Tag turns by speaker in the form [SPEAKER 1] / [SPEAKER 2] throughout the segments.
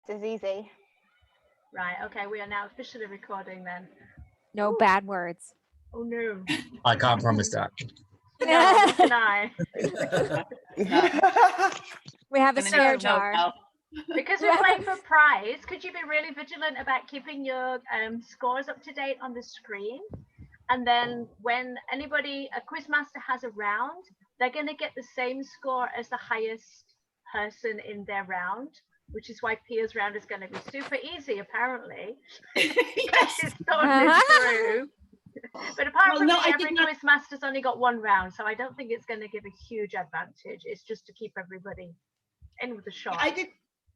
[SPEAKER 1] It's easy.
[SPEAKER 2] Right, okay, we are now officially recording then.
[SPEAKER 3] No bad words.
[SPEAKER 2] Oh no.
[SPEAKER 4] I can't promise that.
[SPEAKER 2] No, nor can I.
[SPEAKER 3] We have a
[SPEAKER 2] So-
[SPEAKER 3] spare jar.
[SPEAKER 2] Because we're playing for prize, could you be really vigilant about keeping your scores up to date on the screen? And then when anybody, a quizmaster has a round, they're going to get the same score as the highest person in their round, which is why Pia's round is going to be super easy, apparently. She's thought this through. But apart from me, every quizmaster's only got one round, so I don't think it's going to give a huge advantage. It's just to keep everybody in with the shot.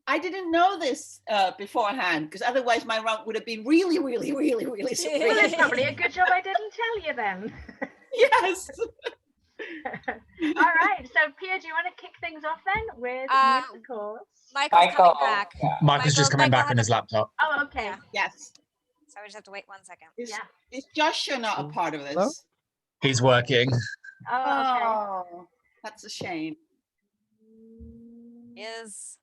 [SPEAKER 5] I didn't know this beforehand, because otherwise my round would have been really superior.
[SPEAKER 2] Well, it's probably a good job I didn't tell you then.
[SPEAKER 5] Yes.
[SPEAKER 2] All right, so Pia, do you want to kick things off then with musicals?
[SPEAKER 3] Michael's coming back.
[SPEAKER 4] Michael's just coming back on his laptop.
[SPEAKER 2] Oh, okay.
[SPEAKER 3] Yeah.
[SPEAKER 5] Yes.
[SPEAKER 3] So we just have to wait 1 second.
[SPEAKER 5] Is Joshua not a part of this?
[SPEAKER 6] Hello?
[SPEAKER 4] He's working.
[SPEAKER 2] Oh, okay.
[SPEAKER 5] Oh, that's a shame.
[SPEAKER 3] Is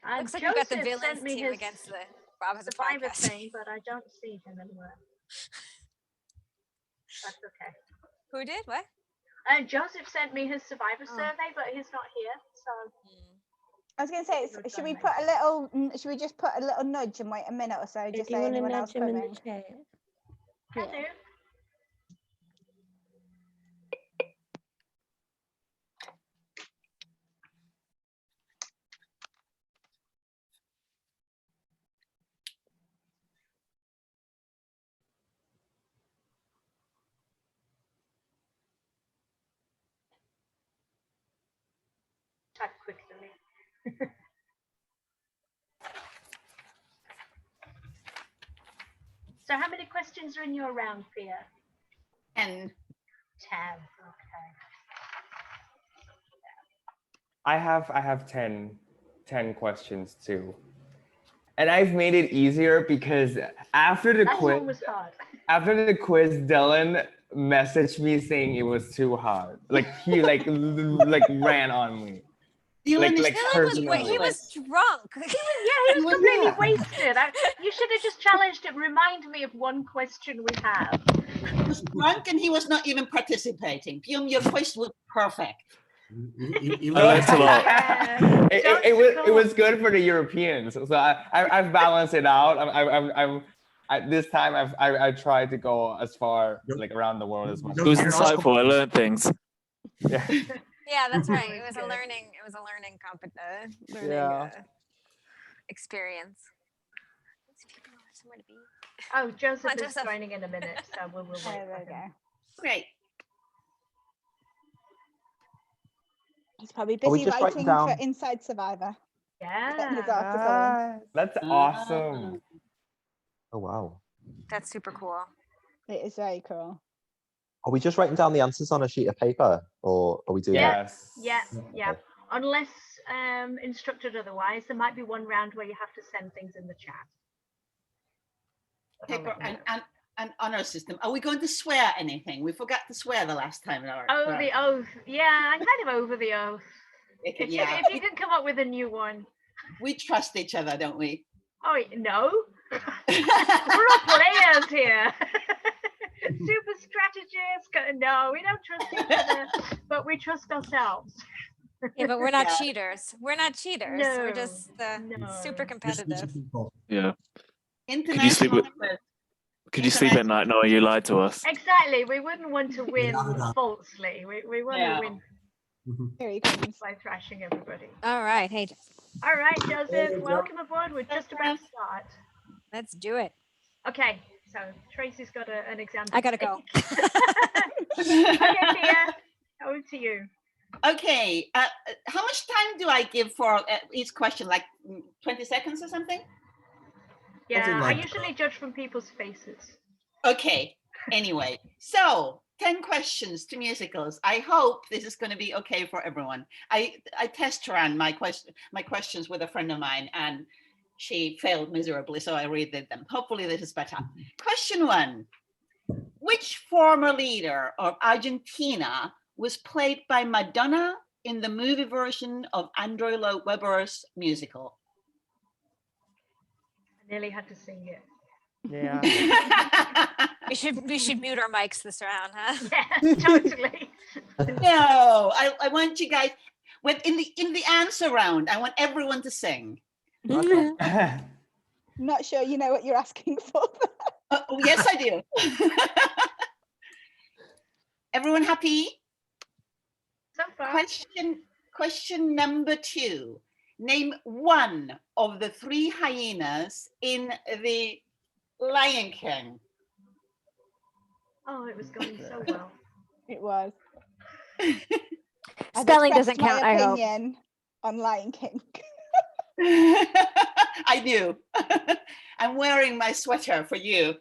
[SPEAKER 2] And
[SPEAKER 3] looks like we've got the
[SPEAKER 2] Joseph
[SPEAKER 3] villains
[SPEAKER 2] sent me
[SPEAKER 3] team
[SPEAKER 2] his
[SPEAKER 3] against the Rob has a
[SPEAKER 2] Survivor
[SPEAKER 3] podcast.
[SPEAKER 2] thing, but I don't see him anywhere. That's okay.
[SPEAKER 3] Who did what?
[SPEAKER 2] And Joseph sent me his Survivor
[SPEAKER 3] Oh.
[SPEAKER 2] survey, but he's not here, so
[SPEAKER 1] I was going to say, should we put a little? Should we just put a little nudge and wait a minute or so, just
[SPEAKER 7] Do you
[SPEAKER 1] say
[SPEAKER 7] want to
[SPEAKER 1] anyone else
[SPEAKER 7] nudge him in
[SPEAKER 1] coming?
[SPEAKER 7] the chat?
[SPEAKER 2] can do. Type quickly. So how many questions are in your round, Pia?
[SPEAKER 5] And
[SPEAKER 2] 10. Okay.
[SPEAKER 6] I have 10 questions too. And I've made it easier because after the
[SPEAKER 2] That
[SPEAKER 6] quiz,
[SPEAKER 2] one was hard.
[SPEAKER 6] Dylan messaged me saying it was too hard. Like he like ran on me.
[SPEAKER 5] Dylan
[SPEAKER 6] Like personally.
[SPEAKER 3] He was drunk.
[SPEAKER 2] Yeah, he was completely wasted. You should have just challenged him. Remind me of one question we have.
[SPEAKER 5] he was drunk and he was not even participating. Pium, your quiz was perfect.
[SPEAKER 8] I learned a lot.
[SPEAKER 2] Yeah.
[SPEAKER 6] It was good for the Europeans. So I've balanced it out. This time I tried to go as far like around the world as much.
[SPEAKER 8] It was insightful. I learned things.
[SPEAKER 6] Yeah.
[SPEAKER 3] Yeah, that's right. It was a learning. It was a learning experience. These people have somewhere to be.
[SPEAKER 2] Oh, Joseph
[SPEAKER 3] Come on,
[SPEAKER 2] is
[SPEAKER 3] Joseph.
[SPEAKER 2] joining in a minute, so we'll wait.
[SPEAKER 1] There
[SPEAKER 2] for
[SPEAKER 1] we go.
[SPEAKER 2] him.
[SPEAKER 5] Great.
[SPEAKER 1] He's probably
[SPEAKER 6] Are we
[SPEAKER 1] busy
[SPEAKER 6] just writing
[SPEAKER 1] writing for
[SPEAKER 6] down-
[SPEAKER 1] Inside Survivor. Getting his
[SPEAKER 2] Yeah.
[SPEAKER 1] article in.
[SPEAKER 6] That's awesome.
[SPEAKER 9] Oh, wow.
[SPEAKER 3] That's super cool.
[SPEAKER 1] It is very cool.
[SPEAKER 9] Are we just writing down the answers on a sheet of paper, or are we doing it?
[SPEAKER 6] Yes.
[SPEAKER 2] Yeah. Unless instructed otherwise, there might be one round where you have to send things in the chat.
[SPEAKER 5] Paper and honor system. Are we going to swear anything? We forgot to swear the last time.
[SPEAKER 2] Oh, the oath. Yeah, I'm kind of over the oath. If you can come up with a new one.
[SPEAKER 5] We trust each other, don't we?
[SPEAKER 2] Oh, no. We're all players here. Super strategists. No, we don't trust each other, but we trust ourselves.
[SPEAKER 3] Yeah, but we're not
[SPEAKER 5] Yeah.
[SPEAKER 3] cheaters. We're not cheaters.
[SPEAKER 2] No,
[SPEAKER 3] We're just super competitive.
[SPEAKER 8] Yeah.
[SPEAKER 5] International.
[SPEAKER 8] Could you sleep at night knowing you lied to us?
[SPEAKER 2] Exactly. We wouldn't want to win falsely. We want
[SPEAKER 5] Yeah.
[SPEAKER 2] to win
[SPEAKER 1] Here he comes.
[SPEAKER 2] by thrashing everybody.
[SPEAKER 3] All right. Hey,
[SPEAKER 2] All right, Joseph, welcome aboard. We're just about to start.
[SPEAKER 3] let's do it.
[SPEAKER 2] Okay, so Tracy's got an exam.
[SPEAKER 3] I gotta go.
[SPEAKER 2] Okay, Pia, over to you.
[SPEAKER 5] Okay. How much time do I give for each question? Like 20 seconds or something?
[SPEAKER 2] Yeah,
[SPEAKER 8] like
[SPEAKER 2] I usually judge from people's faces.
[SPEAKER 5] Okay. Anyway, so 10 questions to musicals. I hope this is going to be okay for everyone. I test ran my questions with a friend of mine, and she failed miserably, so I redid them. Hopefully this is better. Question 1. Which former leader of Argentina was played by Madonna in the movie version of Andrew Lloyd Webber's musical?
[SPEAKER 2] I nearly had to sing it.
[SPEAKER 7] Yeah.
[SPEAKER 3] We should mute our mics this round, huh?
[SPEAKER 2] Yeah, totally.
[SPEAKER 5] No, I want you guys, when in the answer round, I want everyone to sing.
[SPEAKER 1] Not sure you know what you're asking for.
[SPEAKER 5] Oh, yes, I do. Everyone happy?
[SPEAKER 2] So far.
[SPEAKER 5] Question number 2. Name one of the 3 hyenas in the Lion King.
[SPEAKER 2] Oh, it was going so well.
[SPEAKER 1] It was. I've
[SPEAKER 3] Spelling
[SPEAKER 1] expressed
[SPEAKER 3] doesn't count,
[SPEAKER 1] my
[SPEAKER 3] I hope.
[SPEAKER 1] opinion on Lion King.
[SPEAKER 5] I do. I'm wearing my sweater for you.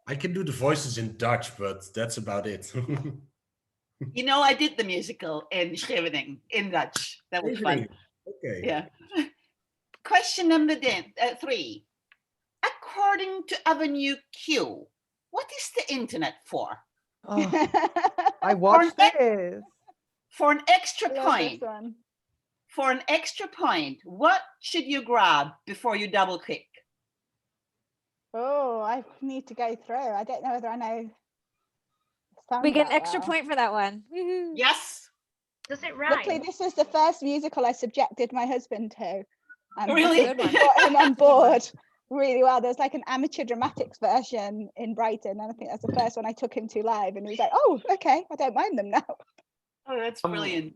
[SPEAKER 10] I can do the voices in Dutch, but that's about it.
[SPEAKER 5] You know, I did the musical in Scheveningen in Dutch. That was fun.
[SPEAKER 10] Okay.
[SPEAKER 5] Yeah. Question number 3. According to Avenue Q, what is the internet for?
[SPEAKER 7] Oh, I watched this.
[SPEAKER 5] For an extra
[SPEAKER 1] Love this
[SPEAKER 5] point,
[SPEAKER 1] one.
[SPEAKER 5] what should you grab before you double click?
[SPEAKER 1] Oh, I need to go through. I don't know whether I know. the
[SPEAKER 3] We
[SPEAKER 1] song
[SPEAKER 3] get an
[SPEAKER 1] that
[SPEAKER 3] extra
[SPEAKER 1] well.
[SPEAKER 3] point for that one. Woohoo.
[SPEAKER 5] Yes.
[SPEAKER 2] Does it
[SPEAKER 1] Luckily,
[SPEAKER 2] rhyme?
[SPEAKER 1] this was the first musical I subjected my husband to. And
[SPEAKER 5] Really?
[SPEAKER 1] I got him on board really well. There's like an amateur dramatics version in Brighton, and I think that's the first one I took him to live. And he was like, "Oh, okay, I don't mind them now."
[SPEAKER 5] Oh, that's brilliant.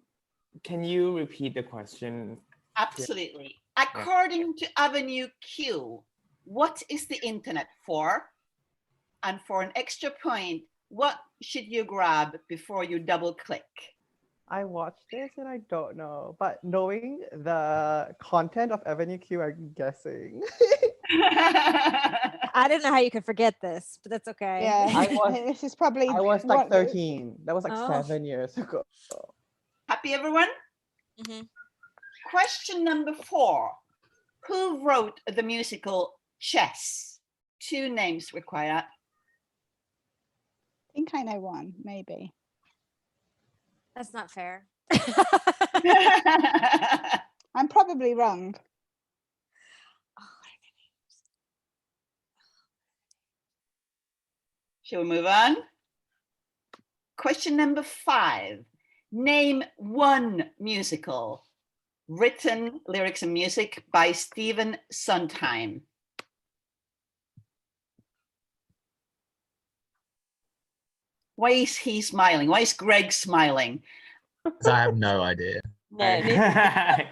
[SPEAKER 6] Can you repeat the question?
[SPEAKER 5] Absolutely. According to Avenue Q, what is the internet for? And for an extra point, what should you grab before you double click?
[SPEAKER 7] I watched this and I don't know, but knowing the content of Avenue Q, I'm guessing.
[SPEAKER 3] I didn't know how you could forget this, but that's okay.
[SPEAKER 1] Yeah,
[SPEAKER 7] I was-
[SPEAKER 1] this is probably.
[SPEAKER 7] I was like
[SPEAKER 1] what-
[SPEAKER 7] 13. That was like
[SPEAKER 3] Oh.
[SPEAKER 7] 7 years ago.
[SPEAKER 5] Happy, everyone?
[SPEAKER 3] Mhm.
[SPEAKER 5] Question number 4. Who wrote the musical Chess? 2 names required.
[SPEAKER 1] I think I know one, maybe.
[SPEAKER 3] That's not fair.
[SPEAKER 1] I'm probably wrong.
[SPEAKER 5] Shall we move on? Question number 5. Name one musical written, lyrics and music by Stephen Sondheim. Why is he smiling? Why is Greg smiling?
[SPEAKER 4] 'Cause I have no idea.
[SPEAKER 1] No, I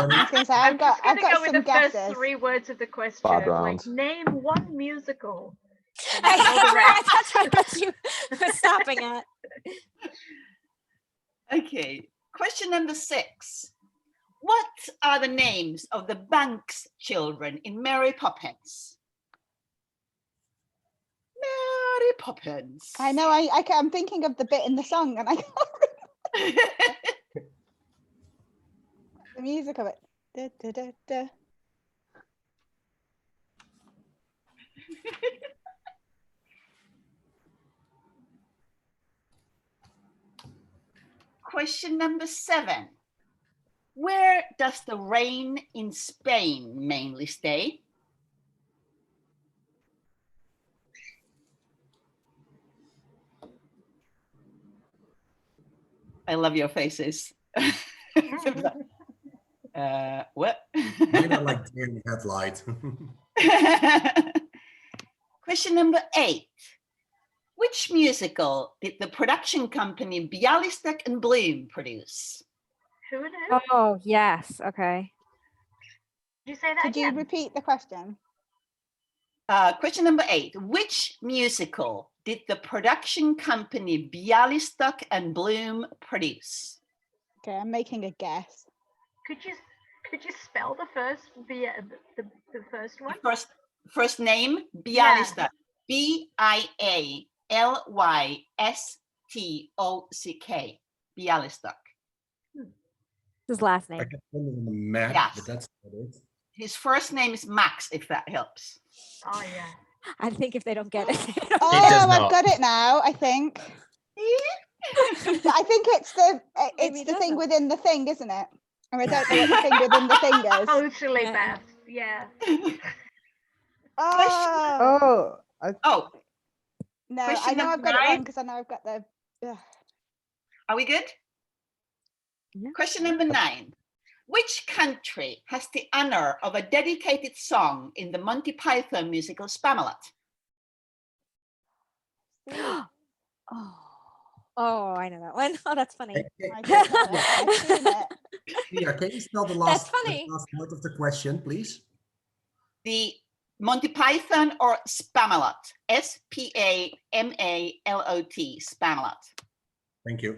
[SPEAKER 1] was gonna say,
[SPEAKER 2] I'm
[SPEAKER 1] I've got
[SPEAKER 2] just gonna go
[SPEAKER 1] some
[SPEAKER 2] with the
[SPEAKER 1] guesses.
[SPEAKER 2] first 3 words of the question.
[SPEAKER 9] Bad
[SPEAKER 2] Like,
[SPEAKER 9] round.
[SPEAKER 2] name one musical. And
[SPEAKER 3] Hey,
[SPEAKER 2] then all the rest.
[SPEAKER 3] that's what I thought you were stopping at.
[SPEAKER 5] Okay, question number 6. What are the names of the Banks children in Mary Poppins? Mary Poppins.
[SPEAKER 1] I know. I'm thinking of the bit in the song, and I can't remember the music of it. Da, da, da, da.
[SPEAKER 5] Question number 7. Where does the rain in Spain mainly stay? I love your faces. What?
[SPEAKER 10] Mine are like deer in the headlight.
[SPEAKER 5] Question number 8. Which musical did the production company Bialystok and Bloom produce?
[SPEAKER 2] Who knew?
[SPEAKER 3] Oh, yes. Okay.
[SPEAKER 2] Did you say that
[SPEAKER 1] Could you
[SPEAKER 2] again?
[SPEAKER 1] repeat the question?
[SPEAKER 5] Question number 8. Which musical did the production company Bialystok and Bloom produce?
[SPEAKER 1] Okay, I'm making a guess.
[SPEAKER 2] Could you spell the first the first one?
[SPEAKER 5] First name,
[SPEAKER 2] Yeah.
[SPEAKER 5] Bialystok. Bialystok. Bialystok.
[SPEAKER 3] His last
[SPEAKER 10] I
[SPEAKER 3] name.
[SPEAKER 10] can find it on the map,
[SPEAKER 5] Yes.
[SPEAKER 10] but that's not it.
[SPEAKER 5] His first name is Max, if that helps.
[SPEAKER 2] Oh yeah.
[SPEAKER 3] I think if they don't get it.
[SPEAKER 1] Oh,
[SPEAKER 4] does
[SPEAKER 1] I've
[SPEAKER 4] not.
[SPEAKER 1] got it now. I think. But I think it's the
[SPEAKER 3] Maybe
[SPEAKER 1] it's
[SPEAKER 3] it
[SPEAKER 1] the thing
[SPEAKER 3] doesn't.
[SPEAKER 1] within the thing, isn't it? Or I don't know what the thing within the thing is.
[SPEAKER 2] Totally,
[SPEAKER 3] Yeah.
[SPEAKER 2] Beth. Yeah.
[SPEAKER 1] Oh
[SPEAKER 7] Oh,
[SPEAKER 1] no, I
[SPEAKER 5] question
[SPEAKER 1] know I've
[SPEAKER 5] number
[SPEAKER 1] got it wrong
[SPEAKER 5] 9.
[SPEAKER 1] because I know I've got the. Ugh.
[SPEAKER 5] Are we good?
[SPEAKER 3] Yeah.
[SPEAKER 5] Question number 9. Which country has the honor of a dedicated song in the Monty Python musical Spamalot?
[SPEAKER 3] Oh, I know that one. Oh, that's funny.
[SPEAKER 1] I don't know it. I've seen it.
[SPEAKER 10] Yeah, can you spell the
[SPEAKER 3] That's
[SPEAKER 10] last,
[SPEAKER 3] funny.
[SPEAKER 10] last word of the question, please?
[SPEAKER 5] The Monty Python or Spamalot? S-P-A-M-A-L-O-T, Spamalot.
[SPEAKER 10] Thank you.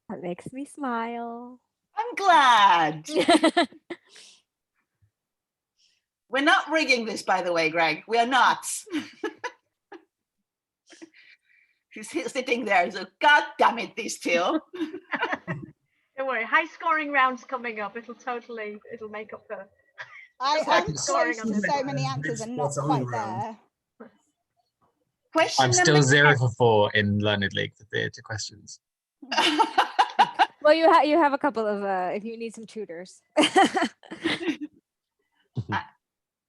[SPEAKER 3] That makes me smile.
[SPEAKER 5] I'm glad. We're not rigging this, by the way, Greg. We are not. He's sitting there, so God damn it, these two.
[SPEAKER 2] Don't worry. High scoring rounds coming up. It'll make up for.
[SPEAKER 1] I'm
[SPEAKER 5] Exactly.
[SPEAKER 1] close
[SPEAKER 2] Scoring
[SPEAKER 1] to
[SPEAKER 2] on
[SPEAKER 1] so
[SPEAKER 2] this
[SPEAKER 1] many
[SPEAKER 10] one.
[SPEAKER 1] answers and not
[SPEAKER 10] It's only
[SPEAKER 1] quite
[SPEAKER 10] round.
[SPEAKER 1] there.
[SPEAKER 5] Question
[SPEAKER 4] I'm still
[SPEAKER 5] number
[SPEAKER 4] 0 for 4 in Learned League for theatre questions.
[SPEAKER 5] 10.
[SPEAKER 3] Well, you have a couple of if you need some tutors.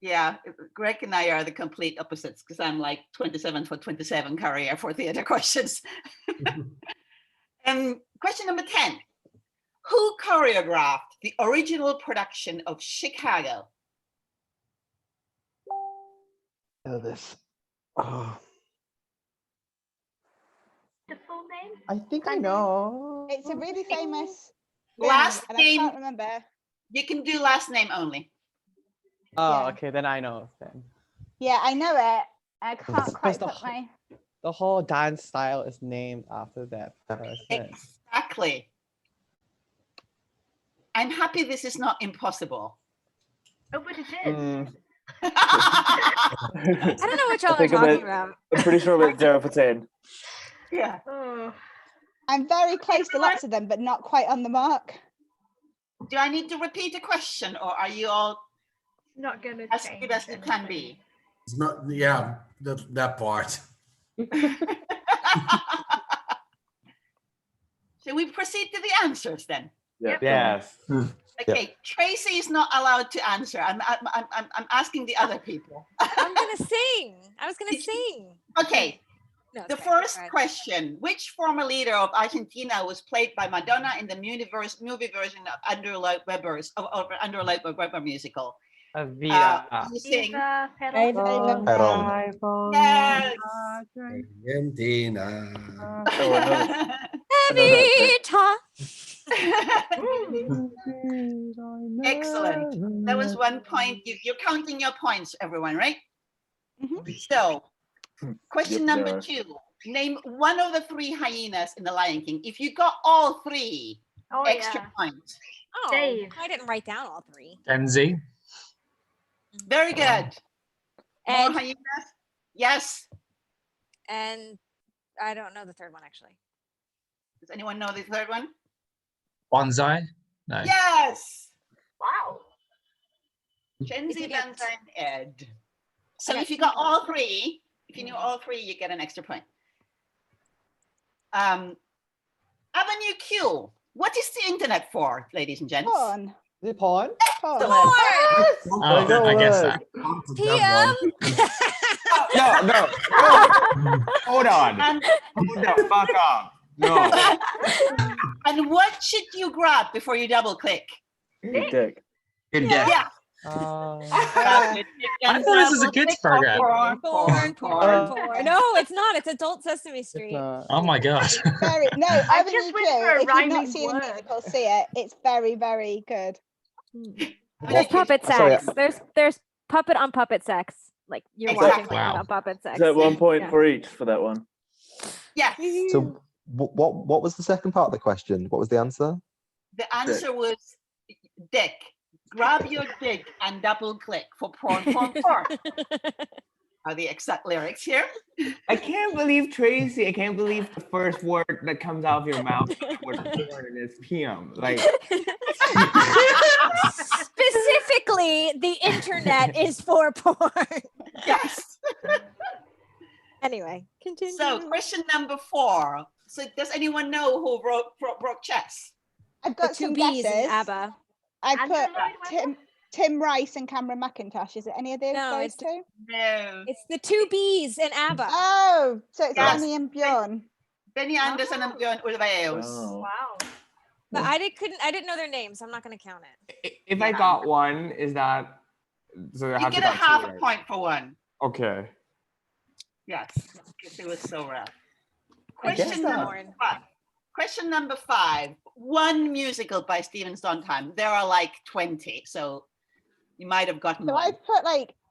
[SPEAKER 5] Yeah, Greg and I are the complete opposites because I'm like 27 for 27 career for theatre questions. Question number 10. Who choreographed the original production of Chicago?
[SPEAKER 9] This. Oh,
[SPEAKER 2] The full name?
[SPEAKER 7] I think I
[SPEAKER 2] Kind
[SPEAKER 7] know.
[SPEAKER 1] It's a really famous thing,
[SPEAKER 5] Last
[SPEAKER 1] and I
[SPEAKER 5] name,
[SPEAKER 1] can't remember.
[SPEAKER 5] you can do last name only.
[SPEAKER 7] Oh,
[SPEAKER 1] Yeah.
[SPEAKER 7] okay, then I know then.
[SPEAKER 1] Yeah, I know it. I can't
[SPEAKER 7] Because
[SPEAKER 1] quite
[SPEAKER 7] the
[SPEAKER 1] put my.
[SPEAKER 7] The whole dance style is named after that person.
[SPEAKER 5] Exactly. I'm happy this is not impossible.
[SPEAKER 2] Oh, but it is.
[SPEAKER 3] I don't know what y'all are
[SPEAKER 8] think I'm
[SPEAKER 3] talking
[SPEAKER 8] at-
[SPEAKER 3] about.
[SPEAKER 8] I'm pretty sure I'm at 0 for 10.
[SPEAKER 5] Yeah.
[SPEAKER 2] Oh.
[SPEAKER 1] I'm very close to lots of them, but not quite on the mark.
[SPEAKER 5] Do I need to repeat the question or are you all
[SPEAKER 2] Not gonna
[SPEAKER 5] as
[SPEAKER 2] change
[SPEAKER 5] good as it can be?
[SPEAKER 10] It's not, yeah, that part.
[SPEAKER 5] Shall we proceed to the answers then?
[SPEAKER 8] Yeah.
[SPEAKER 7] Yes.
[SPEAKER 5] Okay, Tracy is not allowed to answer. I'm asking the other people.
[SPEAKER 3] I'm gonna sing. I was gonna
[SPEAKER 5] Did you-
[SPEAKER 3] sing.
[SPEAKER 5] Okay,
[SPEAKER 3] No,
[SPEAKER 5] the
[SPEAKER 3] okay,
[SPEAKER 5] first
[SPEAKER 3] go ahead.
[SPEAKER 5] question: which former leader of Argentina was played by Madonna in the movie version of Andrew Lloyd Webber's Andrew Lloyd Webber musical?
[SPEAKER 7] Avita.
[SPEAKER 5] You sing.
[SPEAKER 2] Viva
[SPEAKER 1] Hey,
[SPEAKER 2] Perón.
[SPEAKER 1] Perón.
[SPEAKER 5] Yes.
[SPEAKER 10] Argentina.
[SPEAKER 3] Evita.
[SPEAKER 5] Excellent. That was 1 point. You're counting your points, everyone, right?
[SPEAKER 1] Mhm.
[SPEAKER 5] So, question
[SPEAKER 8] Yep,
[SPEAKER 5] number
[SPEAKER 8] zero.
[SPEAKER 5] 2. Name one of the 3 hyenas in The Lion King. If you got all 3,
[SPEAKER 2] Oh,
[SPEAKER 5] extra
[SPEAKER 2] yeah.
[SPEAKER 5] points.
[SPEAKER 3] Oh,
[SPEAKER 2] Dave.
[SPEAKER 3] I didn't write down all 3.
[SPEAKER 4] Denzi.
[SPEAKER 5] Very good. More
[SPEAKER 3] And
[SPEAKER 5] hyenas? Yes.
[SPEAKER 3] and I don't know the third one actually.
[SPEAKER 5] Does anyone know the third one?
[SPEAKER 4] Bonsai. No.
[SPEAKER 5] Yes.
[SPEAKER 2] Wow.
[SPEAKER 5] Genzi,
[SPEAKER 3] you get-
[SPEAKER 5] Danza, and Ed. So
[SPEAKER 3] Okay.
[SPEAKER 5] if you got all 3, if you knew all 3, you get an extra point. Avenue Q. What is the internet for, ladies and gents?
[SPEAKER 1] Porn.
[SPEAKER 7] Is it porn?
[SPEAKER 1] Porn.
[SPEAKER 5] Excellent.
[SPEAKER 4] Oh, I guess that.
[SPEAKER 10] That one.
[SPEAKER 6] No. Hold on.
[SPEAKER 5] And,
[SPEAKER 6] Hold the fuck up. No.
[SPEAKER 5] and what should you grab before you double click?
[SPEAKER 8] Good dick.
[SPEAKER 4] Good guess.
[SPEAKER 5] Yeah.
[SPEAKER 1] Yeah.
[SPEAKER 4] I thought this was a kids program.
[SPEAKER 3] Porn. No, it's not. It's Adult Sesame
[SPEAKER 7] It's
[SPEAKER 3] Street.
[SPEAKER 7] not.
[SPEAKER 4] Oh my god.
[SPEAKER 1] Very no.
[SPEAKER 2] I
[SPEAKER 1] Avenue
[SPEAKER 2] just
[SPEAKER 1] Q,
[SPEAKER 2] went for a
[SPEAKER 1] if you've
[SPEAKER 2] rhyming
[SPEAKER 1] not seen the
[SPEAKER 2] word.
[SPEAKER 1] musical, see it. It's very, very good.
[SPEAKER 3] There's puppet
[SPEAKER 9] Sorry,
[SPEAKER 3] sex. There's puppet on puppet sex. Like you're
[SPEAKER 5] Exactly.
[SPEAKER 3] watching
[SPEAKER 4] Wow.
[SPEAKER 3] puppet on puppet sex.
[SPEAKER 8] Is that 1 point
[SPEAKER 3] Yeah.
[SPEAKER 8] for each for that one?
[SPEAKER 5] Yeah.
[SPEAKER 9] So what was the second part of the question? What was the answer?
[SPEAKER 5] The answer was dick. Grab your dick and double click for porn. Are the exact lyrics here?
[SPEAKER 6] I can't believe Tracy. I can't believe the first word that comes out of your mouth was porn and it's PM. Like
[SPEAKER 3] Specifically, the internet is for porn.
[SPEAKER 5] Yes.
[SPEAKER 11] Anyway, continue.
[SPEAKER 5] So question number 4. So does anyone know who wrote Chess?
[SPEAKER 1] I've
[SPEAKER 11] The
[SPEAKER 1] got
[SPEAKER 11] two
[SPEAKER 1] some
[SPEAKER 11] B's
[SPEAKER 1] guesses.
[SPEAKER 11] in ABBA.
[SPEAKER 1] I
[SPEAKER 2] Andrew
[SPEAKER 1] put
[SPEAKER 2] Lloyd Webber?
[SPEAKER 1] Tim Rice and Cameron McIntosh. Is it any of those,
[SPEAKER 11] No,
[SPEAKER 1] those
[SPEAKER 11] it's-
[SPEAKER 1] two?
[SPEAKER 5] No.
[SPEAKER 11] It's the two B's in ABBA.
[SPEAKER 1] Oh, so it's
[SPEAKER 5] Yes.
[SPEAKER 1] Benny and Bjorn.
[SPEAKER 5] Benny Andersson and Björn Ulvaeus.
[SPEAKER 8] Oh.
[SPEAKER 2] Wow.
[SPEAKER 11] But I didn't know their names. So I'm not going to count it.
[SPEAKER 6] If I got one, is that so? I
[SPEAKER 5] You
[SPEAKER 6] have
[SPEAKER 5] get
[SPEAKER 6] to
[SPEAKER 5] a
[SPEAKER 6] got
[SPEAKER 5] half
[SPEAKER 6] two,
[SPEAKER 5] a
[SPEAKER 6] right?
[SPEAKER 5] point for one.
[SPEAKER 6] Okay.
[SPEAKER 5] Yes, because it was so rough.
[SPEAKER 6] I guess
[SPEAKER 5] Question
[SPEAKER 6] so.
[SPEAKER 5] number 5. Question number 5. One musical by Stephen Sondheim. There are like 20, so you might have gotten
[SPEAKER 1] So
[SPEAKER 5] one.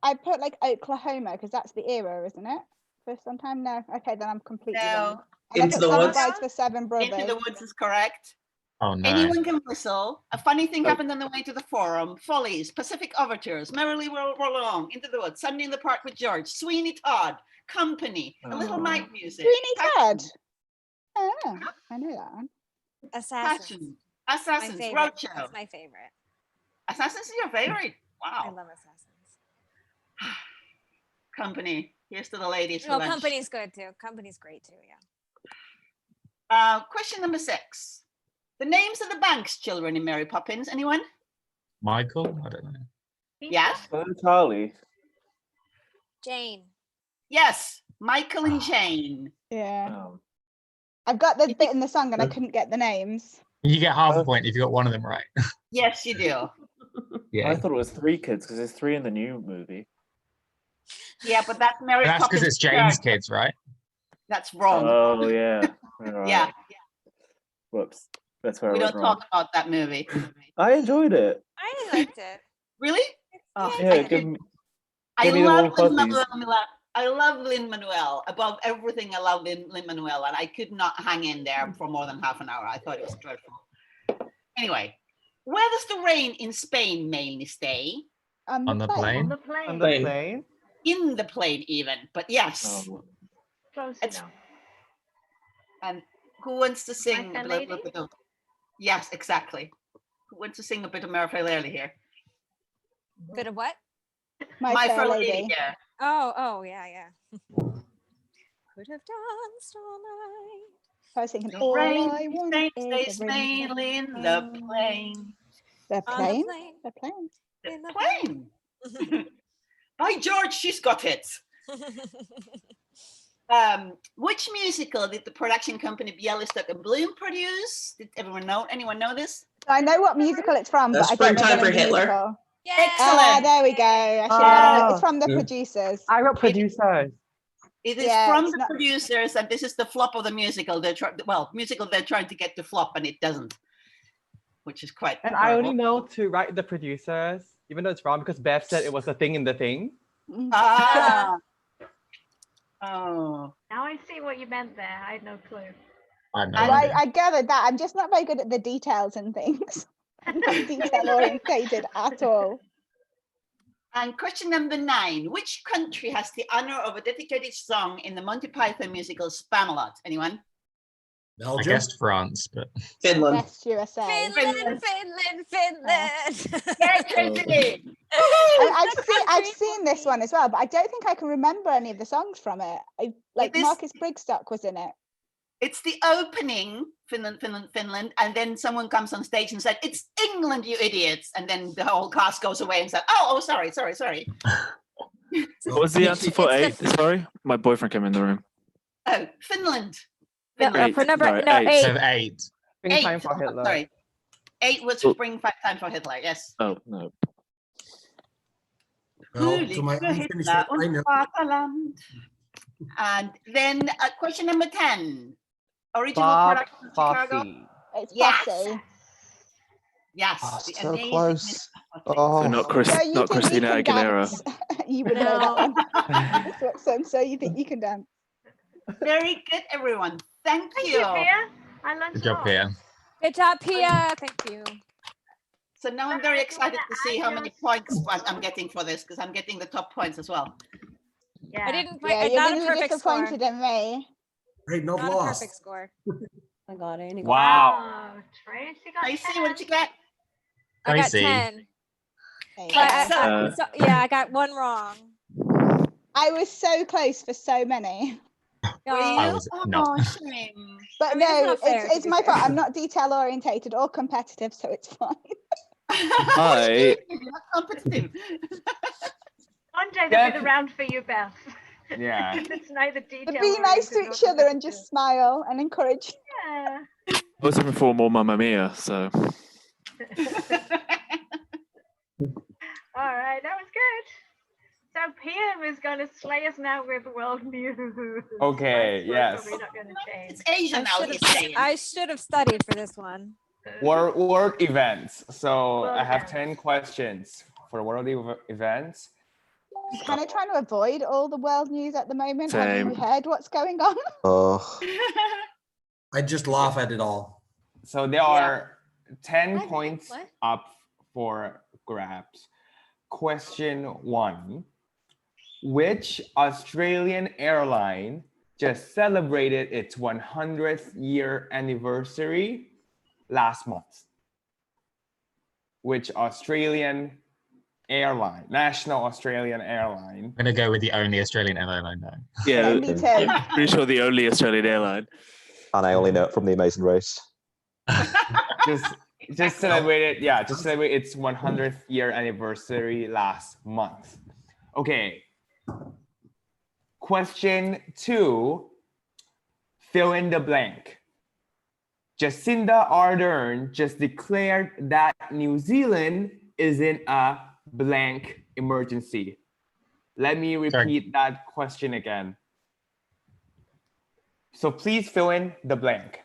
[SPEAKER 1] I put like Oklahoma because that's the era, isn't it? For some time, no. Okay, then I'm completely wrong.
[SPEAKER 5] No,
[SPEAKER 1] And I
[SPEAKER 4] Into
[SPEAKER 1] put
[SPEAKER 4] the
[SPEAKER 1] Summer
[SPEAKER 4] Woods?
[SPEAKER 1] Brides for Seven Brothers.
[SPEAKER 5] Into the Woods is correct.
[SPEAKER 4] Oh no.
[SPEAKER 5] Anyone can whistle. A funny thing
[SPEAKER 8] Oh.
[SPEAKER 5] happened on the way to the forum. Follies, Pacific Overtures, Merrily Roll Along, Into the Woods, Sunday in the Park with George, Sweeney Todd, Company, A Little
[SPEAKER 8] Oh.
[SPEAKER 5] Night Music,
[SPEAKER 1] Sweeney Todd.
[SPEAKER 5] Passion,
[SPEAKER 1] Oh, I know that one.
[SPEAKER 11] Assassins.
[SPEAKER 5] Passion,
[SPEAKER 11] My
[SPEAKER 5] Assassins,
[SPEAKER 11] favorite.
[SPEAKER 5] Roadshow.
[SPEAKER 11] That's my favorite.
[SPEAKER 5] Assassins is your favorite?
[SPEAKER 11] I
[SPEAKER 5] Wow.
[SPEAKER 11] love Assassins.
[SPEAKER 5] Company. Here's to the ladies for
[SPEAKER 11] No,
[SPEAKER 5] lunch.
[SPEAKER 11] Company's good too. Company's great too. Yeah.
[SPEAKER 5] Question number 6. The names of the bank's children in Mary Poppins. Anyone?
[SPEAKER 4] Michael? I don't know.
[SPEAKER 5] Yes.
[SPEAKER 8] Charlie.
[SPEAKER 11] Jane.
[SPEAKER 5] Yes. Michael and Jane.
[SPEAKER 1] Yeah.
[SPEAKER 8] Oh.
[SPEAKER 1] I've got the bit in the song and I couldn't get the names.
[SPEAKER 4] You get half a point if you got one of them right.
[SPEAKER 5] Yes, you do.
[SPEAKER 4] Yeah.
[SPEAKER 8] I thought it was 3 kids because there's 3 in the new movie.
[SPEAKER 5] Yeah, but that's Mary
[SPEAKER 4] That's
[SPEAKER 5] Poppins.
[SPEAKER 4] because it's Jane's
[SPEAKER 5] character.
[SPEAKER 4] kids, right?
[SPEAKER 5] That's wrong.
[SPEAKER 8] Oh yeah. Right.
[SPEAKER 5] Yeah,
[SPEAKER 8] Whoops. That's where
[SPEAKER 5] we
[SPEAKER 8] I
[SPEAKER 5] don't
[SPEAKER 8] went wrong.
[SPEAKER 5] talk about that movie.
[SPEAKER 8] I enjoyed it.
[SPEAKER 11] I liked it.
[SPEAKER 5] Really? Oh,
[SPEAKER 11] Yeah,
[SPEAKER 8] Yeah,
[SPEAKER 5] I
[SPEAKER 8] give
[SPEAKER 5] did.
[SPEAKER 8] me,
[SPEAKER 5] I
[SPEAKER 8] give me the
[SPEAKER 5] love
[SPEAKER 8] warm
[SPEAKER 5] Lin-Manuel. I love Lin-Manuel. Above everything, I love Lin-Manuel, and I could not hang in there for more than half an hour. I thought it was dreadful. Anyway, where does the rain in Spain mainly stay?
[SPEAKER 4] On the
[SPEAKER 2] On
[SPEAKER 4] plane?
[SPEAKER 2] the plane.
[SPEAKER 7] On the plane.
[SPEAKER 5] In the plane, even. But yes.
[SPEAKER 8] oh,
[SPEAKER 2] Close
[SPEAKER 5] It's-
[SPEAKER 2] enough.
[SPEAKER 5] And who wants to sing
[SPEAKER 2] Fair
[SPEAKER 5] a little
[SPEAKER 2] Lady?
[SPEAKER 5] bit of? Yes, exactly. Who wants to sing a bit of My Fair Lady here?
[SPEAKER 11] Bit of what?
[SPEAKER 1] My Fair Lady.
[SPEAKER 5] Yeah.
[SPEAKER 11] Oh, yeah. Could have danced all night.
[SPEAKER 1] I was thinking,
[SPEAKER 5] The
[SPEAKER 1] all
[SPEAKER 5] rain
[SPEAKER 1] I want
[SPEAKER 5] stays
[SPEAKER 1] is a rain
[SPEAKER 5] mainly in the plane.
[SPEAKER 1] The
[SPEAKER 11] On
[SPEAKER 1] plane?
[SPEAKER 11] the plane.
[SPEAKER 1] The plane.
[SPEAKER 5] The
[SPEAKER 11] In the
[SPEAKER 5] plane. By George, she's got it. Which musical did the production company Bialystok and Bloom produce? Did everyone know? Anyone know this?
[SPEAKER 1] I know what musical it's from, but I don't know
[SPEAKER 12] Springtime
[SPEAKER 1] the
[SPEAKER 12] for Hitler.
[SPEAKER 1] musical.
[SPEAKER 11] Yeah.
[SPEAKER 1] Ah, there we go. I should have known. It's from the
[SPEAKER 12] Yeah.
[SPEAKER 1] producers.
[SPEAKER 7] I wrote producers.
[SPEAKER 5] It is
[SPEAKER 1] Yeah,
[SPEAKER 5] from
[SPEAKER 1] it's
[SPEAKER 5] the
[SPEAKER 1] not-
[SPEAKER 5] producers, and this is the flop of the musical. Musical they're trying to get to flop, and it doesn't, which is quite.
[SPEAKER 7] And I only
[SPEAKER 5] horrible.
[SPEAKER 7] know to write the producers, even though it's wrong because Bev said it was a thing in the thing.
[SPEAKER 5] Ah. Oh.
[SPEAKER 2] Now I see what you meant there. I had no clue.
[SPEAKER 4] I know.
[SPEAKER 1] Well, I gathered that. I'm just not very good at the details and things. I'm not detail orientated at all.
[SPEAKER 5] And question number 9: which country has the honor of a dedicated song in the Monty Python musical Spamalot? Anyone?
[SPEAKER 4] I
[SPEAKER 10] Belgium.
[SPEAKER 4] guessed France, but
[SPEAKER 12] Finland.
[SPEAKER 1] West USA.
[SPEAKER 11] Finland.
[SPEAKER 5] Yeah, Tracy.
[SPEAKER 1] I've seen this one as well, but I don't think I can remember any of the songs from it.
[SPEAKER 5] It is-
[SPEAKER 1] Marcus Brigstock was in it.
[SPEAKER 5] It's the opening, Finland, and then someone comes on stage and said, "It's England, you idiots!" And then the whole cast goes away and said, "Oh, sorry."
[SPEAKER 8] What was the answer for 8? Sorry, my boyfriend came in the room.
[SPEAKER 5] Oh, Finland.
[SPEAKER 11] No,
[SPEAKER 5] Finland.
[SPEAKER 11] for number
[SPEAKER 8] Sorry,
[SPEAKER 11] no
[SPEAKER 8] 8.
[SPEAKER 4] so 8.
[SPEAKER 7] Spring time
[SPEAKER 5] 8.
[SPEAKER 7] for Hitler.
[SPEAKER 5] Sorry. 8 was
[SPEAKER 8] Oh.
[SPEAKER 5] Spring Time for Hitler. Yes.
[SPEAKER 8] Oh no.
[SPEAKER 10] Well, to my unfinished
[SPEAKER 5] Hitler
[SPEAKER 10] I know.
[SPEAKER 5] und Vaterland. And then question number 10. Original
[SPEAKER 7] Bob
[SPEAKER 5] production Chicago.
[SPEAKER 7] Fosse.
[SPEAKER 1] It's
[SPEAKER 5] Yes.
[SPEAKER 1] Fosse.
[SPEAKER 5] Yes.
[SPEAKER 9] Oh,
[SPEAKER 5] the
[SPEAKER 9] so
[SPEAKER 5] amazing
[SPEAKER 9] close.
[SPEAKER 5] Miss Fosse.
[SPEAKER 9] Oh,
[SPEAKER 8] So not
[SPEAKER 1] So you
[SPEAKER 8] not
[SPEAKER 1] think you
[SPEAKER 8] Christina
[SPEAKER 1] can
[SPEAKER 8] Aguilera.
[SPEAKER 1] dance? You would know that one. So you think you can dance?
[SPEAKER 5] Very good, everyone. Thank
[SPEAKER 2] Thank
[SPEAKER 5] you.
[SPEAKER 2] you, Pia. I learned
[SPEAKER 4] Good
[SPEAKER 2] a
[SPEAKER 4] job,
[SPEAKER 2] lot.
[SPEAKER 4] Pia.
[SPEAKER 11] Good job, Pia. Thank you.
[SPEAKER 5] So now I'm very excited to see how many points I'm getting for this, because I'm getting the top points as well.
[SPEAKER 2] Yeah.
[SPEAKER 11] I didn't.
[SPEAKER 1] Yeah,
[SPEAKER 11] I
[SPEAKER 1] you're
[SPEAKER 11] got
[SPEAKER 1] going
[SPEAKER 11] a
[SPEAKER 1] to be
[SPEAKER 11] perfect score.
[SPEAKER 1] disappointed in me.
[SPEAKER 10] Hey, not
[SPEAKER 11] Not a
[SPEAKER 10] lost.
[SPEAKER 11] perfect score.
[SPEAKER 3] I got it.
[SPEAKER 7] Wow.
[SPEAKER 2] Oh, Tracy got
[SPEAKER 5] Tracy, what did you get?
[SPEAKER 11] I got
[SPEAKER 4] Tracy.
[SPEAKER 11] 10.
[SPEAKER 1] There you
[SPEAKER 11] But
[SPEAKER 1] go.
[SPEAKER 11] yeah, I got one wrong.
[SPEAKER 1] I was so close for so many.
[SPEAKER 4] I was not.
[SPEAKER 5] Oh, shame.
[SPEAKER 1] But
[SPEAKER 11] I mean,
[SPEAKER 1] no,
[SPEAKER 11] it's not fair, to
[SPEAKER 1] it's
[SPEAKER 11] be
[SPEAKER 1] my fault.
[SPEAKER 11] fair.
[SPEAKER 1] I'm not detail orientated or competitive, so it's fine.
[SPEAKER 8] I-
[SPEAKER 5] You're not competitive.
[SPEAKER 2] One day there'll be
[SPEAKER 6] Def-
[SPEAKER 2] the round for you, Beth.
[SPEAKER 6] Yeah.
[SPEAKER 2] It's neither detail.
[SPEAKER 1] But be nice to
[SPEAKER 2] oriented
[SPEAKER 1] each
[SPEAKER 2] nor
[SPEAKER 1] other and just
[SPEAKER 2] competitive.
[SPEAKER 1] smile and encourage.
[SPEAKER 2] Yeah.
[SPEAKER 8] I was looking for more Mamma Mia, so
[SPEAKER 2] All right, that was good. So PM is going to slay us now with world news.
[SPEAKER 6] Okay,
[SPEAKER 2] We're
[SPEAKER 6] yes.
[SPEAKER 2] probably not going to change.
[SPEAKER 5] It's Asia now, he's saying.
[SPEAKER 11] I should have studied for this one.
[SPEAKER 6] World events. So
[SPEAKER 2] World
[SPEAKER 6] I have
[SPEAKER 2] events.
[SPEAKER 6] 10 questions for world events.
[SPEAKER 1] Kind of trying to avoid all the world news at the moment. Have
[SPEAKER 8] Same.
[SPEAKER 1] you heard what's going on?
[SPEAKER 9] Oh,
[SPEAKER 10] I just laugh at it all.
[SPEAKER 6] So there are 10
[SPEAKER 11] What?
[SPEAKER 6] points
[SPEAKER 11] What?
[SPEAKER 6] up for grabs. Question 1. Which Australian airline just celebrated its 100th year anniversary last month? Which Australian airline, national Australian airline?
[SPEAKER 4] I'm gonna go with the only Australian airline I know.
[SPEAKER 8] yeah,
[SPEAKER 1] Me too.
[SPEAKER 8] pretty sure the only Australian airline.
[SPEAKER 9] and I only know it from the Amazing Race.
[SPEAKER 6] Just celebrated, yeah, just celebrate its 100th year anniversary last month. Okay. Question 2, fill in the blank. Jacinda Ardern just declared that New Zealand is in a blank emergency. Let me repeat that question again. So please fill in the blank.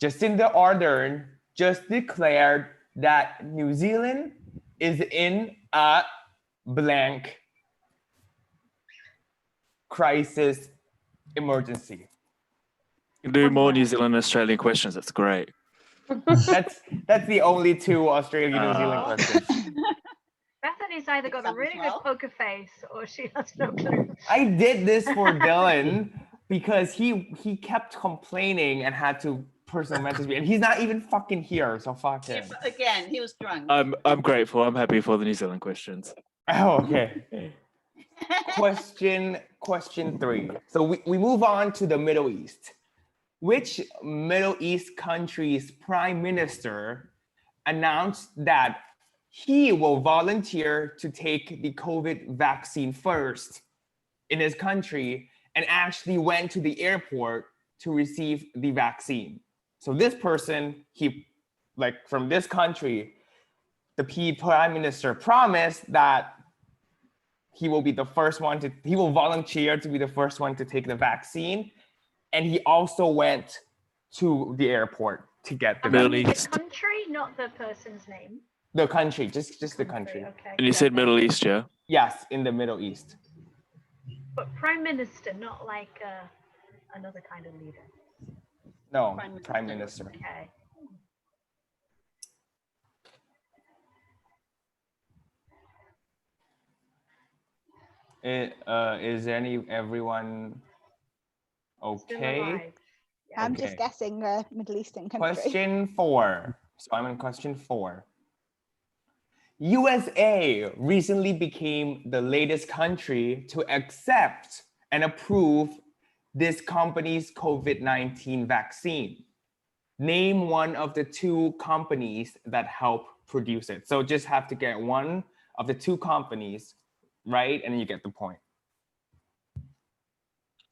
[SPEAKER 6] Jacinda Ardern just declared that New Zealand is in a blank crisis emergency.
[SPEAKER 8] You can do more New Zealand and Australian questions. That's great.
[SPEAKER 6] That's the only 2 Australian New Zealand questions.
[SPEAKER 2] Bethany's either got a
[SPEAKER 5] Example
[SPEAKER 2] really good
[SPEAKER 5] 12.
[SPEAKER 2] poker face or she has no clue.
[SPEAKER 6] I did this for Dylan because he kept complaining and had to personal message me, and he's not even fucking here, so fuck
[SPEAKER 5] Yeah,
[SPEAKER 6] him.
[SPEAKER 5] but again, he was drunk.
[SPEAKER 8] I'm grateful. I'm happy for the New Zealand questions.
[SPEAKER 6] Oh, okay. Question 3. So we move on to the Middle East. Which Middle East country's prime minister announced that he will volunteer to take the COVID vaccine first in his country and actually went to the airport to receive the vaccine? So this person, from this country, the prime minister promised that he will be the first one he will volunteer to be the first one to take the vaccine. And he also went to the airport to get the
[SPEAKER 8] Middle
[SPEAKER 6] vaccine.
[SPEAKER 8] East.
[SPEAKER 2] The country, not the person's name.
[SPEAKER 6] The country, just the country.
[SPEAKER 2] Okay.
[SPEAKER 8] And you said Middle East, yeah?
[SPEAKER 6] Yes, in the Middle East.
[SPEAKER 2] But prime minister, not like another kind of leader.
[SPEAKER 6] No, prime minister.
[SPEAKER 2] Okay.
[SPEAKER 6] Is everyone
[SPEAKER 2] Still
[SPEAKER 6] okay?
[SPEAKER 2] alive.
[SPEAKER 1] I'm
[SPEAKER 6] Okay.
[SPEAKER 1] just guessing a Middle Eastern country.
[SPEAKER 6] Question 4. So I'm in question 4. USA recently became the latest country to accept and approve this company's COVID-19 vaccine. Name one of the 2 companies that help produce it. So just have to get one of the 2 companies, right? And then you get the point.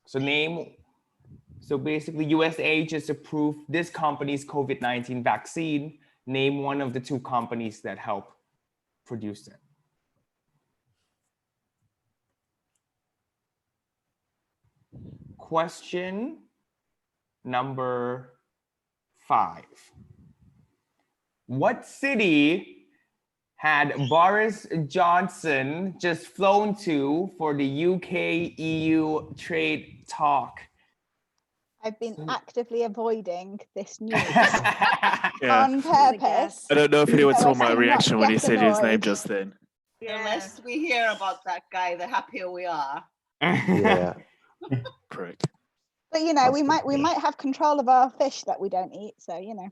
[SPEAKER 6] So basically USA just approved this company's COVID-19 vaccine. Name one of the 2 companies that help produce it. Question number 5. What city had Boris Johnson just flown to for the UK-EU trade talk?
[SPEAKER 1] I've been actively avoiding this news
[SPEAKER 8] Yeah.
[SPEAKER 1] on purpose.
[SPEAKER 8] I don't know if anyone
[SPEAKER 1] So
[SPEAKER 8] saw
[SPEAKER 1] as
[SPEAKER 8] my
[SPEAKER 1] to not
[SPEAKER 8] reaction when he
[SPEAKER 1] get
[SPEAKER 8] said his name
[SPEAKER 1] annoyed.
[SPEAKER 8] just then.
[SPEAKER 5] The less we hear about that guy, the happier we are.
[SPEAKER 9] Yeah.
[SPEAKER 8] Prick.
[SPEAKER 1] But you know, we might have control of our fish that we don't eat. So you know.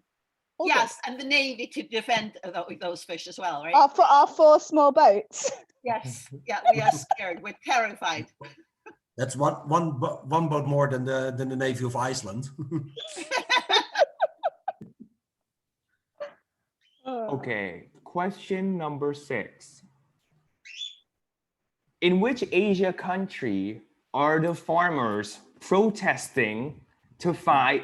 [SPEAKER 1] all good.
[SPEAKER 5] Yes, and the Navy to defend those fish as well, right?
[SPEAKER 1] Our 4 small boats.
[SPEAKER 5] Yes, yeah, we are scared. We're terrified.
[SPEAKER 10] That's one boat more than the Navy of Iceland.
[SPEAKER 6] Okay, question number 6. In which Asia country are the farmers protesting to fight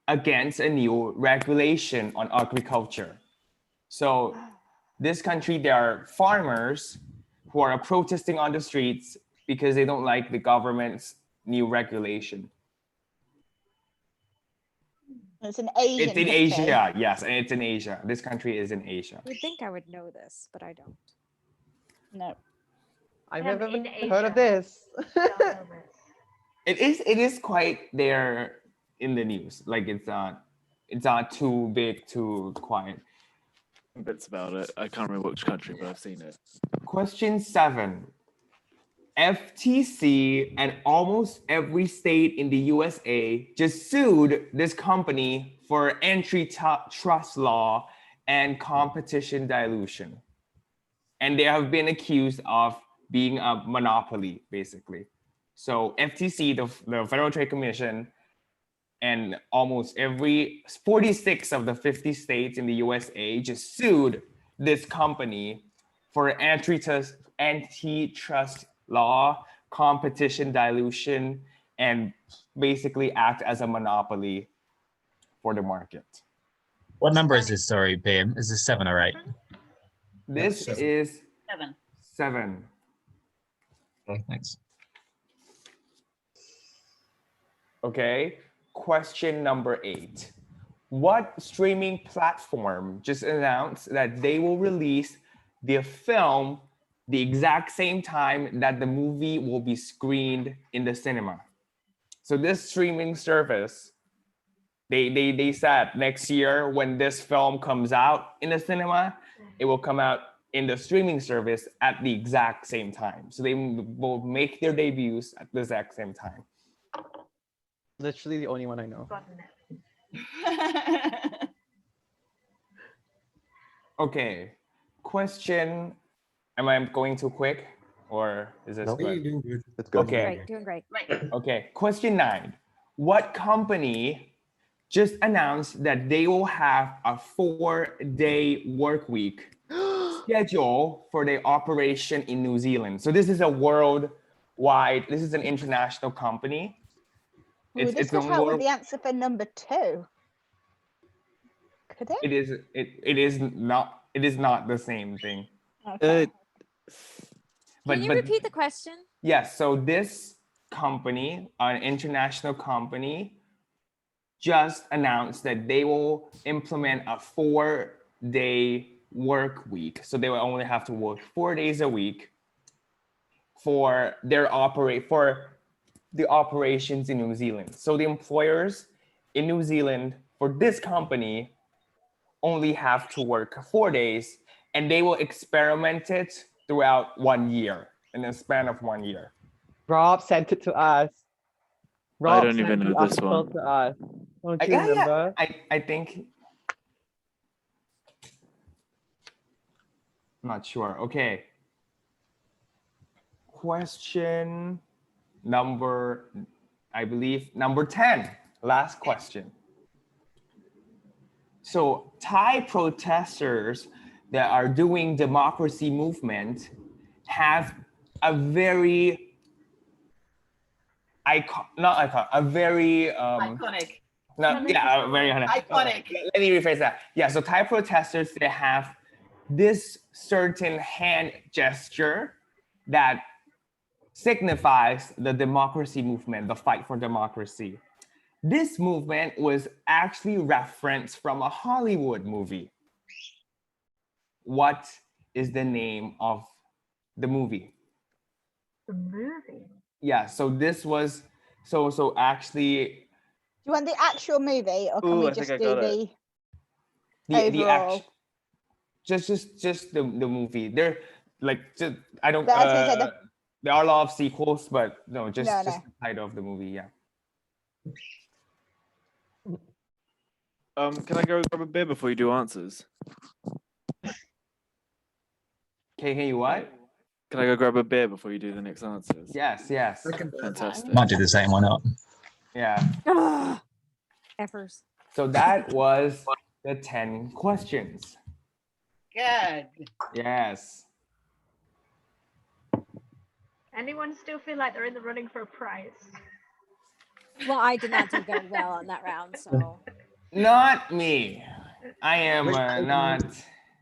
[SPEAKER 6] against a new regulation on agriculture? So this country, there are farmers who are protesting on the streets because they don't like the government's new regulation.
[SPEAKER 1] It's an Asian
[SPEAKER 6] It's in
[SPEAKER 1] country.
[SPEAKER 6] Asia, yes, and it's in Asia. This country is in Asia.
[SPEAKER 11] I would think I would know this, but I don't.
[SPEAKER 1] No.
[SPEAKER 7] I've
[SPEAKER 2] Yeah,
[SPEAKER 7] never
[SPEAKER 2] in
[SPEAKER 7] even heard of
[SPEAKER 2] Asia.
[SPEAKER 7] this.
[SPEAKER 6] It is quite there in the news. Like it's not too big, too quiet.
[SPEAKER 8] Bits about it. I can't remember which country, but I've seen it.
[SPEAKER 6] Question 7. FTC and almost every state in the USA just sued this company for antitrust law and competition dilution. And they have been accused of being a monopoly, basically. So FTC, the Federal Trade Commission, and almost every 46 of the 50 states in the USA just sued this company for antitrust law, competition dilution, and basically act as a monopoly for the market.
[SPEAKER 4] What number is this? Sorry, BM. Is this 7 or 8?
[SPEAKER 6] This
[SPEAKER 10] seven.
[SPEAKER 6] is
[SPEAKER 5] 7.
[SPEAKER 6] 7.
[SPEAKER 4] Okay, thanks.
[SPEAKER 6] Okay, question number 8. What streaming platform just announced that they will release the film the exact same time that the movie will be screened in the cinema? So this streaming service, they said next year when this film comes out in the cinema, it will come out in the streaming service at the exact same time. So they will make their debuts at the exact same time.
[SPEAKER 7] Literally the only one I know.
[SPEAKER 6] Okay, question. Am I going too quick or is this
[SPEAKER 9] No.
[SPEAKER 6] good?
[SPEAKER 10] You're doing good.
[SPEAKER 9] It's good.
[SPEAKER 6] Okay.
[SPEAKER 11] Great, doing great.
[SPEAKER 5] Right.
[SPEAKER 6] Okay, question 9. What company just announced that they will have a 4-day work week schedule for their operation in New Zealand? So this is a worldwide, this is an international company.
[SPEAKER 1] Ooh, this
[SPEAKER 6] It's
[SPEAKER 1] could
[SPEAKER 6] a
[SPEAKER 1] help with
[SPEAKER 6] world-
[SPEAKER 1] the answer for number 2. Could it?
[SPEAKER 6] it is not the same thing.
[SPEAKER 1] Okay.
[SPEAKER 11] Can you repeat the question?
[SPEAKER 6] Yes, so this company, an international company, just announced that they will implement a 4-day work week. So they will only have to work 4 days a week for the operations in New Zealand. So the employers in New Zealand for this company only have to work 4 days, and they will experiment it throughout 1 year, in a span of 1 year.
[SPEAKER 7] Rob sent it to us.
[SPEAKER 8] I don't
[SPEAKER 7] sent
[SPEAKER 8] even
[SPEAKER 7] the
[SPEAKER 8] know this
[SPEAKER 7] article
[SPEAKER 8] one.
[SPEAKER 7] to us. Don't you
[SPEAKER 6] Yeah,
[SPEAKER 7] remember?
[SPEAKER 6] I think. Not sure. Okay. Question number, I believe, number 10. Last question. So Thai protesters that are doing democracy movement have a very very
[SPEAKER 5] Iconic.
[SPEAKER 6] no, yeah, very
[SPEAKER 5] Iconic.
[SPEAKER 6] Let me rephrase that. Yeah, so Thai protesters, they have this certain hand gesture that signifies the democracy movement, the fight for democracy. This movement was actually referenced from a Hollywood movie. What is the name of the movie?
[SPEAKER 2] The movie.
[SPEAKER 6] Yeah, so this was so actually
[SPEAKER 1] Do you want the actual movie, or can
[SPEAKER 8] Ooh,
[SPEAKER 1] we
[SPEAKER 8] I
[SPEAKER 1] just
[SPEAKER 8] think I
[SPEAKER 1] do
[SPEAKER 8] got it.
[SPEAKER 6] the
[SPEAKER 1] overall?
[SPEAKER 6] just the movie. They're like just, I don't
[SPEAKER 1] But I was gonna say the-
[SPEAKER 6] there are a lot of sequels, but no, just
[SPEAKER 1] No,
[SPEAKER 6] just
[SPEAKER 1] no.
[SPEAKER 6] the title of the movie, yeah.
[SPEAKER 8] Can I go grab a beer before you do answers?
[SPEAKER 6] Can you what?
[SPEAKER 8] Can I go grab a beer before you do the next answers?
[SPEAKER 6] Yes, yes.
[SPEAKER 8] Fantastic.
[SPEAKER 4] Might do the same. Why not?
[SPEAKER 6] Yeah.
[SPEAKER 11] Ah, Effers.
[SPEAKER 6] So that was the 10 questions.
[SPEAKER 5] Good.
[SPEAKER 6] Yes.
[SPEAKER 2] Anyone still feel like they're in the running for a prize?
[SPEAKER 11] Well, I did not do very well on that round, so.
[SPEAKER 6] Not me. I am not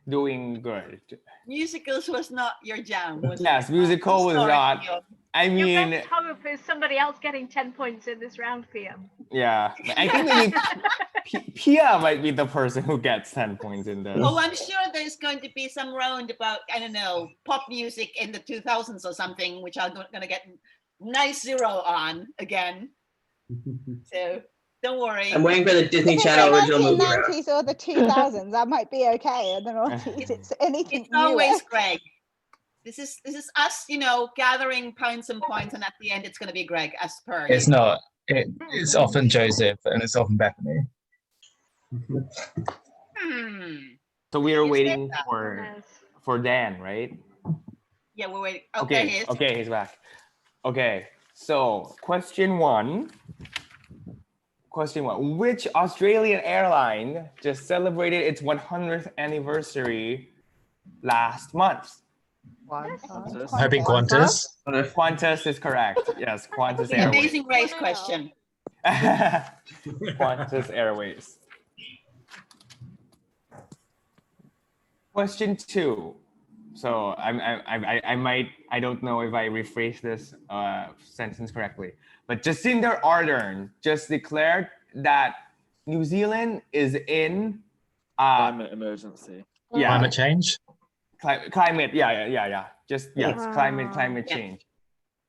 [SPEAKER 6] doing good.
[SPEAKER 5] Musicals was not your jam, was
[SPEAKER 6] Yes,
[SPEAKER 5] it?
[SPEAKER 6] musical was
[SPEAKER 5] Sorry,
[SPEAKER 6] not.
[SPEAKER 5] Pio.
[SPEAKER 6] I
[SPEAKER 2] Your
[SPEAKER 6] mean,
[SPEAKER 2] best hope is somebody else getting 10 points in this round, PM.
[SPEAKER 6] yeah. I think maybe Pia might be the person who gets 10 points in this.
[SPEAKER 5] Oh, I'm sure there's going to be some round about, I don't know, pop music in the 2000s or something, which I'm going to get nice 0 on again. So don't worry.
[SPEAKER 12] I'm waiting for the Disney
[SPEAKER 1] If it's
[SPEAKER 12] Channel
[SPEAKER 1] the
[SPEAKER 12] original movie.
[SPEAKER 1] 1990s or the 2000s, that might be okay. And then it's anything
[SPEAKER 5] It's always
[SPEAKER 1] newer.
[SPEAKER 5] Greg. This is us, you know, gathering points and points, and at the end, it's going to be Greg as per.
[SPEAKER 4] It's not. It's often Joseph and it's often Bethany.
[SPEAKER 6] So we are
[SPEAKER 5] You
[SPEAKER 6] waiting
[SPEAKER 5] said that.
[SPEAKER 6] for Dan, right?
[SPEAKER 5] Yeah, we're waiting. Okay, he is.
[SPEAKER 6] Okay, he's back. Okay, so question one. Which Australian airline just celebrated its 100th anniversary last month?
[SPEAKER 8] Qantas.
[SPEAKER 4] I'm hoping Qantas.
[SPEAKER 6] Qantas is correct. Yes, Qantas
[SPEAKER 5] The
[SPEAKER 6] Airways.
[SPEAKER 5] Amazing Race question.
[SPEAKER 6] Qantas Airways. Question two. So I don't know if I rephrase this sentence correctly, but Jacinda Ardern just declared that New Zealand is in
[SPEAKER 8] Climate emergency.
[SPEAKER 4] Climate change.
[SPEAKER 6] Climate, yeah. Just yes, climate change.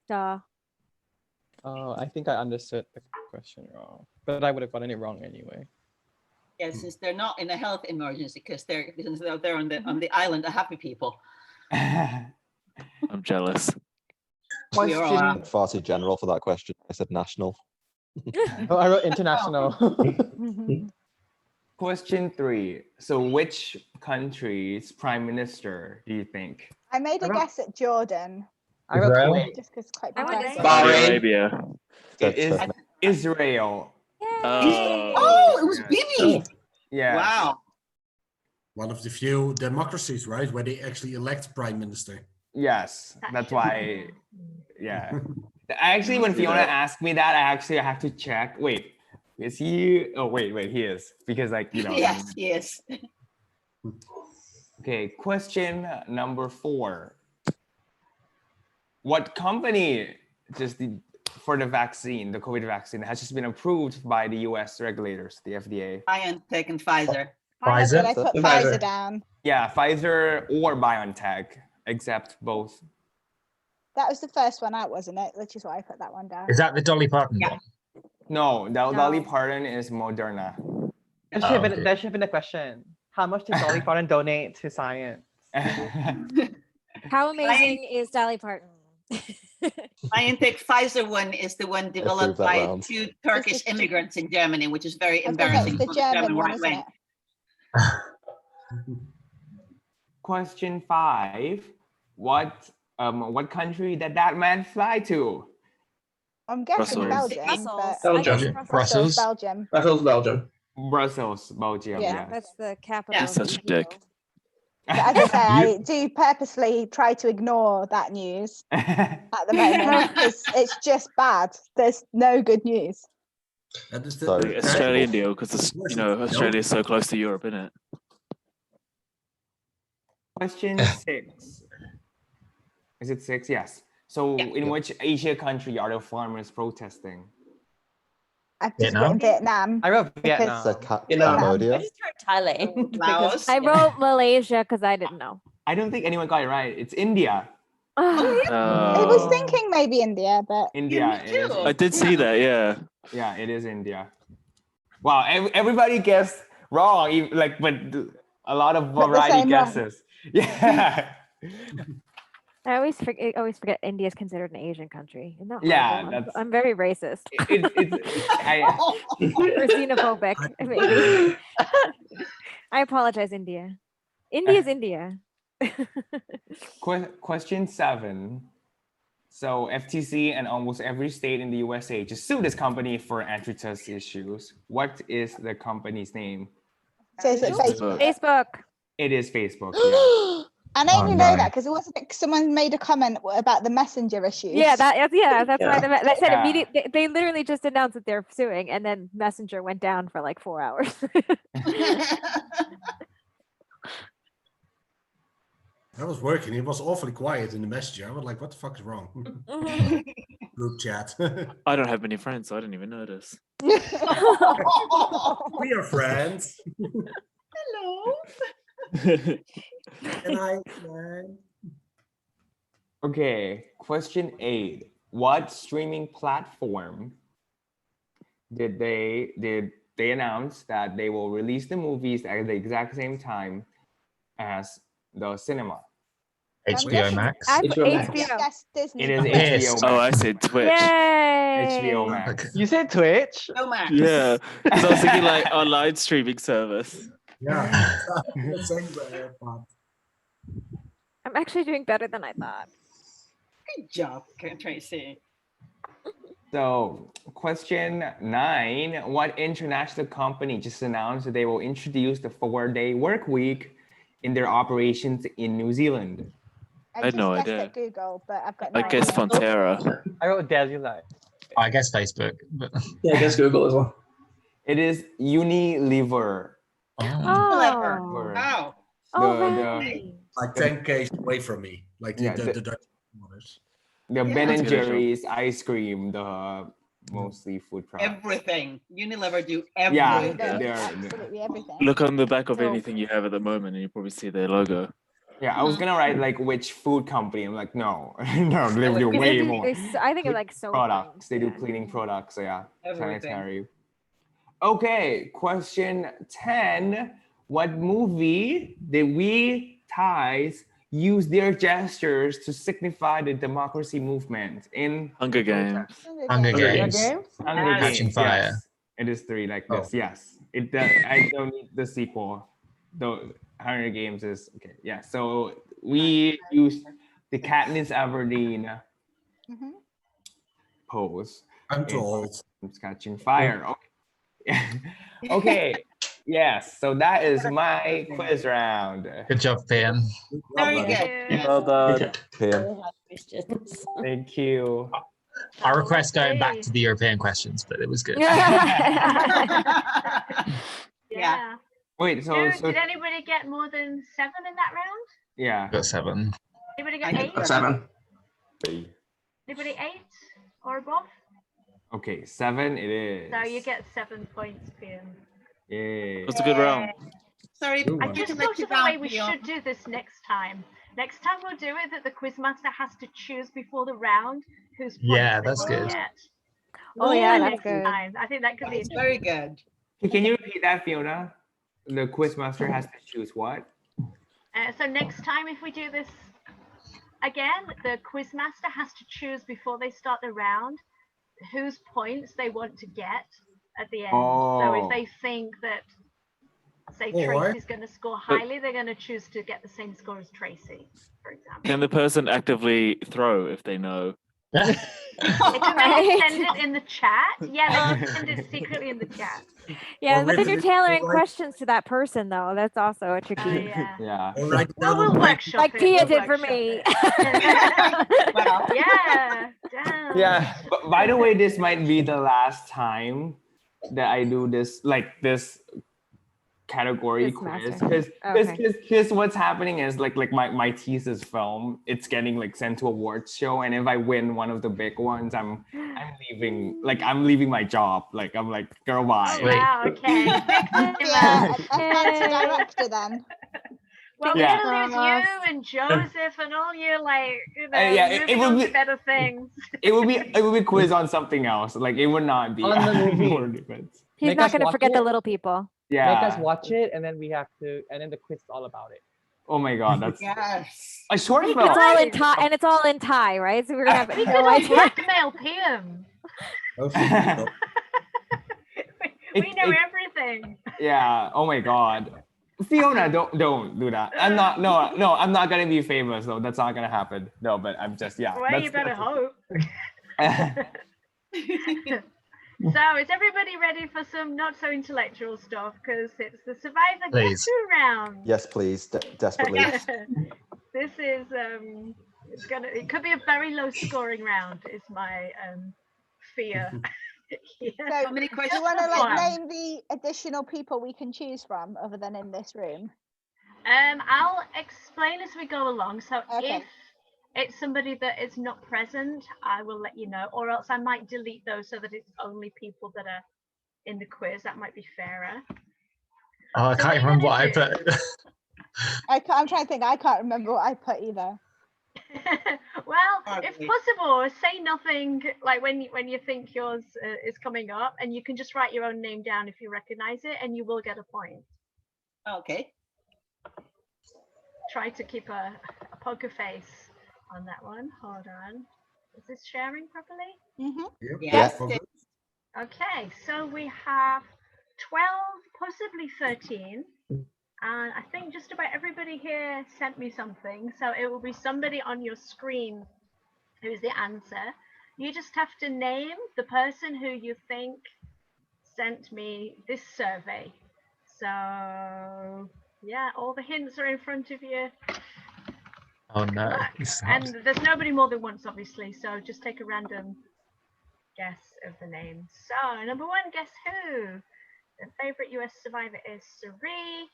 [SPEAKER 11] Duh.
[SPEAKER 7] Oh, I think I understood the question wrong, but I would have gotten it wrong anyway.
[SPEAKER 5] Yeah, since they're not in a health emergency, because they're on the island of happy people.
[SPEAKER 8] I'm jealous.
[SPEAKER 5] We are all-
[SPEAKER 9] Far too general for that question. I said national.
[SPEAKER 7] Oh, I wrote international.
[SPEAKER 6] Question three. So which country's prime minister do you think?
[SPEAKER 1] I made a guess at Jordan.
[SPEAKER 7] I wrote
[SPEAKER 4] Israel?
[SPEAKER 7] Kuwait.
[SPEAKER 1] Just because quite
[SPEAKER 11] I went
[SPEAKER 1] possessive.
[SPEAKER 12] Bahrain.
[SPEAKER 8] Saudi Arabia.
[SPEAKER 6] It is Israel.
[SPEAKER 5] Oh, it was Bibi.
[SPEAKER 6] Yeah.
[SPEAKER 5] Wow.
[SPEAKER 10] One of the few democracies, right, where they actually elect prime minister.
[SPEAKER 6] Yes, that's why. Yeah. Actually, when Fiona asked me that, I have to check. Wait, is he? Oh, wait, he is, because like you know.
[SPEAKER 5] Yes, yes.
[SPEAKER 6] Okay, question number 4. What company for the vaccine, the COVID vaccine, has just been approved by the U.S. regulators, the FDA?
[SPEAKER 5] BioNTech and Pfizer.
[SPEAKER 1] But I
[SPEAKER 4] Pfizer.
[SPEAKER 1] put
[SPEAKER 12] Pfizer.
[SPEAKER 1] Pfizer down.
[SPEAKER 6] Yeah, Pfizer or BioNTech, except both.
[SPEAKER 1] That was the first one out, wasn't it? Which is why I put that one down.
[SPEAKER 4] Is that the Dolly Parton
[SPEAKER 5] Yeah.
[SPEAKER 4] one?
[SPEAKER 6] No, Dolly Parton is Moderna.
[SPEAKER 7] That
[SPEAKER 4] Oh,
[SPEAKER 7] should have been,
[SPEAKER 4] okay.
[SPEAKER 7] that should have been the question. How much did Dolly Parton donate to science?
[SPEAKER 11] How amazing is Dolly Parton?
[SPEAKER 5] BioNTech Pfizer one is the one developed
[SPEAKER 9] that
[SPEAKER 5] by
[SPEAKER 9] round.
[SPEAKER 5] 2 Turkish immigrants in Germany, which is very
[SPEAKER 1] I was gonna say,
[SPEAKER 5] embarrassing.
[SPEAKER 1] it's the
[SPEAKER 5] for the German
[SPEAKER 1] German one,
[SPEAKER 5] right
[SPEAKER 1] isn't
[SPEAKER 5] wing.
[SPEAKER 1] it?
[SPEAKER 6] Question 5. What country did that man fly to?
[SPEAKER 1] I'm guessing
[SPEAKER 8] Brussels.
[SPEAKER 1] Belgium.
[SPEAKER 11] Brussels.
[SPEAKER 1] But
[SPEAKER 11] I guess
[SPEAKER 10] Belgium.
[SPEAKER 4] Brussels.
[SPEAKER 1] Belgium.
[SPEAKER 12] Brussels, Belgium.
[SPEAKER 6] Brussels, Belgium.
[SPEAKER 1] Yeah,
[SPEAKER 6] Yeah.
[SPEAKER 11] That's the capital.
[SPEAKER 5] Yeah.
[SPEAKER 11] of
[SPEAKER 8] Such a
[SPEAKER 11] the EU.
[SPEAKER 8] dick.
[SPEAKER 1] But as I say, I do purposely try to ignore that news at the moment because it's just bad. There's no good news.
[SPEAKER 10] That is the
[SPEAKER 9] So-
[SPEAKER 8] The Australian deal, because Australia is so close to Europe, isn't it?
[SPEAKER 6] Question 6. Is it 6? Yes. So
[SPEAKER 5] Yeah.
[SPEAKER 6] in which Asia country are the farmers protesting?
[SPEAKER 1] I've just
[SPEAKER 4] Vietnam?
[SPEAKER 1] written Vietnam.
[SPEAKER 7] I wrote
[SPEAKER 1] Because-
[SPEAKER 7] Vietnam.
[SPEAKER 9] Said
[SPEAKER 12] You know,
[SPEAKER 9] Cambodia.
[SPEAKER 13] I just wrote Thailand.
[SPEAKER 5] Laos.
[SPEAKER 11] I wrote Malaysia because I didn't know.
[SPEAKER 6] I don't think anyone got it right. It's India.
[SPEAKER 1] I was thinking maybe India, but
[SPEAKER 6] India.
[SPEAKER 5] me
[SPEAKER 6] It is,
[SPEAKER 5] too.
[SPEAKER 8] I did see that, yeah.
[SPEAKER 6] yeah, it is India. Wow, everybody guessed wrong. But a lot of
[SPEAKER 1] But the
[SPEAKER 6] variety
[SPEAKER 1] same wrong.
[SPEAKER 6] guesses. Yeah.
[SPEAKER 11] I always forget India is considered an Asian country. Isn't that
[SPEAKER 6] Yeah,
[SPEAKER 11] horrible?
[SPEAKER 6] that's-
[SPEAKER 11] I'm very racist
[SPEAKER 6] I,
[SPEAKER 11] or xenophobic, maybe. I apologize, India. India's India.
[SPEAKER 6] Question 7. So FTC and almost every state in the USA just sued this company for antitrust issues. What is the company's name?
[SPEAKER 1] So is it Facebook?
[SPEAKER 11] Facebook.
[SPEAKER 6] It is Facebook. Yeah.
[SPEAKER 1] And I
[SPEAKER 4] Oh,
[SPEAKER 1] only know
[SPEAKER 4] no.
[SPEAKER 1] that because it wasn't someone made a comment about the messenger issues.
[SPEAKER 11] Yeah, that's why they said
[SPEAKER 6] Yeah.
[SPEAKER 11] immediately. They literally just announced that they're suing, and then Messenger went down for like 4 hours.
[SPEAKER 10] I was working. It was awfully quiet in the messenger. I was like, what the fuck is wrong? Group chat.
[SPEAKER 8] I don't have many friends, so I didn't even notice.
[SPEAKER 10] We are friends.
[SPEAKER 5] Hello.
[SPEAKER 10] Can I?
[SPEAKER 6] Okay, question 8. What streaming platform did they announce that they will release the movies at the exact same time as the cinema?
[SPEAKER 4] HBO Max.
[SPEAKER 11] HBO.
[SPEAKER 1] Yes, Disney.
[SPEAKER 6] It is
[SPEAKER 4] Yes.
[SPEAKER 6] HBO Max.
[SPEAKER 8] Oh, I said Twitch.
[SPEAKER 11] Yay!
[SPEAKER 6] HBO Max.
[SPEAKER 7] You said Twitch?
[SPEAKER 5] No, Max.
[SPEAKER 8] Yeah, because I was thinking like online streaming service.
[SPEAKER 10] Yeah. Same part.
[SPEAKER 11] I'm actually doing better than I thought.
[SPEAKER 5] Good job, Tracy.
[SPEAKER 6] So, question 9. What international company just announced that they will introduce the 4-day work week in their operations in New Zealand?
[SPEAKER 11] Oh,
[SPEAKER 8] I had no
[SPEAKER 1] just guessed
[SPEAKER 8] idea.
[SPEAKER 1] at Google, but I've got no
[SPEAKER 8] I guess
[SPEAKER 1] idea.
[SPEAKER 8] Fonterra.
[SPEAKER 7] I wrote Delulite.
[SPEAKER 4] I guess Facebook. But
[SPEAKER 12] Yeah, I guess Google as well.
[SPEAKER 6] It is Unilever.
[SPEAKER 5] Clever.
[SPEAKER 6] Or
[SPEAKER 5] Wow.
[SPEAKER 6] the
[SPEAKER 10] Like 10 k's away from me. Like the,
[SPEAKER 6] Yeah,
[SPEAKER 10] the,
[SPEAKER 6] the-
[SPEAKER 10] the Dutch ones.
[SPEAKER 6] Ben and
[SPEAKER 8] That's good,
[SPEAKER 6] Jerry's ice cream, the mostly food products.
[SPEAKER 5] Everything. Unilever do
[SPEAKER 6] Yeah,
[SPEAKER 5] everything.
[SPEAKER 6] they're-
[SPEAKER 1] Absolutely everything.
[SPEAKER 8] Look on the back of
[SPEAKER 11] So-
[SPEAKER 8] anything you have at the moment, and you probably see their logo.
[SPEAKER 6] Yeah, I was gonna write like which food company. I'm like, no, no, they do
[SPEAKER 11] Because
[SPEAKER 6] way
[SPEAKER 11] they do-
[SPEAKER 6] more.
[SPEAKER 11] I think of like soap
[SPEAKER 6] Products. They do
[SPEAKER 11] things, yeah.
[SPEAKER 6] cleaning products. So yeah,
[SPEAKER 5] Everything.
[SPEAKER 6] sanitary. Okay, question 10. What movie did we Thais use their gestures to signify the democracy movement in
[SPEAKER 8] Hunger Games.
[SPEAKER 4] Hunger
[SPEAKER 7] Hunger
[SPEAKER 4] Games.
[SPEAKER 6] Hunger
[SPEAKER 4] Catching
[SPEAKER 6] Games?
[SPEAKER 4] Fire.
[SPEAKER 6] Yes. It is 3 like
[SPEAKER 10] Oh.
[SPEAKER 6] this. Yes. It does. I don't need the sequel. Though Hunger Games is okay. Yeah. So we used the Katniss Everdeen
[SPEAKER 1] Mhm.
[SPEAKER 6] pose.
[SPEAKER 10] I'm
[SPEAKER 6] in
[SPEAKER 10] too old.
[SPEAKER 6] Catching Fire. Okay. Okay. Yes. So that is my quiz round.
[SPEAKER 4] Good job, PM.
[SPEAKER 5] Very good.
[SPEAKER 8] Well done.
[SPEAKER 9] PM.
[SPEAKER 6] Thank you.
[SPEAKER 4] I request going back to the European questions, but it was good.
[SPEAKER 2] Yeah.
[SPEAKER 6] Wait. So
[SPEAKER 2] Did anybody get more than 7 in that round?
[SPEAKER 6] yeah.
[SPEAKER 4] Got 7.
[SPEAKER 2] Anybody
[SPEAKER 5] I
[SPEAKER 2] get
[SPEAKER 5] got
[SPEAKER 2] 8?
[SPEAKER 12] 7.
[SPEAKER 2] Anybody 8 or above?
[SPEAKER 6] Okay. 7 it is.
[SPEAKER 2] So you get 7 points, PM.
[SPEAKER 6] Yay.
[SPEAKER 8] That's a good round.
[SPEAKER 5] Sorry,
[SPEAKER 10] Good
[SPEAKER 2] I
[SPEAKER 10] one.
[SPEAKER 2] just
[SPEAKER 5] to let
[SPEAKER 2] thought
[SPEAKER 5] you
[SPEAKER 2] of the way
[SPEAKER 5] down,
[SPEAKER 2] we
[SPEAKER 5] Pio.
[SPEAKER 2] should do this next time. Next time we'll do it that the quizmaster has to choose before the round whose points
[SPEAKER 4] Yeah,
[SPEAKER 2] they
[SPEAKER 4] that's
[SPEAKER 2] will
[SPEAKER 4] good.
[SPEAKER 2] get.
[SPEAKER 11] Oh yeah,
[SPEAKER 2] For
[SPEAKER 11] that's
[SPEAKER 2] next
[SPEAKER 11] good.
[SPEAKER 2] time. I think that could be
[SPEAKER 5] It's very good.
[SPEAKER 6] Can you repeat that, Fiona? The quizmaster has to choose what?
[SPEAKER 2] So next time, if we do this again, the quizmaster has to choose before they start the round whose points they want to get at the end. So
[SPEAKER 6] Oh.
[SPEAKER 2] if they think that, say,
[SPEAKER 10] Or-
[SPEAKER 2] Tracy's going to score highly, they're going to choose to get the same score as Tracy, for example.
[SPEAKER 8] Can the person actively throw if they know?
[SPEAKER 2] They can maybe send it in the chat. Yeah, they can send it secretly in the chat.
[SPEAKER 11] Yeah,
[SPEAKER 10] Or
[SPEAKER 11] but then you're
[SPEAKER 10] written-
[SPEAKER 11] tailoring
[SPEAKER 10] or-
[SPEAKER 11] questions to that person, though. That's also a tricky.
[SPEAKER 2] Yeah.
[SPEAKER 6] Yeah.
[SPEAKER 10] Or write it
[SPEAKER 2] Well,
[SPEAKER 10] down
[SPEAKER 2] we'll
[SPEAKER 10] on the
[SPEAKER 2] workshop
[SPEAKER 11] Like
[SPEAKER 2] it.
[SPEAKER 11] Pia
[SPEAKER 2] we'll
[SPEAKER 11] did for
[SPEAKER 2] workshop
[SPEAKER 11] me.
[SPEAKER 2] it.
[SPEAKER 5] Wow.
[SPEAKER 2] Yeah. Damn.
[SPEAKER 6] Yeah. But by the way, this might be the last time that I do this, like this category quiz,
[SPEAKER 11] Quizmaster.
[SPEAKER 6] because what's happening is like my thesis film, it's getting like sent to awards show, and if I win one of the big ones, I'm leaving my job. Like I'm like, girl, bye.
[SPEAKER 2] Oh, wow. Okay.
[SPEAKER 1] Yeah, fancy director then.
[SPEAKER 2] Well,
[SPEAKER 6] Yeah.
[SPEAKER 2] we'll lose you and Joseph and all you
[SPEAKER 6] yeah, it
[SPEAKER 2] moving
[SPEAKER 6] would
[SPEAKER 2] on
[SPEAKER 6] be-
[SPEAKER 2] to better things.
[SPEAKER 6] It would be quiz on something else. Like it would not be
[SPEAKER 7] On the movie.
[SPEAKER 6] more defense.
[SPEAKER 11] He's
[SPEAKER 7] Make
[SPEAKER 11] not
[SPEAKER 7] us
[SPEAKER 11] going to
[SPEAKER 7] watch
[SPEAKER 11] forget the
[SPEAKER 7] it.
[SPEAKER 11] little people.
[SPEAKER 6] Yeah.
[SPEAKER 7] Make us watch it, and then we have to, and then the quiz is all about it.
[SPEAKER 6] Oh my god, that's
[SPEAKER 5] Yes.
[SPEAKER 6] a short
[SPEAKER 2] We
[SPEAKER 6] film.
[SPEAKER 11] It's all in
[SPEAKER 2] Guys.
[SPEAKER 11] Thai, and it's all in Thai, right? So we're gonna have
[SPEAKER 2] We could
[SPEAKER 11] no
[SPEAKER 2] all
[SPEAKER 11] idea.
[SPEAKER 2] blackmail PM.
[SPEAKER 10] Hopefully
[SPEAKER 2] We
[SPEAKER 6] It-
[SPEAKER 2] know
[SPEAKER 6] it-
[SPEAKER 2] everything.
[SPEAKER 6] Yeah. Oh my god. Fiona, don't do that. I'm not. No, I'm not gonna be famous though. That's not gonna happen. No, but I'm just yeah.
[SPEAKER 2] Well, you better hope. So, is everybody ready for some not so intellectual stuff? Because it's the Survivor Guess
[SPEAKER 4] Please.
[SPEAKER 2] Who round.
[SPEAKER 9] Yes, please. Desperately.
[SPEAKER 2] This is it could be a very low scoring round. Is my fear. Yeah.
[SPEAKER 1] So,
[SPEAKER 5] How many
[SPEAKER 1] do
[SPEAKER 5] questions?
[SPEAKER 1] you want to like
[SPEAKER 2] One.
[SPEAKER 1] name the additional people we can choose from other than in this room?
[SPEAKER 2] I'll explain as we go along. So
[SPEAKER 1] Okay.
[SPEAKER 2] if it's somebody that is not present, I will let you know, or else I might delete those so that it's only people that are in the quiz. That might be fairer.
[SPEAKER 4] Oh, I
[SPEAKER 2] So
[SPEAKER 4] can't
[SPEAKER 2] what
[SPEAKER 4] remember
[SPEAKER 2] are
[SPEAKER 4] what I
[SPEAKER 2] you gonna
[SPEAKER 4] put.
[SPEAKER 1] I'm trying to think. I can't remember what I put either.
[SPEAKER 2] Well, if possible, say nothing like when you think yours is coming up, and you can just write your own name down if you recognize it, and you will get a point.
[SPEAKER 5] Okay.
[SPEAKER 2] Try to keep a poker face on that one. Hold on. Is this sharing properly?
[SPEAKER 1] Mm-hmm.
[SPEAKER 5] Yes.
[SPEAKER 10] Yeah.
[SPEAKER 2] Okay, so we have 12, possibly 13. And I think just about everybody here sent me something. So it will be somebody on your screen who's the answer. You just have to name the person who you think sent me this survey. So yeah, all the hints are in front of you.
[SPEAKER 4] Oh no.
[SPEAKER 2] And there's nobody more than once, obviously. So just take a random guess of the name. So number one, guess who? The favorite US survivor is Sari.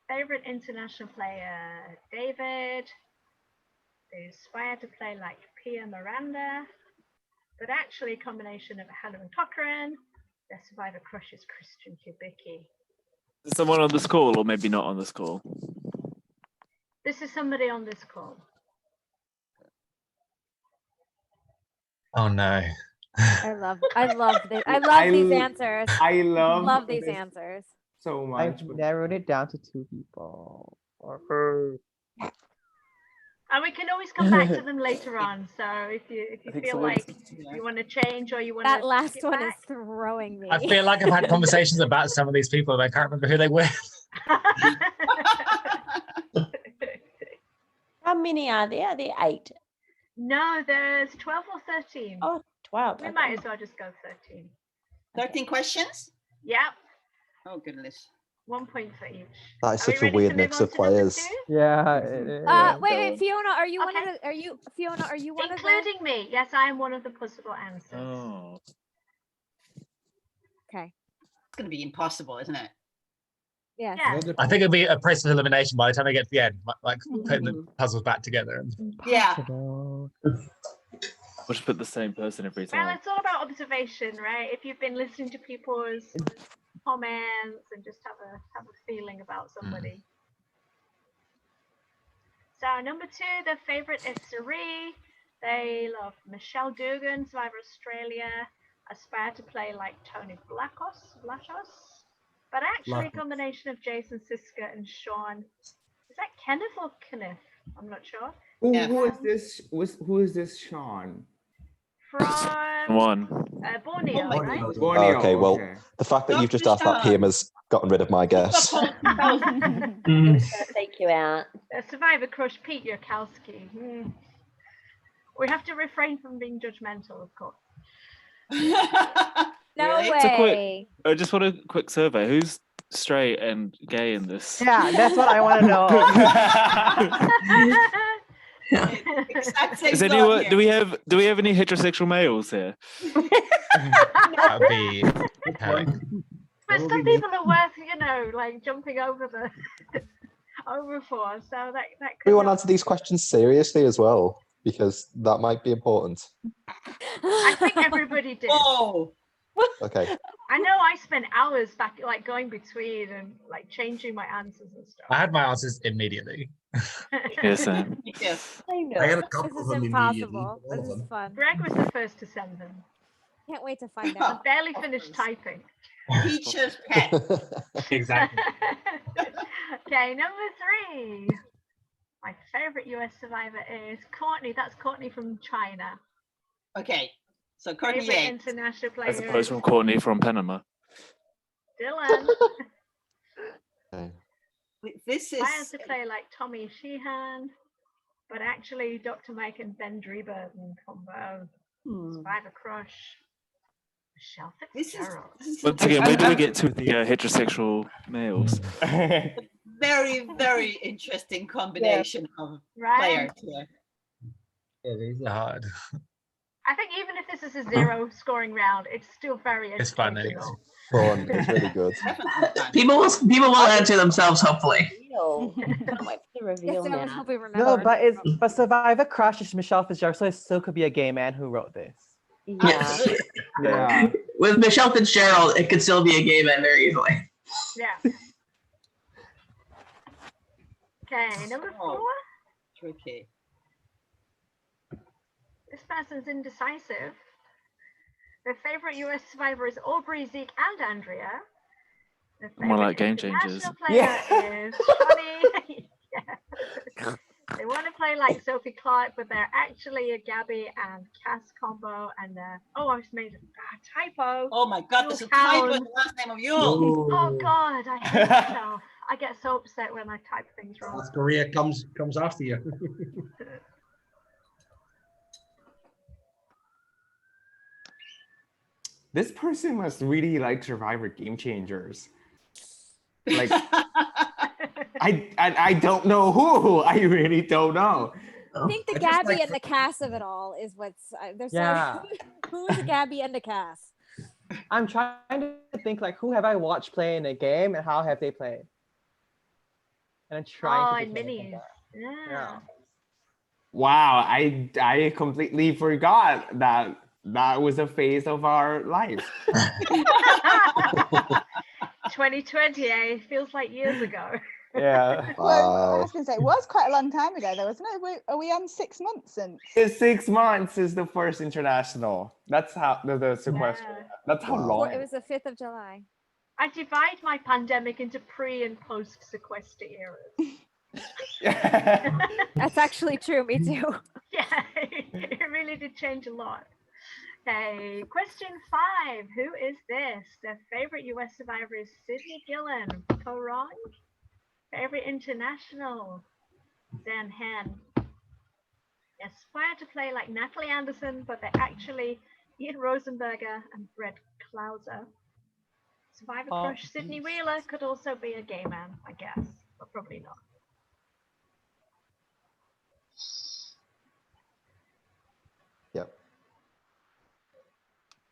[SPEAKER 2] Favorite international player, David. They aspire to play like Pia Miranda, but actually a combination of Helen and Cochrane. Their survivor crush is Christian Kubicki.
[SPEAKER 8] Is someone on this call, or maybe not on this call?
[SPEAKER 2] This is somebody on this call.
[SPEAKER 4] Oh no.
[SPEAKER 11] I love this. I love these answers.
[SPEAKER 6] I love
[SPEAKER 11] these
[SPEAKER 6] this
[SPEAKER 11] answers.
[SPEAKER 6] so
[SPEAKER 7] I've
[SPEAKER 6] much.
[SPEAKER 7] narrowed it down to 2 people. Or her.
[SPEAKER 2] And we can always come back to them later on. So if you
[SPEAKER 8] think
[SPEAKER 2] feel
[SPEAKER 8] someone-
[SPEAKER 2] like you want to change or you want
[SPEAKER 11] That
[SPEAKER 2] to
[SPEAKER 11] last one is throwing me.
[SPEAKER 4] I feel like I've had conversations about some of these people, but I can't remember who they were.
[SPEAKER 12] How many are there? Are there 8?
[SPEAKER 2] No, there's 12 or 13.
[SPEAKER 12] Oh, 12.
[SPEAKER 2] We
[SPEAKER 12] okay.
[SPEAKER 2] might as well just go 13.
[SPEAKER 5] 13 questions?
[SPEAKER 2] Yep,
[SPEAKER 5] Oh, goodness.
[SPEAKER 2] 1 point for each.
[SPEAKER 9] That is
[SPEAKER 2] Are we
[SPEAKER 9] such a
[SPEAKER 2] ready to
[SPEAKER 9] weird
[SPEAKER 2] move
[SPEAKER 9] mix
[SPEAKER 2] on
[SPEAKER 9] of
[SPEAKER 2] to number
[SPEAKER 9] players.
[SPEAKER 2] 2?
[SPEAKER 7] Yeah, it is.
[SPEAKER 11] Wait, Fiona, are you one of
[SPEAKER 2] Okay.
[SPEAKER 11] the? Fiona? Are you one of the?
[SPEAKER 2] Including me. Yes, I am one of the possible answers.
[SPEAKER 8] Oh.
[SPEAKER 11] Okay.
[SPEAKER 5] It's going to be impossible, isn't it?
[SPEAKER 11] Yes.
[SPEAKER 2] Yeah.
[SPEAKER 4] I think it'll be a process of elimination by the time I get to the end, like putting the puzzles back together.
[SPEAKER 5] Yeah.
[SPEAKER 7] Possible.
[SPEAKER 8] We'll just put the same person every
[SPEAKER 2] Well,
[SPEAKER 8] time.
[SPEAKER 2] it's all about observation, right? If you've been listening to people's comments and just have a feeling about somebody. So number 2, their favorite is Sari. They love Michelle Dugan, Survivor Australia. Aspire to play like Tony Blachos, but actually a combination of Jason Siska and Sean. Is that Kenneth or Kenneth? I'm not sure.
[SPEAKER 6] Who is this Sean?
[SPEAKER 2] From
[SPEAKER 8] One.
[SPEAKER 2] Borneo, right?
[SPEAKER 6] Borneo,
[SPEAKER 9] Okay, well,
[SPEAKER 6] okay.
[SPEAKER 9] the fact that you've just asked that PM has gotten rid of my guess.
[SPEAKER 12] Take you out.
[SPEAKER 2] Survivor crush Pete Yurkowski. We have to refrain from being judgmental, of course.
[SPEAKER 11] No
[SPEAKER 5] Really?
[SPEAKER 11] way.
[SPEAKER 8] It's a quick- I just want a quick survey. Who's straight and gay in this?
[SPEAKER 7] Yeah, that's what I want to know.
[SPEAKER 5] Exact same
[SPEAKER 8] Is
[SPEAKER 5] thought
[SPEAKER 8] anyone?
[SPEAKER 5] here.
[SPEAKER 8] Do we have any heterosexual males here?
[SPEAKER 4] That would be telling.
[SPEAKER 2] But some people are worth, like jumping over the over for. So that could
[SPEAKER 9] Everyone
[SPEAKER 2] help.
[SPEAKER 9] answer these questions seriously as well, because that might be important.
[SPEAKER 2] I think everybody did.
[SPEAKER 5] Oh,
[SPEAKER 9] Okay.
[SPEAKER 2] I know I spent hours back, like going between and like changing my answers and stuff.
[SPEAKER 4] I had my answers immediately.
[SPEAKER 8] Yes.
[SPEAKER 5] yeah.
[SPEAKER 10] I had a
[SPEAKER 11] This
[SPEAKER 10] couple of
[SPEAKER 11] is
[SPEAKER 10] them
[SPEAKER 11] impossible.
[SPEAKER 10] immediately. All
[SPEAKER 11] This
[SPEAKER 10] of
[SPEAKER 11] is
[SPEAKER 10] them.
[SPEAKER 11] fun.
[SPEAKER 2] Greg was the first to send them.
[SPEAKER 11] Can't wait to find
[SPEAKER 2] I
[SPEAKER 11] out.
[SPEAKER 2] barely finished typing.
[SPEAKER 5] Teacher's pet.
[SPEAKER 4] Exactly.
[SPEAKER 2] Okay, number 3. My favorite US survivor is Courtney. That's Courtney from China.
[SPEAKER 5] Okay, so Courtney
[SPEAKER 2] Favorite
[SPEAKER 5] Yates.
[SPEAKER 2] international player
[SPEAKER 8] As opposed
[SPEAKER 2] is
[SPEAKER 8] from Courtney from Panama.
[SPEAKER 2] Dylan.
[SPEAKER 9] Okay.
[SPEAKER 5] This
[SPEAKER 2] I had
[SPEAKER 5] is
[SPEAKER 2] to play like Tommy Sheehan, but actually Dr. Mike and Ben Driebergen combo. Survivor Crush. Michelle Fitzgerald.
[SPEAKER 8] Once again, where do we get to the heterosexual males?
[SPEAKER 5] very, very interesting combination of players here.
[SPEAKER 4] Yeah, these are hard.
[SPEAKER 2] I think even if this is a 0 scoring round, it's still very
[SPEAKER 4] It's funny.
[SPEAKER 2] educational.
[SPEAKER 9] Fun. It's really good.
[SPEAKER 13] People will answer themselves, hopefully.
[SPEAKER 12] Can't wait for the reveal
[SPEAKER 11] Yes, I was
[SPEAKER 12] now.
[SPEAKER 11] hoping
[SPEAKER 7] No,
[SPEAKER 11] remember.
[SPEAKER 7] but Survivor Crush is Michelle Fitzgerald, so it still could be a gay man who wrote this.
[SPEAKER 12] Yeah.
[SPEAKER 7] Yeah.
[SPEAKER 13] With Michelle Fitzgerald, it could still be a gay man very easily.
[SPEAKER 2] Yeah. Okay, number 4.
[SPEAKER 5] Tricky.
[SPEAKER 2] This person's indecisive. Their favorite US survivor is Aubrey, Zeke, and Andrea. Their
[SPEAKER 8] More like
[SPEAKER 2] favorite
[SPEAKER 8] Game Changers.
[SPEAKER 2] international player is Johnny. Yeah. They want to play like Sophie Clark, but they're actually a Gabby and Cass combo. And oh, I just made a typo.
[SPEAKER 5] Oh my God, there's a
[SPEAKER 2] Yul
[SPEAKER 5] typo in
[SPEAKER 2] Hound.
[SPEAKER 5] the last name of Yule.
[SPEAKER 2] Oh God, I hate myself. I get so upset when I type things wrong.
[SPEAKER 10] South Korea comes after you.
[SPEAKER 6] This person must really like Survivor Game Changers. Like, I don't know who. I really don't know.
[SPEAKER 11] I think the Gabby and the Cass of it all is what's there's
[SPEAKER 7] Yeah.
[SPEAKER 11] who's the Gabby and the Cass?
[SPEAKER 7] I'm trying to think like who have I watched play in a game and how have they played? And I'm trying
[SPEAKER 2] in
[SPEAKER 7] to think of
[SPEAKER 2] minis.
[SPEAKER 7] that.
[SPEAKER 2] Yeah.
[SPEAKER 6] Wow, I completely forgot that was a phase of our life.
[SPEAKER 2] 2020, feels like years ago.
[SPEAKER 6] Yeah.
[SPEAKER 1] Well, I was going to say, it was quite a long time ago, though, wasn't it? Are we on 6 months since?
[SPEAKER 6] It's 6 months is the first international. That's how the sequester. That's how long.
[SPEAKER 11] It was the 5th of July.
[SPEAKER 2] I divide my pandemic into pre and post sequester eras.
[SPEAKER 11] That's actually true. Me too.
[SPEAKER 2] Yeah, it really did change a lot. Okay, question 5. Who is this? Their favorite US survivor is Sydney Gillen. Correct. Favorite international, Dan Hen. They aspire to play like Natalie Anderson, but they're actually Ian Rosenberger and Brett Klauser. Survivor Crush Sydney Wheeler could also be a gay man, I guess, but probably not.
[SPEAKER 9] Yep.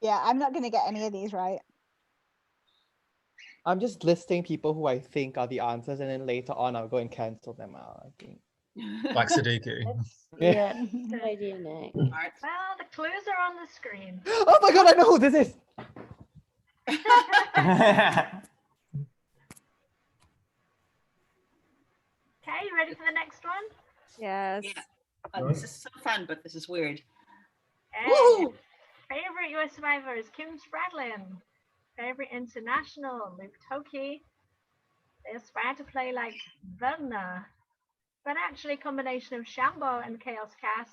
[SPEAKER 1] Yeah, I'm not going to get any of these right.
[SPEAKER 7] I'm just listing people who I think are the answers, and then later on I'll go and cancel them out, I think.
[SPEAKER 4] Like Sudoku.
[SPEAKER 12] Yeah, good idea, Nick.
[SPEAKER 2] Well, the clues are on the screen.
[SPEAKER 7] Oh my God, I know who this is!
[SPEAKER 2] Okay, you ready for the next one?
[SPEAKER 11] Yes.
[SPEAKER 5] Yeah. Oh, this is so fun, but this is weird.
[SPEAKER 2] Woo! Favorite US survivor is Kim Spradlin. Favorite international, Luke Toki. They aspire to play like Werner, but actually a combination of Shambo and Chaos Cass.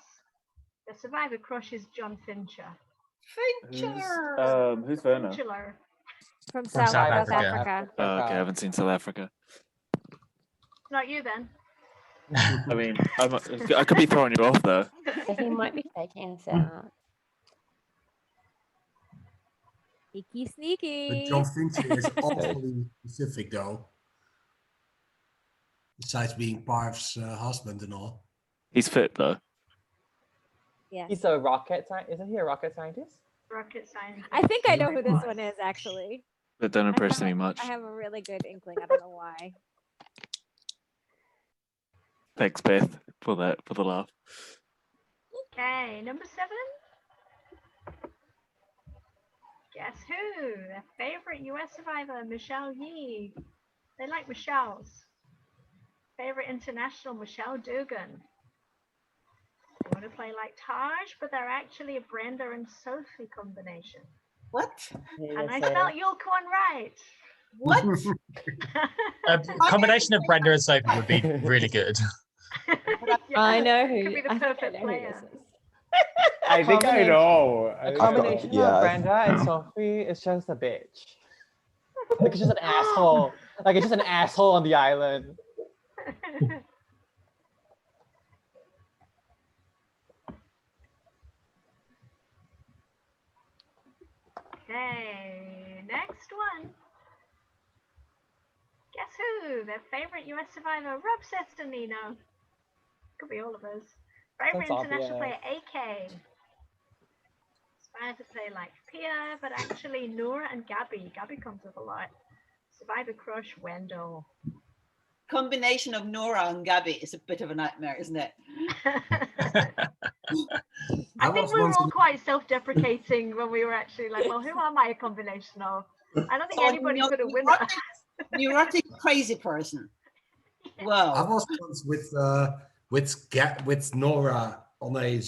[SPEAKER 2] The survivor crush is John Fincher.
[SPEAKER 5] Fincher!
[SPEAKER 8] Who's Werner?
[SPEAKER 2] Fincher.
[SPEAKER 11] From
[SPEAKER 4] South
[SPEAKER 11] South
[SPEAKER 4] Africa.
[SPEAKER 11] Africa.
[SPEAKER 8] Oh, okay, I haven't seen South Africa.
[SPEAKER 2] Not you then.
[SPEAKER 8] I mean, I could be throwing you off though.
[SPEAKER 12] So he might be faking us out.
[SPEAKER 11] Sneaky, sneaky.
[SPEAKER 10] But John Fincher is awfully specific, though. Besides being Parv's husband and all.
[SPEAKER 8] He's fit though.
[SPEAKER 11] Yeah.
[SPEAKER 7] He's a rocket scientist. Isn't he a rocket scientist?
[SPEAKER 2] Rocket scientist.
[SPEAKER 11] I think I know who this one is actually.
[SPEAKER 8] That don't impress me much.
[SPEAKER 11] I have a really good inkling. I don't know why.
[SPEAKER 8] Thanks, Beth, for the laugh.
[SPEAKER 2] Okay, number 7. Guess who? Their favorite US survivor, Michelle Yee. They like Michelle's. Favorite international, Michelle Dugan. They want to play like Taj, but they're actually a Brenda and Sophie combination.
[SPEAKER 5] What?
[SPEAKER 2] And I spelled Yulkorn right.
[SPEAKER 5] What?
[SPEAKER 4] A combination of Brenda and Sophie would be really good.
[SPEAKER 2] Yeah,
[SPEAKER 12] I know who.
[SPEAKER 2] could be the
[SPEAKER 12] I think I
[SPEAKER 2] perfect
[SPEAKER 12] know who
[SPEAKER 2] player.
[SPEAKER 12] this is.
[SPEAKER 6] I think I know.
[SPEAKER 7] A combination
[SPEAKER 9] Yeah.
[SPEAKER 7] of Brenda and Sophie is just a bitch. Like it's just an asshole. Like it's just an asshole on the island.
[SPEAKER 2] Okay, next one. Guess who? Their favorite US survivor, Rob Sestonino. Could be all of us. Favorite
[SPEAKER 7] Sounds
[SPEAKER 2] international
[SPEAKER 7] obvious.
[SPEAKER 2] player, AK. Aspire to play like Pia, but actually Nora and Gabby. Gabby comes up a lot. Survivor crush, Wendell.
[SPEAKER 5] Combination of Nora and Gabby is a bit of a nightmare, isn't it?
[SPEAKER 2] I think we were all quite self-deprecating when we were actually like, well, who am I a combination of? I don't think anybody could have won that.
[SPEAKER 5] Neurotic crazy person. Wow.
[SPEAKER 10] I was once with Nora on a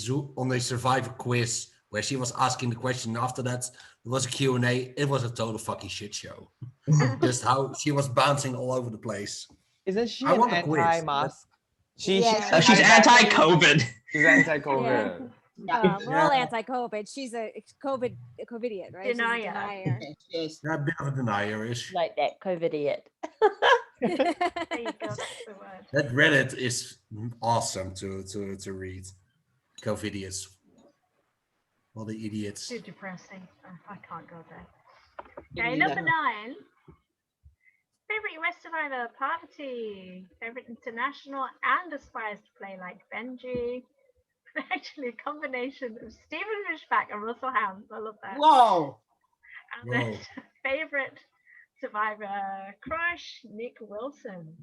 [SPEAKER 10] Survivor quiz where she was asking the question. After that, there was a Q&A. It was a total fucking shit show. Just how she was bouncing all over the place.
[SPEAKER 7] Isn't she
[SPEAKER 10] I
[SPEAKER 7] an
[SPEAKER 10] want a quiz.
[SPEAKER 7] anti-mask?
[SPEAKER 13] She's anti-COVID.
[SPEAKER 6] She's anti-COVID.
[SPEAKER 11] We're all anti-COVID. She's a COVIDiot, right? She's a
[SPEAKER 2] Denier.
[SPEAKER 11] denier.
[SPEAKER 5] Yes.
[SPEAKER 10] Yeah, a bit of a denier-ish.
[SPEAKER 12] Like that COVID-idiot.
[SPEAKER 2] There you go, that's the word.
[SPEAKER 10] That Reddit is awesome to read. COVIDiots. All the idiots.
[SPEAKER 2] Too depressing. Oh, I can't go there.
[SPEAKER 5] Me
[SPEAKER 2] Okay,
[SPEAKER 5] neither.
[SPEAKER 2] number 9. Favorite US survivor, Parvati. Favorite international and aspires to play like Benji. Actually, a combination of Stephen Fishback and Russell Hams. I love that.
[SPEAKER 5] Whoa.
[SPEAKER 2] And then favorite survivor crush, Nick Wilson.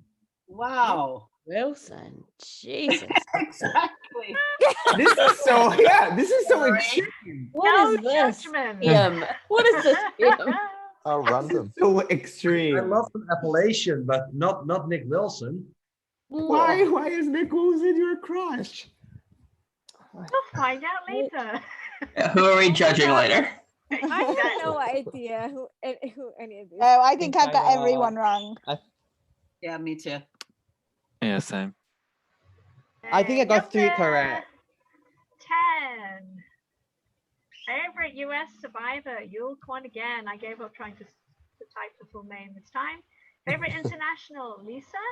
[SPEAKER 5] Wow.
[SPEAKER 12] Wilson. Jesus.
[SPEAKER 5] Exactly.
[SPEAKER 6] This is so extreme.
[SPEAKER 12] What is this?
[SPEAKER 2] Judgment.
[SPEAKER 12] What is this?
[SPEAKER 9] How random.
[SPEAKER 6] So extreme.
[SPEAKER 10] I love an appellation, but not Nick Wilson.
[SPEAKER 6] Why is Nick Wilson your crush?
[SPEAKER 2] We'll find out later.
[SPEAKER 13] Who are we judging later?
[SPEAKER 11] I have no idea who any of these.
[SPEAKER 1] Oh, I think I've got
[SPEAKER 7] I know.
[SPEAKER 1] everyone wrong.
[SPEAKER 5] Yeah, me too.
[SPEAKER 8] Yeah, same.
[SPEAKER 7] I think I got 3
[SPEAKER 2] Number
[SPEAKER 7] correct.
[SPEAKER 2] 10. Favorite US survivor, Yul Kwon again. I gave up trying to type the full name this time. Favorite international, Lisa?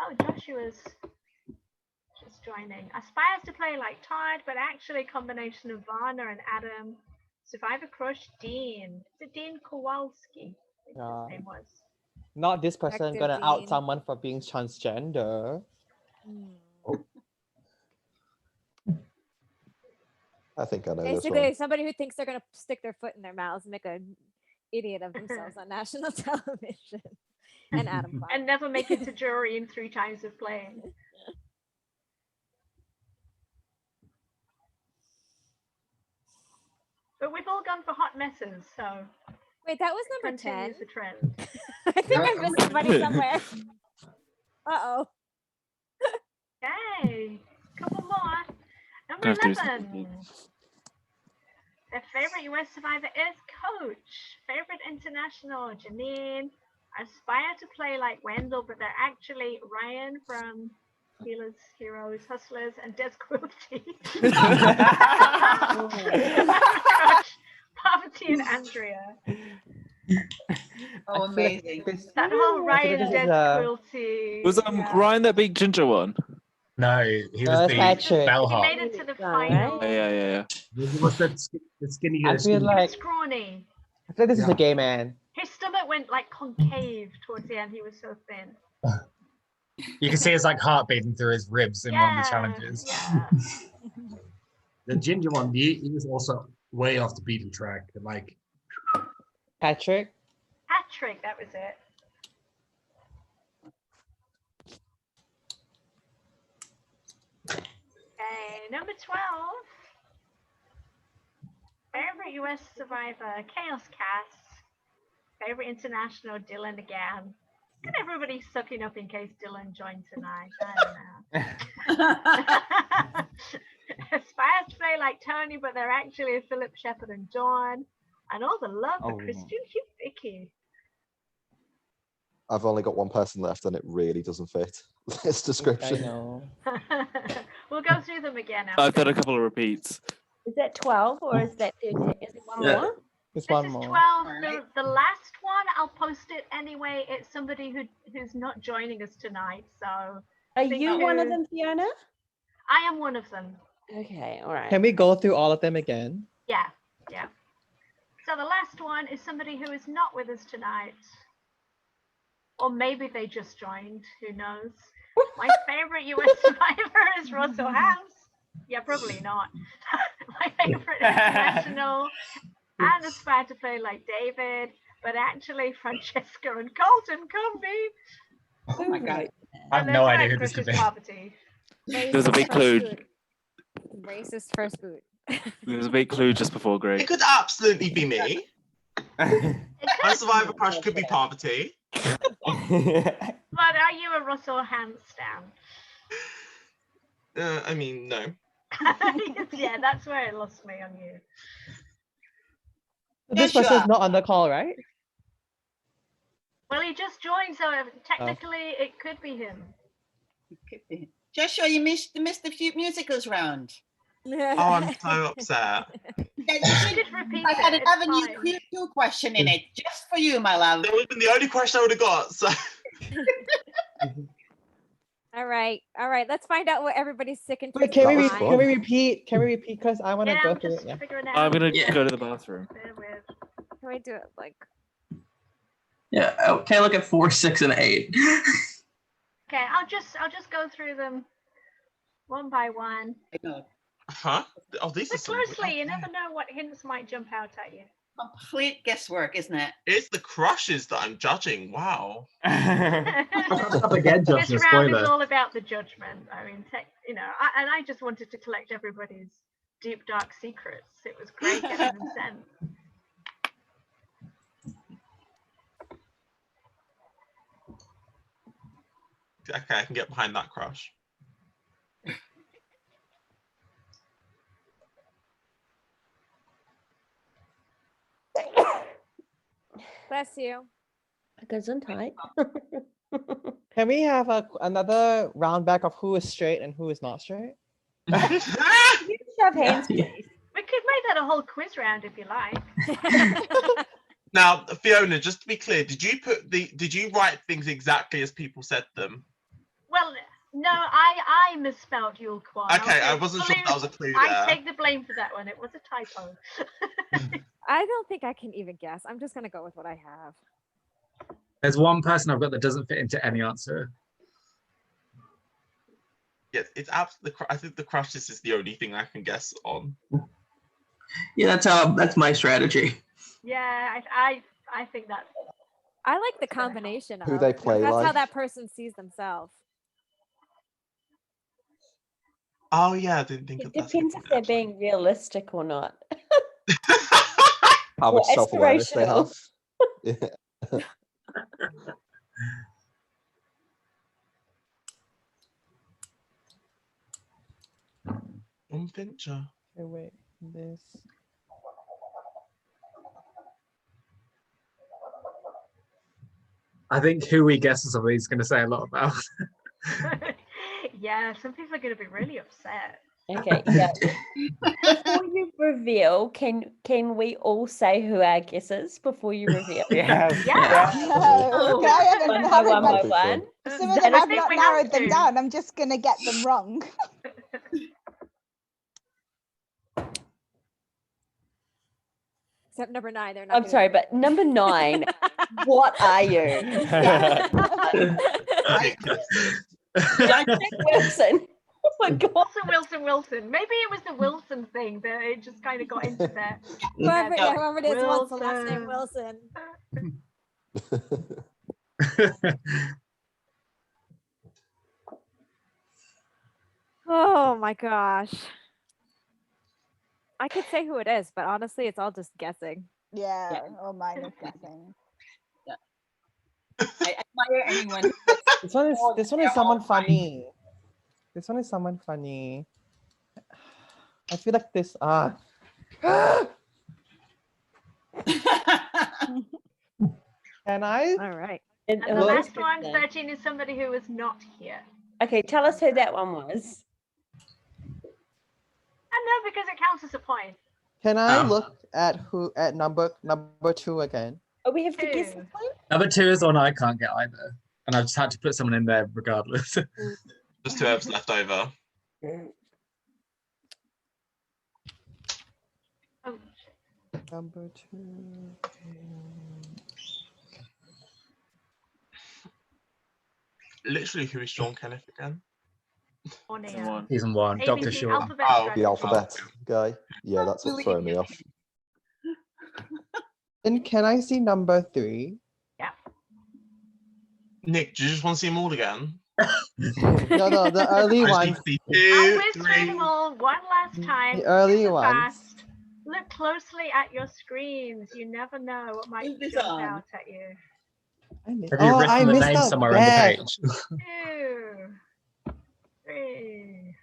[SPEAKER 2] Oh, Joshua's just joining. Aspires to play like Todd, but actually a combination of Varna and Adam. Survivor crush, Dean. Is it Dean Kowalski? I think
[SPEAKER 7] Yeah.
[SPEAKER 2] his name was.
[SPEAKER 7] Not this person
[SPEAKER 11] Active
[SPEAKER 7] gonna out
[SPEAKER 11] Dean.
[SPEAKER 7] someone for being transgender.
[SPEAKER 9] I think I know this
[SPEAKER 11] Basically,
[SPEAKER 9] one.
[SPEAKER 11] somebody who thinks they're gonna stick their foot in their mouths and make an idiot of themselves on national television. And Adam Clark.
[SPEAKER 2] And never make it to jury in 3 times of playing. But we've all gone for hot messes, so
[SPEAKER 11] Wait, that was number 10.
[SPEAKER 2] continues the trend.
[SPEAKER 11] I think I missed somebody somewhere. Uh-oh.
[SPEAKER 2] Okay, couple more. Number
[SPEAKER 8] Gonna have to do
[SPEAKER 2] 11. Their favorite US survivor is Coach. Favorite international, Janine. Aspire to play like Wendell, but they're actually Ryan from Healers, Heroes, Hustlers, and Des Quilty. Poverty and Andrea.
[SPEAKER 5] Oh, amazing.
[SPEAKER 2] That whole Ryan
[SPEAKER 7] this is,
[SPEAKER 2] Des Quilty.
[SPEAKER 8] Was Ryan that big ginger one?
[SPEAKER 4] No, he
[SPEAKER 7] No,
[SPEAKER 4] was
[SPEAKER 7] that's
[SPEAKER 4] the
[SPEAKER 7] Patrick.
[SPEAKER 2] He
[SPEAKER 4] bellhop.
[SPEAKER 2] made it to the
[SPEAKER 12] Right?
[SPEAKER 2] final.
[SPEAKER 8] Yeah.
[SPEAKER 10] It was that skinny.
[SPEAKER 7] I feel like
[SPEAKER 2] Scrawny.
[SPEAKER 7] this is
[SPEAKER 10] Yeah.
[SPEAKER 7] a gay man.
[SPEAKER 2] His stomach went like concave towards the end. He was so thin.
[SPEAKER 4] You can see his like heart beating through his ribs in one of the challenges.
[SPEAKER 2] Yeah.
[SPEAKER 10] The ginger one, he was also way off the beaten track. Like,
[SPEAKER 7] Patrick.
[SPEAKER 2] Patrick, that was it. Okay, number 12. Favorite US survivor, Chaos Cast. Favorite international, Dylan again. Look at everybody sucking up in case Dylan joined tonight. I don't know. Aspires to play like Tony, but they're actually Philip Shepard and Dawn. And all the love for Christian Hubicki.
[SPEAKER 9] I've only got one person left and it really doesn't fit this
[SPEAKER 7] I
[SPEAKER 9] description.
[SPEAKER 7] know.
[SPEAKER 2] We'll go through them again.
[SPEAKER 8] I've done a couple of repeats.
[SPEAKER 12] Is that 12 or is that 13? Is it one
[SPEAKER 13] Yeah.
[SPEAKER 12] more?
[SPEAKER 7] There's
[SPEAKER 2] This
[SPEAKER 7] one
[SPEAKER 2] is
[SPEAKER 7] more.
[SPEAKER 2] 12. The last one, I'll post it anyway. It's somebody who's not joining us tonight. So
[SPEAKER 12] Are
[SPEAKER 2] think
[SPEAKER 12] you one of
[SPEAKER 2] who-
[SPEAKER 12] them, Fiona?
[SPEAKER 2] I am one of them.
[SPEAKER 12] Okay, all right.
[SPEAKER 7] Can we go through all of them again?
[SPEAKER 2] Yeah, yeah. So the last one is somebody who is not with us tonight. Or maybe they just joined, who knows? My favorite US survivor is Russell Hams. Yeah, probably not. My favorite international and aspire to play like David, but actually Francesca and Colton Cumby.
[SPEAKER 5] Oh my God.
[SPEAKER 4] I have no idea who this could be.
[SPEAKER 2] Poverty.
[SPEAKER 8] There's a big clue.
[SPEAKER 11] Racist first boot.
[SPEAKER 8] There's a big clue just before Greg.
[SPEAKER 14] It could absolutely be me. My survivor crush could be Poverty.
[SPEAKER 2] But are you a Russell Hams stan?
[SPEAKER 14] I mean, no.
[SPEAKER 2] Yeah, that's where it lost me on you.
[SPEAKER 7] This person's not on the call, right?
[SPEAKER 2] Well, he just joined, so technically it could be him.
[SPEAKER 5] It could be. Joshua, you missed the few musicals round.
[SPEAKER 14] Oh, I'm so upset.
[SPEAKER 5] Yeah, you should
[SPEAKER 2] repeat
[SPEAKER 5] I had
[SPEAKER 2] it,
[SPEAKER 5] an
[SPEAKER 2] it's
[SPEAKER 5] Avenue Q question in it, just for you, my love.
[SPEAKER 14] That would have been the only question I would have got. So.
[SPEAKER 11] All right. Let's find out what everybody's sick and
[SPEAKER 7] Wait,
[SPEAKER 11] twisted
[SPEAKER 7] can we
[SPEAKER 11] behind.
[SPEAKER 7] repeat? Can we repeat? Because I want to go through it. Yeah.
[SPEAKER 8] I'm gonna go to the bathroom.
[SPEAKER 11] Can we do it like?
[SPEAKER 13] Yeah. Okay. Look at 4, 6, and 8.
[SPEAKER 2] Okay, I'll just go through them one by one.
[SPEAKER 14] Huh? Oh, these are
[SPEAKER 2] Look
[SPEAKER 14] some.
[SPEAKER 2] closely. You never know what hints might jump out at you.
[SPEAKER 5] Complete guesswork, isn't it?
[SPEAKER 14] It's the crushes that I'm judging. Wow.
[SPEAKER 4] Again,
[SPEAKER 2] This
[SPEAKER 4] judging a
[SPEAKER 2] round is
[SPEAKER 4] spoiler.
[SPEAKER 2] all about the judgment. I mean, I just wanted to collect everybody's deep, dark secrets. It was great getting them sent.
[SPEAKER 14] Okay, I can get behind that crush.
[SPEAKER 11] Bless you.
[SPEAKER 12] Gesundheit.
[SPEAKER 7] Can we have another round back of who is straight and who is not straight?
[SPEAKER 12] You shove hands, please.
[SPEAKER 2] We could make that a whole quiz round if you like.
[SPEAKER 14] Now, Fiona, just to be clear, did you write things exactly as people said them?
[SPEAKER 2] Well, no, I misspelled Yule Kwan.
[SPEAKER 14] Okay, I wasn't sure if that was a clue
[SPEAKER 2] I
[SPEAKER 14] there.
[SPEAKER 2] take the blame for that one. It was a typo.
[SPEAKER 11] I don't think I can even guess. I'm just gonna go with what I have.
[SPEAKER 4] There's one person I've got that doesn't fit into any answer.
[SPEAKER 14] Yes, it's absolutely. I think the crushes is the only thing I can guess on.
[SPEAKER 13] Yeah, that's my strategy.
[SPEAKER 2] Yeah, I think that's.
[SPEAKER 11] I like the combination
[SPEAKER 9] Who
[SPEAKER 11] of.
[SPEAKER 9] they play
[SPEAKER 11] That's how
[SPEAKER 9] like.
[SPEAKER 11] that person sees themselves.
[SPEAKER 14] Oh yeah, I didn't think
[SPEAKER 12] It
[SPEAKER 14] of that.
[SPEAKER 12] depends if they're being realistic or not.
[SPEAKER 9] How much
[SPEAKER 12] Or
[SPEAKER 9] self-awareness they have.
[SPEAKER 12] aspirational.
[SPEAKER 9] Yeah.
[SPEAKER 14] Fincher.
[SPEAKER 7] Okay, wait, this.
[SPEAKER 4] I think who we guess or something is going to say a lot about.
[SPEAKER 2] Yeah, some people are going to be really upset.
[SPEAKER 12] Okay, yeah. Before you reveal, can we all say who our guess is before you reveal?
[SPEAKER 7] Yes.
[SPEAKER 2] Yeah.
[SPEAKER 1] No, I haven't
[SPEAKER 12] One by
[SPEAKER 1] narrowed
[SPEAKER 12] one by
[SPEAKER 1] my-
[SPEAKER 12] one.
[SPEAKER 1] Some of
[SPEAKER 12] Then
[SPEAKER 1] them
[SPEAKER 12] I
[SPEAKER 1] I've
[SPEAKER 2] think
[SPEAKER 1] not
[SPEAKER 2] we have
[SPEAKER 1] narrowed them
[SPEAKER 2] to.
[SPEAKER 1] down. I'm just going to get them wrong.
[SPEAKER 11] Except number 9, they're not.
[SPEAKER 12] I'm
[SPEAKER 11] gonna-
[SPEAKER 12] sorry, but number 9, what are you? Jack Wilson. Oh my God.
[SPEAKER 2] Wilson. Maybe it was the Wilson thing that it just kind of got into there.
[SPEAKER 11] Whoever it is wants the last name
[SPEAKER 2] Wilson.
[SPEAKER 11] Wilson. Oh my gosh. I could say who it is, but honestly, it's all just guessing.
[SPEAKER 1] Yeah, all mine is guessing.
[SPEAKER 5] I admire anyone.
[SPEAKER 7] This one is someone funny. This one is someone funny. I feel like this. Can I?
[SPEAKER 11] All right.
[SPEAKER 2] And the
[SPEAKER 12] Well,
[SPEAKER 2] last one, 13, is somebody who was not here.
[SPEAKER 12] Okay, tell us who that one was.
[SPEAKER 2] And no, because it counts as a point.
[SPEAKER 7] Can I
[SPEAKER 14] Oh.
[SPEAKER 7] look at number 2 again?
[SPEAKER 12] Oh, we have to guess
[SPEAKER 2] Two.
[SPEAKER 12] this one?
[SPEAKER 4] Number 2 is one I can't get either. And I just had to put someone in there regardless.
[SPEAKER 14] Just 2 herbs left over.
[SPEAKER 2] Oh,
[SPEAKER 7] Number 2.
[SPEAKER 14] Literally, who is Sean Kenneth again?
[SPEAKER 4] Season 1. Dr.
[SPEAKER 2] ABC
[SPEAKER 4] Shaw.
[SPEAKER 2] alphabet
[SPEAKER 14] Oh.
[SPEAKER 2] strategy.
[SPEAKER 9] The alphabet guy. Yeah, that's what's throwing me off.
[SPEAKER 7] And can I see number 3?
[SPEAKER 14] Nick, do you just want to see them all again?
[SPEAKER 7] No, the early
[SPEAKER 14] I just
[SPEAKER 7] ones.
[SPEAKER 14] need to see
[SPEAKER 2] I'll
[SPEAKER 14] 2,
[SPEAKER 2] whiz through
[SPEAKER 14] 3.
[SPEAKER 2] them all one last time.
[SPEAKER 7] The early
[SPEAKER 2] super
[SPEAKER 7] ones.
[SPEAKER 2] fast. Look closely at your screens. You never know what might
[SPEAKER 5] Move this
[SPEAKER 2] jump
[SPEAKER 5] on.
[SPEAKER 2] out at you.
[SPEAKER 4] Have you
[SPEAKER 7] I
[SPEAKER 4] written the
[SPEAKER 7] missed
[SPEAKER 4] name
[SPEAKER 7] out
[SPEAKER 4] somewhere on the
[SPEAKER 7] Beth.
[SPEAKER 4] page?
[SPEAKER 2] 2, 3.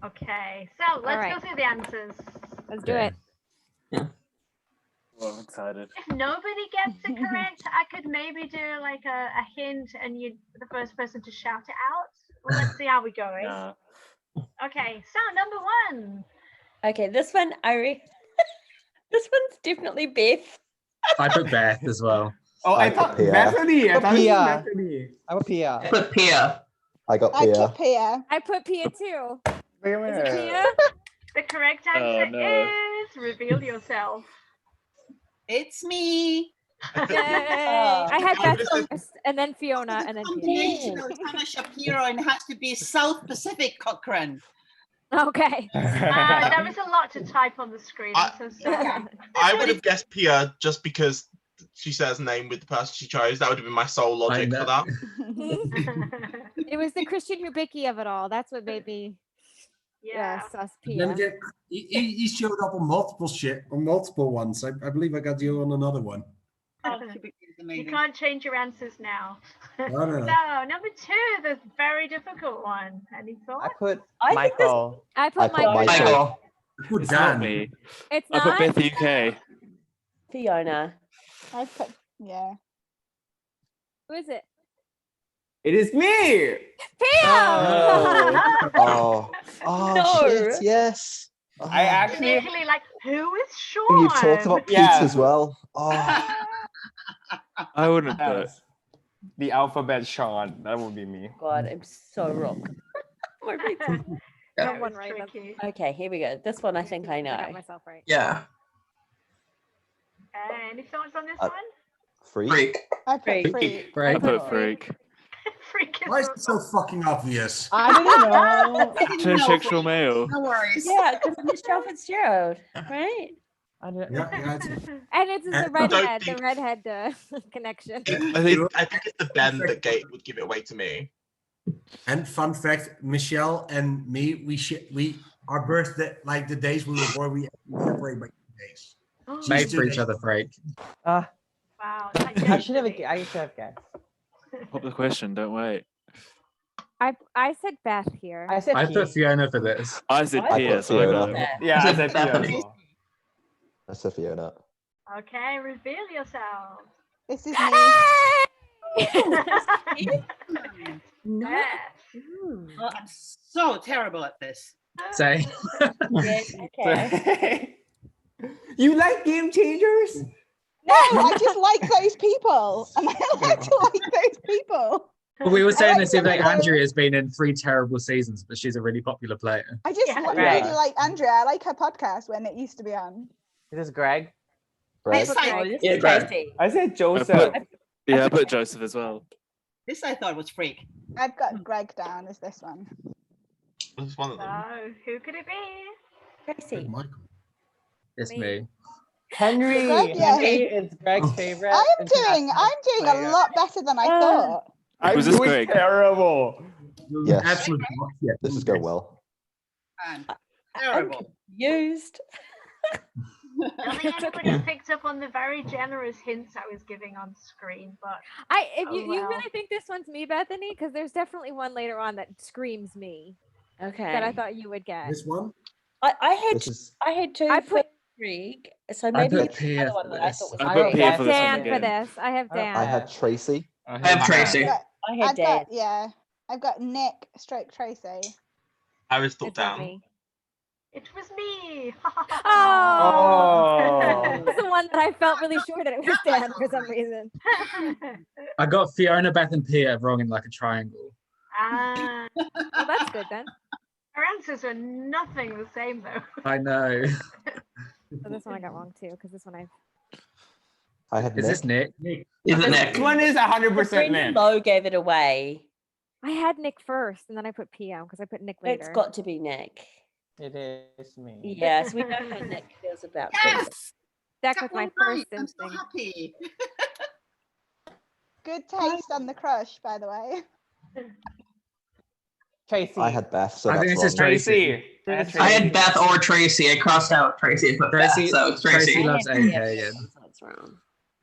[SPEAKER 2] Okay, so let's
[SPEAKER 11] right.
[SPEAKER 2] go through the answers.
[SPEAKER 11] Let's do it.
[SPEAKER 8] Well, I'm excited.
[SPEAKER 2] If nobody gets it correct, I could maybe do like a hint and you're the first person to shout it out. Well, let's see how we go.
[SPEAKER 8] Nah.
[SPEAKER 2] Okay, so number 1.
[SPEAKER 12] Okay, this one, this one's definitely Beth.
[SPEAKER 4] I put Beth as well.
[SPEAKER 6] Oh, I
[SPEAKER 9] I
[SPEAKER 6] thought
[SPEAKER 9] put Pia.
[SPEAKER 6] Bethany. I
[SPEAKER 7] Put
[SPEAKER 6] thought it was
[SPEAKER 7] Pia.
[SPEAKER 6] Bethany.
[SPEAKER 7] I'm a Pia.
[SPEAKER 13] I put Pia.
[SPEAKER 9] I got
[SPEAKER 1] I
[SPEAKER 9] Pia.
[SPEAKER 1] put Pia.
[SPEAKER 11] I put Pia too.
[SPEAKER 6] Wait a
[SPEAKER 11] Is it
[SPEAKER 6] minute.
[SPEAKER 11] Pia?
[SPEAKER 2] The correct
[SPEAKER 8] Oh,
[SPEAKER 2] answer
[SPEAKER 8] no.
[SPEAKER 2] is reveal yourself.
[SPEAKER 5] It's me.
[SPEAKER 11] Yay! I had
[SPEAKER 14] I
[SPEAKER 11] Beth
[SPEAKER 14] would've said-
[SPEAKER 11] first, and then Fiona, and then Pia.
[SPEAKER 5] Combination of Hannah Shapiro and it has to be South Pacific Cochrane.
[SPEAKER 11] Okay.
[SPEAKER 2] There was a lot to type on the screen. I'm so sorry.
[SPEAKER 14] I would have guessed Pia just because she says name with the person she chose. That would have been my sole logic for that.
[SPEAKER 11] It was the Christian Hubicki of it all. That's what made me sus
[SPEAKER 10] And then
[SPEAKER 11] Pia.
[SPEAKER 10] again, he showed up on multiple ones. I believe I got you on another one.
[SPEAKER 5] Oh, Hubicki is
[SPEAKER 2] You
[SPEAKER 5] amazing.
[SPEAKER 2] can't change your answers now.
[SPEAKER 10] No, no, no.
[SPEAKER 2] So number 2, the very difficult one. Any
[SPEAKER 7] I
[SPEAKER 2] thoughts?
[SPEAKER 7] put
[SPEAKER 12] I think this-
[SPEAKER 7] Michael.
[SPEAKER 11] I
[SPEAKER 9] I
[SPEAKER 11] put
[SPEAKER 9] put
[SPEAKER 11] Michael.
[SPEAKER 9] Michael.
[SPEAKER 10] Put
[SPEAKER 8] It's not
[SPEAKER 10] Dan.
[SPEAKER 8] me.
[SPEAKER 11] It's
[SPEAKER 8] I
[SPEAKER 11] not.
[SPEAKER 8] put Beth UK.
[SPEAKER 12] Fiona.
[SPEAKER 1] I put, yeah.
[SPEAKER 11] Who is it?
[SPEAKER 6] It is me.
[SPEAKER 11] Pia!
[SPEAKER 9] Oh,
[SPEAKER 12] No.
[SPEAKER 9] shit, yes. Oh.
[SPEAKER 6] I actually.
[SPEAKER 2] Literally like, who is Sean?
[SPEAKER 9] You've talked about Pete
[SPEAKER 6] Yeah.
[SPEAKER 9] as well. Oh,
[SPEAKER 8] I wouldn't have put.
[SPEAKER 6] Yes. The alphabet Sean. That would be me.
[SPEAKER 12] God, I'm so wrong. My brain's-
[SPEAKER 2] That
[SPEAKER 11] Someone
[SPEAKER 2] was
[SPEAKER 11] right.
[SPEAKER 2] tricky.
[SPEAKER 12] Okay, here we go. This one I think I
[SPEAKER 11] I got
[SPEAKER 12] know.
[SPEAKER 11] myself right.
[SPEAKER 13] Yeah.
[SPEAKER 2] Any thoughts on this
[SPEAKER 9] Uh,
[SPEAKER 2] one?
[SPEAKER 9] freak.
[SPEAKER 13] Freak.
[SPEAKER 1] I put
[SPEAKER 12] Freak.
[SPEAKER 1] Freak.
[SPEAKER 8] I
[SPEAKER 4] Right.
[SPEAKER 8] put Freak.
[SPEAKER 2] Freak is
[SPEAKER 10] Why is it so fucking obvious?
[SPEAKER 7] I didn't know.
[SPEAKER 8] Transsexual male.
[SPEAKER 5] No worries.
[SPEAKER 12] Yeah, because Michelle Fitzgerald, right?
[SPEAKER 7] I didn't.
[SPEAKER 10] Yeah, it's,
[SPEAKER 11] And it's the
[SPEAKER 10] don't
[SPEAKER 11] redhead,
[SPEAKER 14] think-
[SPEAKER 11] the redhead connection.
[SPEAKER 14] I think it's the Ben that Gate would give it away to me.
[SPEAKER 10] and fun fact, Michelle and me, we our birthday, like the days we were born, we separate by 2 days.
[SPEAKER 4] Made
[SPEAKER 10] She's
[SPEAKER 4] for each
[SPEAKER 10] 2
[SPEAKER 4] other, Freak.
[SPEAKER 11] Wow.
[SPEAKER 7] I should have. I should have guessed.
[SPEAKER 8] Pop the question. Don't wait.
[SPEAKER 11] I said Beth here.
[SPEAKER 7] I said
[SPEAKER 4] I
[SPEAKER 7] Pete.
[SPEAKER 4] put Fiona for this.
[SPEAKER 8] I said
[SPEAKER 12] I
[SPEAKER 8] Pia,
[SPEAKER 9] put
[SPEAKER 8] so I
[SPEAKER 9] Fiona.
[SPEAKER 8] know.
[SPEAKER 6] Yeah, I said Pia as
[SPEAKER 13] Bethany.
[SPEAKER 6] well.
[SPEAKER 9] I said Fiona.
[SPEAKER 2] Okay, reveal yourself.
[SPEAKER 1] This is me.
[SPEAKER 5] No.
[SPEAKER 2] Beth.
[SPEAKER 5] Oh, I'm so terrible at this.
[SPEAKER 4] Say.
[SPEAKER 12] Yes, okay.
[SPEAKER 6] You like Game Changers?
[SPEAKER 1] No, I just like those people. And I like to like those people.
[SPEAKER 4] But we were saying
[SPEAKER 1] like
[SPEAKER 4] this if like
[SPEAKER 1] some of those-
[SPEAKER 4] Andrea's been in 3 terrible seasons, but she's a really popular player.
[SPEAKER 1] I just
[SPEAKER 2] Yeah.
[SPEAKER 1] really
[SPEAKER 6] Yeah.
[SPEAKER 1] like Andrea. I like her podcast when it used to be on.
[SPEAKER 7] Is this Greg?
[SPEAKER 9] Greg.
[SPEAKER 5] This
[SPEAKER 12] Oh,
[SPEAKER 5] I,
[SPEAKER 12] this
[SPEAKER 13] Yeah,
[SPEAKER 12] is
[SPEAKER 13] Greg.
[SPEAKER 12] Tracy.
[SPEAKER 6] I said
[SPEAKER 8] I
[SPEAKER 6] Joseph.
[SPEAKER 8] put, yeah, I put Joseph as well.
[SPEAKER 5] this I thought was Freak.
[SPEAKER 1] I've got Greg down as this one.
[SPEAKER 14] It's one of them.
[SPEAKER 2] So, who could it be?
[SPEAKER 12] Tracy.
[SPEAKER 10] Michael.
[SPEAKER 4] It's
[SPEAKER 11] Me.
[SPEAKER 4] me.
[SPEAKER 7] Henry.
[SPEAKER 1] Greg, yeah.
[SPEAKER 7] Henry is Greg's favorite.
[SPEAKER 1] I'm doing a
[SPEAKER 7] player.
[SPEAKER 1] lot better than I thought.
[SPEAKER 6] I'm
[SPEAKER 8] Was this
[SPEAKER 6] doing
[SPEAKER 8] Greg?
[SPEAKER 6] terrible.
[SPEAKER 9] Yes.
[SPEAKER 10] Absolute fuck, yeah.
[SPEAKER 9] This is going well.
[SPEAKER 5] And
[SPEAKER 12] I'm
[SPEAKER 5] terrible.
[SPEAKER 12] confused.
[SPEAKER 2] I don't think anybody picked up on the very generous hints I was giving on screen, but
[SPEAKER 11] If
[SPEAKER 2] Oh,
[SPEAKER 11] you
[SPEAKER 2] well.
[SPEAKER 11] really think this one's me, Bethany, because there's definitely one later on that screams me
[SPEAKER 12] Okay.
[SPEAKER 11] that I thought you would get.
[SPEAKER 10] This one?
[SPEAKER 9] This is
[SPEAKER 12] I had two
[SPEAKER 11] I
[SPEAKER 12] for
[SPEAKER 11] put-
[SPEAKER 12] Freak, so
[SPEAKER 4] I
[SPEAKER 12] maybe
[SPEAKER 4] put
[SPEAKER 12] it's
[SPEAKER 4] Pia
[SPEAKER 12] another one
[SPEAKER 4] for
[SPEAKER 12] that I
[SPEAKER 4] this.
[SPEAKER 12] thought was
[SPEAKER 8] I
[SPEAKER 11] I
[SPEAKER 8] put Pia
[SPEAKER 11] have
[SPEAKER 8] for this one
[SPEAKER 11] Dan for
[SPEAKER 8] again.
[SPEAKER 11] this. I have Dan.
[SPEAKER 9] I had Tracy.
[SPEAKER 14] I
[SPEAKER 13] I have Tracy.
[SPEAKER 12] I had
[SPEAKER 1] I've
[SPEAKER 12] Dan.
[SPEAKER 1] got, yeah. I've got Nick stroke Tracy.
[SPEAKER 14] I was thought
[SPEAKER 11] It's not
[SPEAKER 14] down.
[SPEAKER 11] me.
[SPEAKER 2] It was me.
[SPEAKER 7] Oh.
[SPEAKER 11] That's the one that I felt really sure that it was Dan for some reason.
[SPEAKER 4] I got Fiona, Beth, and Peter wrong in like a triangle.
[SPEAKER 2] Ah,
[SPEAKER 11] Well, that's good then.
[SPEAKER 2] our answers are nothing the same though.
[SPEAKER 4] I know.
[SPEAKER 11] So this one I got wrong too, because this one
[SPEAKER 9] I had
[SPEAKER 4] Is this Nick?
[SPEAKER 13] Is it
[SPEAKER 6] This
[SPEAKER 13] Nick?
[SPEAKER 6] one is 100%
[SPEAKER 12] Brendan
[SPEAKER 6] Nick.
[SPEAKER 12] Lowe gave it away.
[SPEAKER 11] I had Nick first, and then I put PM because I put Nick later.
[SPEAKER 12] It's got to be Nick.
[SPEAKER 7] It is me.
[SPEAKER 12] Yes, we know how Nick feels about this.
[SPEAKER 5] Yes.
[SPEAKER 11] Stuck with my
[SPEAKER 5] That
[SPEAKER 11] first
[SPEAKER 5] was right. I'm so
[SPEAKER 11] instinct.
[SPEAKER 5] happy.
[SPEAKER 1] Good taste on the crush, by the way.
[SPEAKER 7] Tracy.
[SPEAKER 9] I had Beth, so
[SPEAKER 4] I think
[SPEAKER 9] that's
[SPEAKER 4] this is
[SPEAKER 9] wrong.
[SPEAKER 6] Tracy.
[SPEAKER 10] I
[SPEAKER 6] had
[SPEAKER 10] Beth or Tracy. I crossed out Tracy and put
[SPEAKER 4] Tracy,
[SPEAKER 10] Beth, so it's Tracy.
[SPEAKER 4] Tracy loves AK again.
[SPEAKER 12] That's wrong.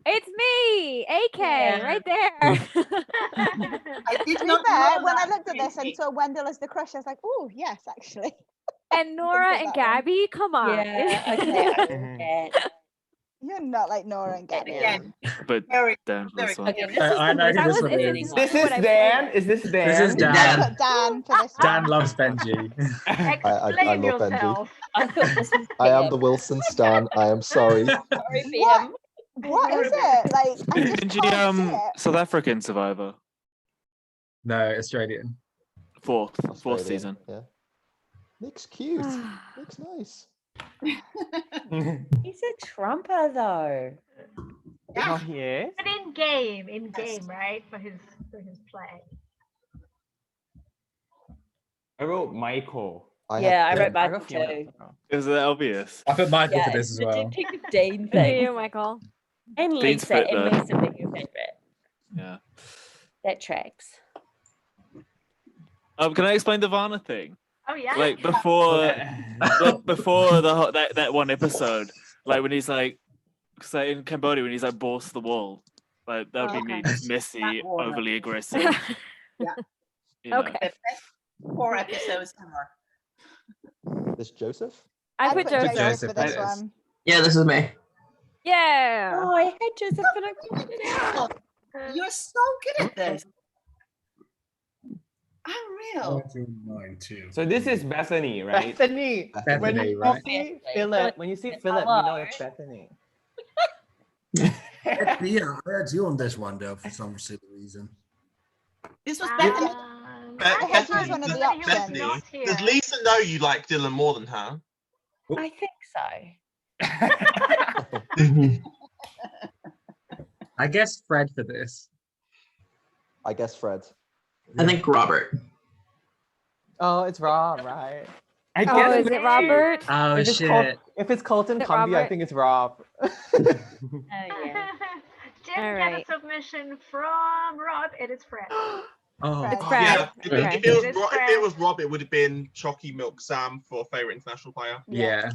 [SPEAKER 11] It's me, AK,
[SPEAKER 12] Yeah.
[SPEAKER 11] right there.
[SPEAKER 5] I did
[SPEAKER 1] To be
[SPEAKER 5] not
[SPEAKER 1] fair,
[SPEAKER 5] know
[SPEAKER 1] when I
[SPEAKER 5] that,
[SPEAKER 1] looked at this and
[SPEAKER 5] Tracy.
[SPEAKER 1] saw Wendell as the crush, I was like, oh, yes, actually.
[SPEAKER 11] And Nora and Gabby, come on.
[SPEAKER 12] Yeah, okay.
[SPEAKER 1] You're not like Nora and Gabby.
[SPEAKER 5] Again,
[SPEAKER 8] But
[SPEAKER 5] very,
[SPEAKER 8] Dan for
[SPEAKER 5] very
[SPEAKER 8] this one.
[SPEAKER 12] Okay, this is
[SPEAKER 4] I
[SPEAKER 12] the
[SPEAKER 4] know
[SPEAKER 12] most
[SPEAKER 4] who this one
[SPEAKER 12] fascinating
[SPEAKER 4] is.
[SPEAKER 12] one.
[SPEAKER 6] This is
[SPEAKER 11] What I
[SPEAKER 6] Dan.
[SPEAKER 11] played.
[SPEAKER 6] Is this Dan?
[SPEAKER 4] This is Dan.
[SPEAKER 1] I put Dan for this one.
[SPEAKER 4] Dan loves Benji.
[SPEAKER 9] I
[SPEAKER 2] Explain
[SPEAKER 9] love Benji.
[SPEAKER 2] yourself.
[SPEAKER 12] I thought this was
[SPEAKER 9] I am
[SPEAKER 12] PM.
[SPEAKER 9] the Wilson stan. I am sorry.
[SPEAKER 12] Sorry,
[SPEAKER 1] What?
[SPEAKER 12] PM.
[SPEAKER 1] What is it? Like, I just
[SPEAKER 8] Benji,
[SPEAKER 1] can't see it.
[SPEAKER 8] South African survivor.
[SPEAKER 4] No, Australian.
[SPEAKER 8] Fourth
[SPEAKER 9] Australian,
[SPEAKER 8] season.
[SPEAKER 9] Yeah. Nick's cute. Nick's nice.
[SPEAKER 12] He's a trumper though.
[SPEAKER 7] Oh, he is?
[SPEAKER 2] But in game, right? For his play.
[SPEAKER 6] I wrote Michael.
[SPEAKER 12] Yeah, I wrote
[SPEAKER 7] I
[SPEAKER 12] Michael
[SPEAKER 7] got Fiona.
[SPEAKER 12] too.
[SPEAKER 8] Is it obvious?
[SPEAKER 4] I put Michael
[SPEAKER 12] Yeah,
[SPEAKER 4] for this as
[SPEAKER 12] the
[SPEAKER 4] well.
[SPEAKER 12] Detective Dean
[SPEAKER 11] Good for
[SPEAKER 12] thing.
[SPEAKER 11] you, Michael.
[SPEAKER 12] And
[SPEAKER 8] Dean's
[SPEAKER 12] Lisa,
[SPEAKER 8] fit,
[SPEAKER 12] and
[SPEAKER 8] though.
[SPEAKER 12] Lisa being your favorite.
[SPEAKER 8] Yeah.
[SPEAKER 12] That tracks.
[SPEAKER 8] Can I explain the Varna thing?
[SPEAKER 2] Oh yeah.
[SPEAKER 8] Like before, before the that one episode, like when he's like, say in Cambodia when he's like boss the wall, like that would be me, just messy,
[SPEAKER 5] That one.
[SPEAKER 8] overly aggressive.
[SPEAKER 5] Yeah.
[SPEAKER 8] You know.
[SPEAKER 11] Okay.
[SPEAKER 5] The best 4 episodes ever.
[SPEAKER 9] This Joseph?
[SPEAKER 11] I put Joseph.
[SPEAKER 4] Joseph
[SPEAKER 1] for this
[SPEAKER 4] it is.
[SPEAKER 1] one.
[SPEAKER 13] Yeah, this is me.
[SPEAKER 11] Yeah.
[SPEAKER 12] Oh, I had Joseph and I couldn't get it out.
[SPEAKER 5] You're so good at this. Unreal.
[SPEAKER 10] 9 2.
[SPEAKER 6] So this is Bethany, right?
[SPEAKER 7] Bethany. When
[SPEAKER 4] Bethany,
[SPEAKER 7] you
[SPEAKER 4] right?
[SPEAKER 7] see Philip, when you see Philip, you know it's Bethany.
[SPEAKER 10] Yeah, I had you on this one though for some silly reason.
[SPEAKER 5] This was Bethany.
[SPEAKER 1] I had you as one of the
[SPEAKER 2] Somebody who was
[SPEAKER 1] options.
[SPEAKER 2] not here.
[SPEAKER 14] Does Lisa know you like Dylan more than her?
[SPEAKER 12] I think so.
[SPEAKER 4] I guess Fred for this.
[SPEAKER 9] I guess Fred.
[SPEAKER 13] I think Robert.
[SPEAKER 7] Oh, it's Rob, right?
[SPEAKER 6] I
[SPEAKER 11] Oh,
[SPEAKER 6] guess
[SPEAKER 11] is it Robert?
[SPEAKER 4] Oh
[SPEAKER 7] If it's,
[SPEAKER 4] shit.
[SPEAKER 7] if it's Colton
[SPEAKER 11] Is it
[SPEAKER 7] Cumby, I
[SPEAKER 11] Robert?
[SPEAKER 7] think it's Rob.
[SPEAKER 12] Oh yeah.
[SPEAKER 2] Didn't
[SPEAKER 11] All
[SPEAKER 2] get
[SPEAKER 11] right.
[SPEAKER 2] a submission from Rob. It is Fred.
[SPEAKER 4] Oh,
[SPEAKER 11] It's
[SPEAKER 14] Oh,
[SPEAKER 11] Fred.
[SPEAKER 14] yeah. If,
[SPEAKER 11] Okay.
[SPEAKER 14] if it was
[SPEAKER 2] It is
[SPEAKER 14] Rob, if
[SPEAKER 2] Fred.
[SPEAKER 14] it was Rob, it would have been Chalky Milk Sam for favorite international player.
[SPEAKER 4] yeah.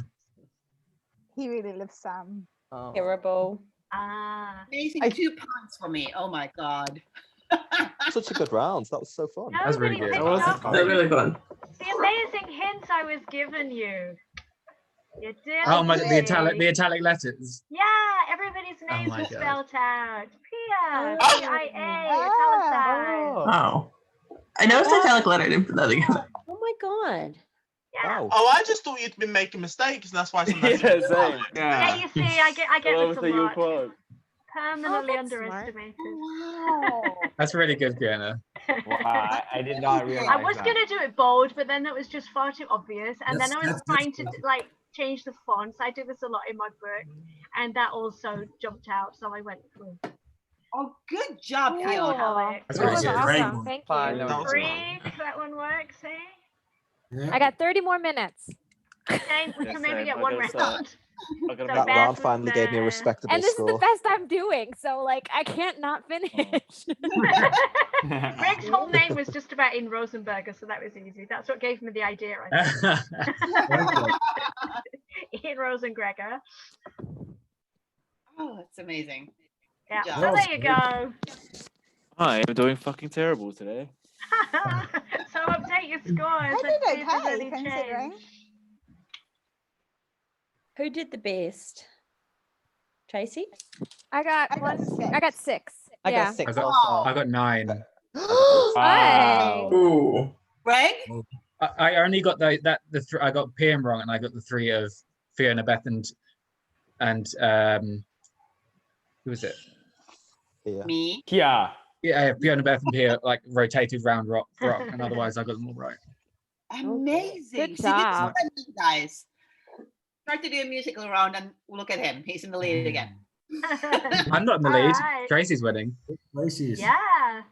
[SPEAKER 1] He really loves Sam.
[SPEAKER 7] Oh.
[SPEAKER 12] Terrible.
[SPEAKER 2] Ah.
[SPEAKER 5] Amazing
[SPEAKER 7] I-
[SPEAKER 5] 2 points for me. Oh my god.
[SPEAKER 9] Such a good round. That was so fun.
[SPEAKER 4] That was really
[SPEAKER 2] Nobody
[SPEAKER 4] good.
[SPEAKER 2] picked
[SPEAKER 8] That was
[SPEAKER 2] up
[SPEAKER 8] fun.
[SPEAKER 13] They're really fun.
[SPEAKER 2] the amazing hints I was giving you. You did.
[SPEAKER 4] Oh my, the italic letters.
[SPEAKER 2] Yeah, everybody's names
[SPEAKER 4] my
[SPEAKER 2] were
[SPEAKER 4] God.
[SPEAKER 2] spelled out. Pia,
[SPEAKER 1] Oh.
[SPEAKER 2] P-I-A,
[SPEAKER 1] Oh.
[SPEAKER 2] italicized.
[SPEAKER 10] Oh.
[SPEAKER 13] I noticed italic letter. I didn't put that together.
[SPEAKER 12] Oh my god.
[SPEAKER 2] Yeah.
[SPEAKER 9] Wow.
[SPEAKER 14] Oh, I just thought you'd been making mistakes, and that's why sometimes.
[SPEAKER 8] Yeah, same.
[SPEAKER 2] Yeah, you see, I get
[SPEAKER 8] What
[SPEAKER 2] this
[SPEAKER 8] was
[SPEAKER 2] a
[SPEAKER 8] the
[SPEAKER 2] lot.
[SPEAKER 8] quote?
[SPEAKER 2] Permanently
[SPEAKER 11] that's smart.
[SPEAKER 2] underestimated.
[SPEAKER 1] Wow.
[SPEAKER 4] That's really good, Fiona.
[SPEAKER 6] Wow, I did not realize
[SPEAKER 2] I was
[SPEAKER 6] that.
[SPEAKER 2] gonna do it bold, but then that was just far too obvious. And then I was
[SPEAKER 10] That's
[SPEAKER 2] trying to
[SPEAKER 10] good.
[SPEAKER 2] like change the fonts. I do this a lot in my book, and that also jumped out. So I went through.
[SPEAKER 5] Oh, good job,
[SPEAKER 2] Yeah.
[SPEAKER 5] Fiona.
[SPEAKER 2] Alex.
[SPEAKER 4] That's
[SPEAKER 11] That
[SPEAKER 4] really
[SPEAKER 11] was
[SPEAKER 4] good.
[SPEAKER 10] Great
[SPEAKER 11] awesome.
[SPEAKER 10] one.
[SPEAKER 11] Thank
[SPEAKER 7] Fine,
[SPEAKER 11] you.
[SPEAKER 7] that was
[SPEAKER 2] Freak, that one works, eh?
[SPEAKER 10] Yeah.
[SPEAKER 11] I got 30 more minutes.
[SPEAKER 2] Okay, we
[SPEAKER 8] Yeah,
[SPEAKER 2] can maybe
[SPEAKER 8] same.
[SPEAKER 2] get
[SPEAKER 8] I
[SPEAKER 2] one
[SPEAKER 8] guess
[SPEAKER 2] round.
[SPEAKER 8] I gotta
[SPEAKER 2] So
[SPEAKER 8] make
[SPEAKER 9] That
[SPEAKER 2] Beth
[SPEAKER 9] round
[SPEAKER 2] was
[SPEAKER 9] finally gave me a
[SPEAKER 2] there.
[SPEAKER 9] respectable
[SPEAKER 11] And this is the
[SPEAKER 9] score.
[SPEAKER 11] best I'm doing, so like I can't not finish.
[SPEAKER 2] Greg's whole name was just about in Rosenberger, so that was easy. That's what gave me the idea. I think. Ian Rosengregor.
[SPEAKER 5] Oh, that's amazing.
[SPEAKER 2] Yeah.
[SPEAKER 5] job.
[SPEAKER 2] So
[SPEAKER 10] That was
[SPEAKER 2] there you go.
[SPEAKER 8] I am doing fucking terrible today.
[SPEAKER 2] So update your scores.
[SPEAKER 1] I
[SPEAKER 2] Let's
[SPEAKER 1] did
[SPEAKER 2] see if there's
[SPEAKER 1] okay,
[SPEAKER 2] any
[SPEAKER 1] considering.
[SPEAKER 2] change.
[SPEAKER 12] Who did the best? Tracy?
[SPEAKER 11] I got
[SPEAKER 1] I got
[SPEAKER 11] one.
[SPEAKER 1] six.
[SPEAKER 11] I got 6.
[SPEAKER 7] I
[SPEAKER 11] yeah.
[SPEAKER 7] got 6
[SPEAKER 4] I got,
[SPEAKER 7] also.
[SPEAKER 4] I got 9.
[SPEAKER 11] Wow.
[SPEAKER 13] Ooh.
[SPEAKER 5] Greg?
[SPEAKER 4] I only got I got PM wrong, and I got the three of Fiona, Beth, and who was it?
[SPEAKER 5] Me?
[SPEAKER 6] Yeah.
[SPEAKER 4] Yeah, Fiona, Beth, and Pia like rotated round rock, and otherwise I got them all right.
[SPEAKER 5] Amazing.
[SPEAKER 11] Good
[SPEAKER 5] See, this is
[SPEAKER 11] job.
[SPEAKER 5] what I mean, guys. Try to do a musical round and look at him. He's in the lead again.
[SPEAKER 4] I'm not in the
[SPEAKER 2] All
[SPEAKER 4] lead.
[SPEAKER 2] right.
[SPEAKER 4] Tracy's winning.
[SPEAKER 10] Tracy's.
[SPEAKER 2] Yeah.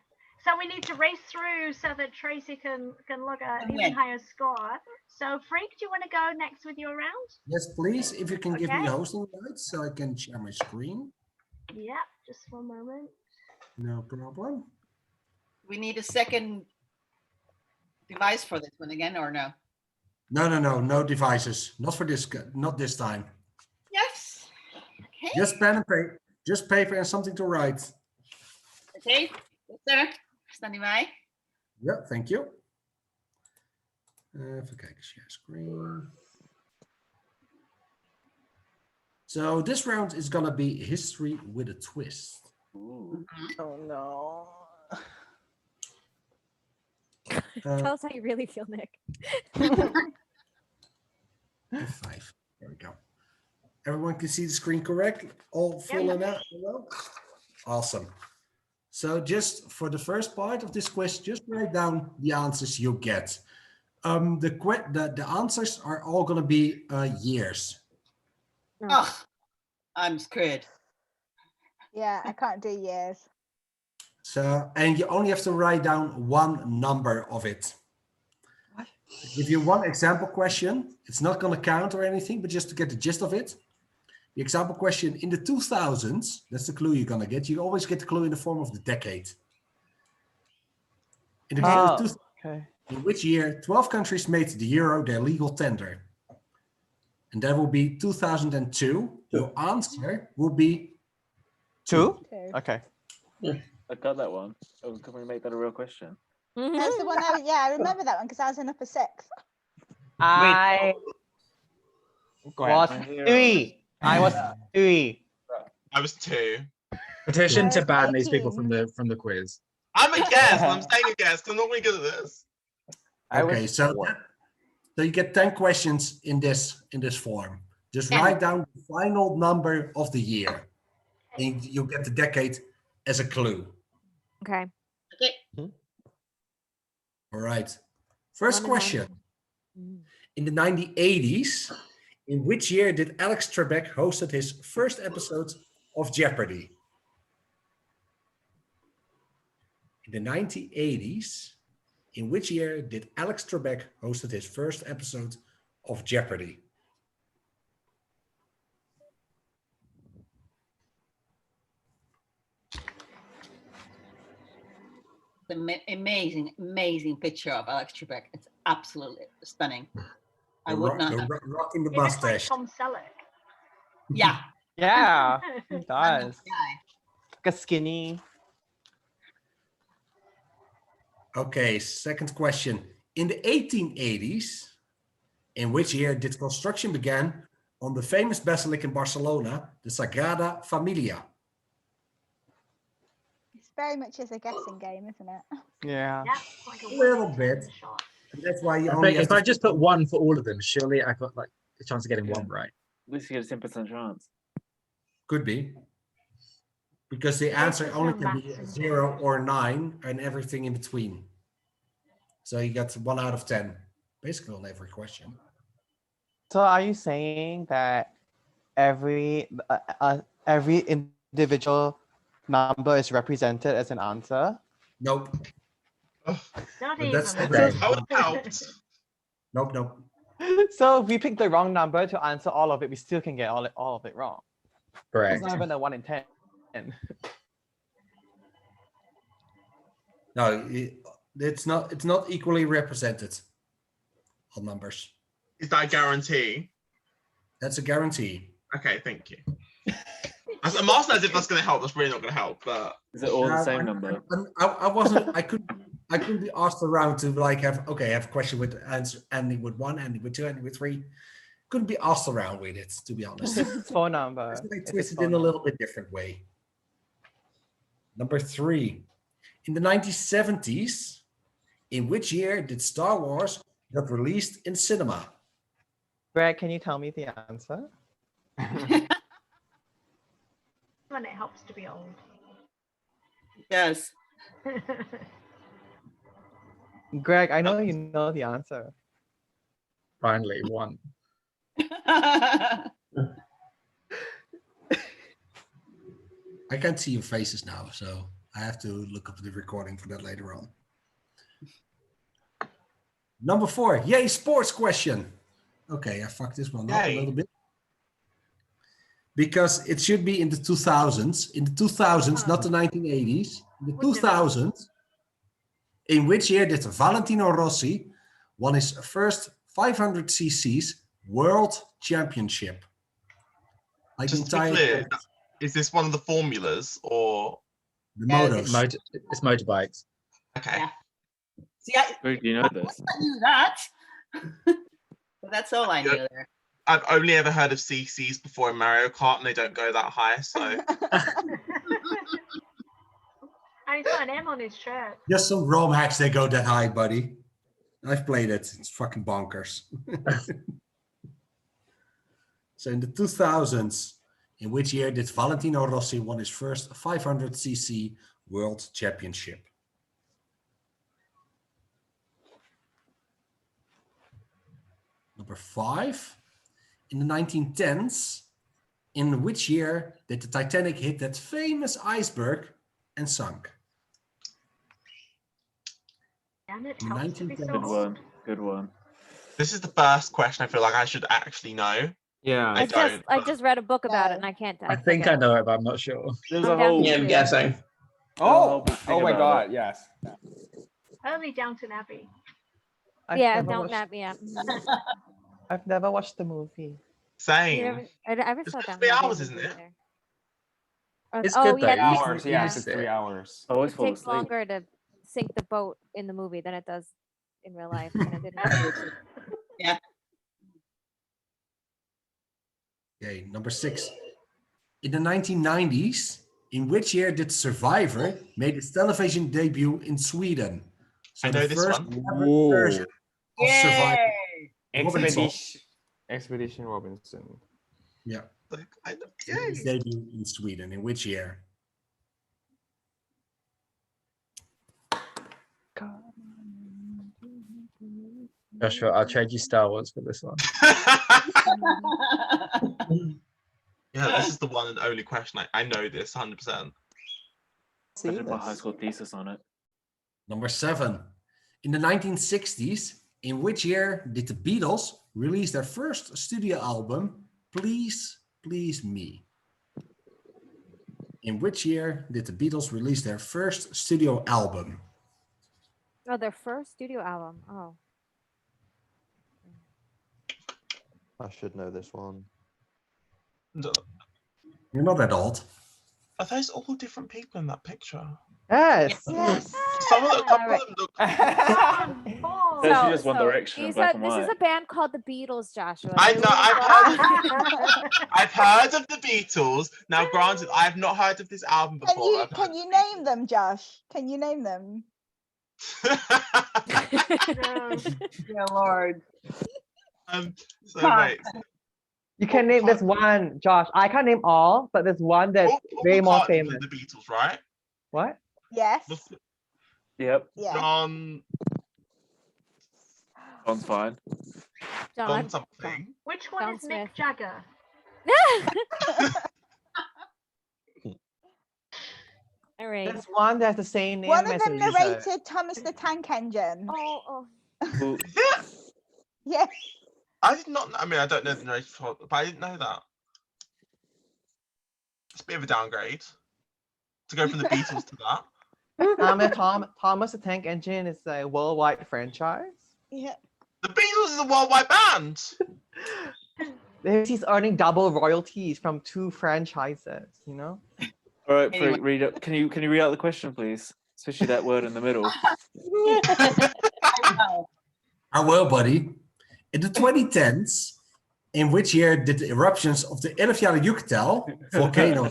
[SPEAKER 2] So we need to race through so that Tracy can look at an even
[SPEAKER 5] win.
[SPEAKER 2] higher score. So Freak, do you want to go next with your round?
[SPEAKER 10] Yes, please. If you can give me
[SPEAKER 2] Okay.
[SPEAKER 10] the hosting rights so I can share my screen.
[SPEAKER 2] Yeah, just one moment.
[SPEAKER 10] No problem.
[SPEAKER 5] We need a second device for this one again, or no?
[SPEAKER 10] No devices. Not for this. Not this time.
[SPEAKER 5] Yes. Okay.
[SPEAKER 10] Just pen and paper. Just paper and something to write.
[SPEAKER 5] Okay. Yes, sir. Standing by.
[SPEAKER 10] Yeah, thank you. Even kijken, share screen. So this round is gonna be history with a twist.
[SPEAKER 7] Oh no.
[SPEAKER 11] Tell us how you really feel, Nick.
[SPEAKER 10] F5. There we go. Everyone can see the screen correct? All full and out? Hello? Awesome. So just for the first part of this quiz, just write down the answers you get. The answers are all going to be years.
[SPEAKER 5] Oh, I'm screwed.
[SPEAKER 1] Yeah, I can't do years.
[SPEAKER 10] So, and you only have to write down one number of it. Give you one example question. It's not going to count or anything, but just to get the gist of it. The example question in the 2000s, that's the clue you're going to get. You always get the clue in the form of the decade. In the year 2000, in which year 12 countries made the euro their legal tender? And that will be 2002. Your answer will be
[SPEAKER 9] 2? Okay.
[SPEAKER 8] I got that one. Oh, can we make that a real question?
[SPEAKER 1] That's the one. I remember that one because I was in upper sixth.
[SPEAKER 7] I was 3. I was 3.
[SPEAKER 14] I was 2.
[SPEAKER 4] Petition to ban these people from the quiz.
[SPEAKER 14] I'm a guest. I'm staying a guest. I'm not really good at this.
[SPEAKER 10] Okay, so you get 10 questions in this form. Just write down the final number of the year, and you'll get the decade as a clue.
[SPEAKER 11] Okay.
[SPEAKER 5] Okay.
[SPEAKER 10] All right. First question. In the 1980s, in which year did Alex Trebek hosted his first episode of Jeopardy? In the 1980s, in which year did Alex Trebek hosted his first episode of Jeopardy?
[SPEAKER 5] Amazing picture of Alex Trebek. It's absolutely stunning. I would not have.
[SPEAKER 10] Rocking the
[SPEAKER 2] He looks like
[SPEAKER 10] mustache.
[SPEAKER 2] Tom Selleck.
[SPEAKER 5] Yeah.
[SPEAKER 7] Yeah, it does.
[SPEAKER 5] Guy.
[SPEAKER 7] Like a skinny.
[SPEAKER 10] Okay, second question. In the 1880s, in which year did construction begin on the famous basilica in Barcelona, the Sagrada Familia?
[SPEAKER 1] It's very much as a guessing game, isn't it?
[SPEAKER 7] Yeah.
[SPEAKER 2] Yeah, like
[SPEAKER 10] A little bit. And that's why you
[SPEAKER 4] I
[SPEAKER 10] only
[SPEAKER 4] think
[SPEAKER 10] have
[SPEAKER 4] if
[SPEAKER 10] to
[SPEAKER 4] I just put one for all of them, surely I got like a chance of getting one right.
[SPEAKER 8] At least you get a 10% chance.
[SPEAKER 10] Could be. Because the answer only can be 0 or 9 and everything in between. So you got 1 out of 10, basically on every question.
[SPEAKER 7] So are you saying that every individual number is represented as an answer?
[SPEAKER 10] Nope.
[SPEAKER 2] Not
[SPEAKER 10] But
[SPEAKER 2] even.
[SPEAKER 10] that's Nope.
[SPEAKER 7] So if we pick the wrong number to answer all of it, we still can get all of it wrong.
[SPEAKER 4] Correct.
[SPEAKER 7] It's not even a 1 in 10.
[SPEAKER 10] No, it's not equally represented on numbers.
[SPEAKER 14] Is that a guarantee?
[SPEAKER 10] That's a guarantee.
[SPEAKER 14] Okay, thank you. I'm asking as if that's going to help. That's really not going to help. But
[SPEAKER 8] is it all the same number?
[SPEAKER 10] I couldn't be asked around to like have a question with answer ending with 1, ending with 2, ending with 3. Couldn't be asked around with it, to be honest.
[SPEAKER 7] It's his phone number.
[SPEAKER 10] It's twisted in a little bit different way. Number 3. In the 1970s, in which year did Star Wars get released in cinema?
[SPEAKER 7] Greg, can you tell me the answer?
[SPEAKER 2] When it helps to be old.
[SPEAKER 5] Yes.
[SPEAKER 7] Greg, I know you know the answer.
[SPEAKER 4] Finally, one.
[SPEAKER 10] I can't see your faces now, so I have to look up the recording for that later on. Number 4, yay, sports question. Okay, I fucked this one up a little bit. Because it should be in the 2000s. In the 2000s, not the 1980s. In the 2000s, in which year did Valentino Rossi won his first 500 cc's World Championship? Like
[SPEAKER 14] Just to be clear, is this one of the formulas or
[SPEAKER 10] the motos?
[SPEAKER 4] It's motorbikes.
[SPEAKER 14] Okay.
[SPEAKER 5] Yeah. See,
[SPEAKER 8] Where do you know this?
[SPEAKER 5] I knew that. But that's all I knew there.
[SPEAKER 14] I've only ever heard of CCs before in Mario Kart, and they don't go that high. So
[SPEAKER 2] And he's got an M on his shirt.
[SPEAKER 10] Just some ROM hacks, they go that high, buddy. I've played it. It's fucking bonkers. So in the 2000s, in which year did Valentino Rossi won his first 500cc World Championship? Number 5, in the 1910s, in which year did the Titanic hit that famous iceberg and sunk?
[SPEAKER 2] And it
[SPEAKER 10] In
[SPEAKER 2] helps to be
[SPEAKER 10] 1910s.
[SPEAKER 2] so
[SPEAKER 8] Good
[SPEAKER 2] old.
[SPEAKER 8] one. Good one.
[SPEAKER 14] this is the first question I feel like I should actually know.
[SPEAKER 8] Yeah.
[SPEAKER 14] I don't.
[SPEAKER 11] I just read a book about it and I can't.
[SPEAKER 4] I think I
[SPEAKER 11] forget.
[SPEAKER 4] know it, but I'm not sure.
[SPEAKER 8] There's
[SPEAKER 11] I'm
[SPEAKER 8] a
[SPEAKER 11] down
[SPEAKER 8] whole.
[SPEAKER 11] to
[SPEAKER 13] Yeah, I'm
[SPEAKER 11] two.
[SPEAKER 13] guessing.
[SPEAKER 6] Oh,
[SPEAKER 8] big
[SPEAKER 6] oh my
[SPEAKER 8] about
[SPEAKER 6] God,
[SPEAKER 8] it.
[SPEAKER 6] yes.
[SPEAKER 2] Early Downton Abbey.
[SPEAKER 7] I've
[SPEAKER 11] Yeah,
[SPEAKER 7] never
[SPEAKER 11] don't
[SPEAKER 7] watched-
[SPEAKER 11] nap me up.
[SPEAKER 7] I've never watched the movie.
[SPEAKER 14] Same.
[SPEAKER 11] I never
[SPEAKER 14] It's
[SPEAKER 11] saw
[SPEAKER 14] good
[SPEAKER 11] Downton
[SPEAKER 14] 3
[SPEAKER 11] Abbey
[SPEAKER 14] hours,
[SPEAKER 11] in
[SPEAKER 14] isn't
[SPEAKER 11] the
[SPEAKER 14] it?
[SPEAKER 11] theater.
[SPEAKER 4] It's
[SPEAKER 11] Oh,
[SPEAKER 4] good though.
[SPEAKER 11] yeah,
[SPEAKER 4] You
[SPEAKER 6] Hours,
[SPEAKER 4] can
[SPEAKER 6] yes,
[SPEAKER 4] use
[SPEAKER 6] it's
[SPEAKER 4] it.
[SPEAKER 6] 3 hours.
[SPEAKER 8] I always
[SPEAKER 11] It
[SPEAKER 8] fall
[SPEAKER 11] takes
[SPEAKER 8] asleep.
[SPEAKER 11] longer to sink the boat in the movie than it does in real life. And it didn't.
[SPEAKER 5] Yeah.
[SPEAKER 10] Okay, number 6. In the 1990s, in which year did Survivor make its television debut in Sweden? So
[SPEAKER 14] I know
[SPEAKER 10] the
[SPEAKER 14] this
[SPEAKER 10] first
[SPEAKER 14] one.
[SPEAKER 10] ever
[SPEAKER 6] Whoa.
[SPEAKER 10] version of Survivor. Robinson.
[SPEAKER 6] Expedition Robinson.
[SPEAKER 10] Yeah.
[SPEAKER 14] Like, I know.
[SPEAKER 10] Made its debut in Sweden. In which year?
[SPEAKER 4] Joshua, I'll trade you Star Wars for this one.
[SPEAKER 14] Yeah, this is the one and only question. I know this 100%.
[SPEAKER 8] I did my high school thesis on it.
[SPEAKER 10] Number 7. In the 1960s, in which year did the Beatles release their first studio album, Please Please Me? In which year did the Beatles release their first studio album?
[SPEAKER 11] Oh, their first studio album. Oh.
[SPEAKER 9] I should know this one.
[SPEAKER 10] You're not that old.
[SPEAKER 14] Are those all different people in that picture?
[SPEAKER 7] Yes.
[SPEAKER 1] Yes.
[SPEAKER 14] Some of them, a couple of them look.
[SPEAKER 8] That's just One Direction in black and
[SPEAKER 11] this is
[SPEAKER 8] white.
[SPEAKER 11] a band called the Beatles, Joshua.
[SPEAKER 14] I
[SPEAKER 11] They
[SPEAKER 14] know.
[SPEAKER 11] were-
[SPEAKER 14] I've heard of the Beatles. Now, granted, I have not heard of this album
[SPEAKER 1] Can
[SPEAKER 14] before.
[SPEAKER 1] you
[SPEAKER 14] I've heard
[SPEAKER 1] can you name them, Josh? Can you name them?
[SPEAKER 5] Yeah, Lord.
[SPEAKER 14] So
[SPEAKER 5] Huh.
[SPEAKER 14] wait.
[SPEAKER 7] You can name this one, Josh. I can't name all, but there's one that's
[SPEAKER 14] Paul
[SPEAKER 7] way more
[SPEAKER 14] McCartney
[SPEAKER 7] famous.
[SPEAKER 14] was the Beatles, right?
[SPEAKER 7] What?
[SPEAKER 1] Yes.
[SPEAKER 8] Yep.
[SPEAKER 1] Yeah.
[SPEAKER 14] John
[SPEAKER 8] Sounds fine.
[SPEAKER 11] John.
[SPEAKER 14] something.
[SPEAKER 2] Which one
[SPEAKER 11] John
[SPEAKER 2] is Mick
[SPEAKER 11] Smith.
[SPEAKER 2] Jagger?
[SPEAKER 11] All right.
[SPEAKER 7] There's one that's the same name
[SPEAKER 1] One of
[SPEAKER 7] as
[SPEAKER 1] them
[SPEAKER 7] Elisa.
[SPEAKER 1] narrated Thomas the Tank Engine.
[SPEAKER 11] Oh,
[SPEAKER 8] Who-
[SPEAKER 1] Yes.
[SPEAKER 14] I did not. I mean, I don't know the narrative, but I didn't know that. It's a bit of a downgrade to go from the Beatles to that.
[SPEAKER 7] Thomas the Tank Engine is a worldwide franchise.
[SPEAKER 1] Yeah.
[SPEAKER 14] The Beatles is a worldwide band.
[SPEAKER 7] He's earning double royalties from 2 franchises, you know?
[SPEAKER 8] All right,
[SPEAKER 5] Anyway.
[SPEAKER 8] Freak, read up. Can you read out the question, please? Especially that word in the middle.
[SPEAKER 10] I will, buddy. In the 2010s, in which year did the eruptions of the Eyjafjallajökull volcano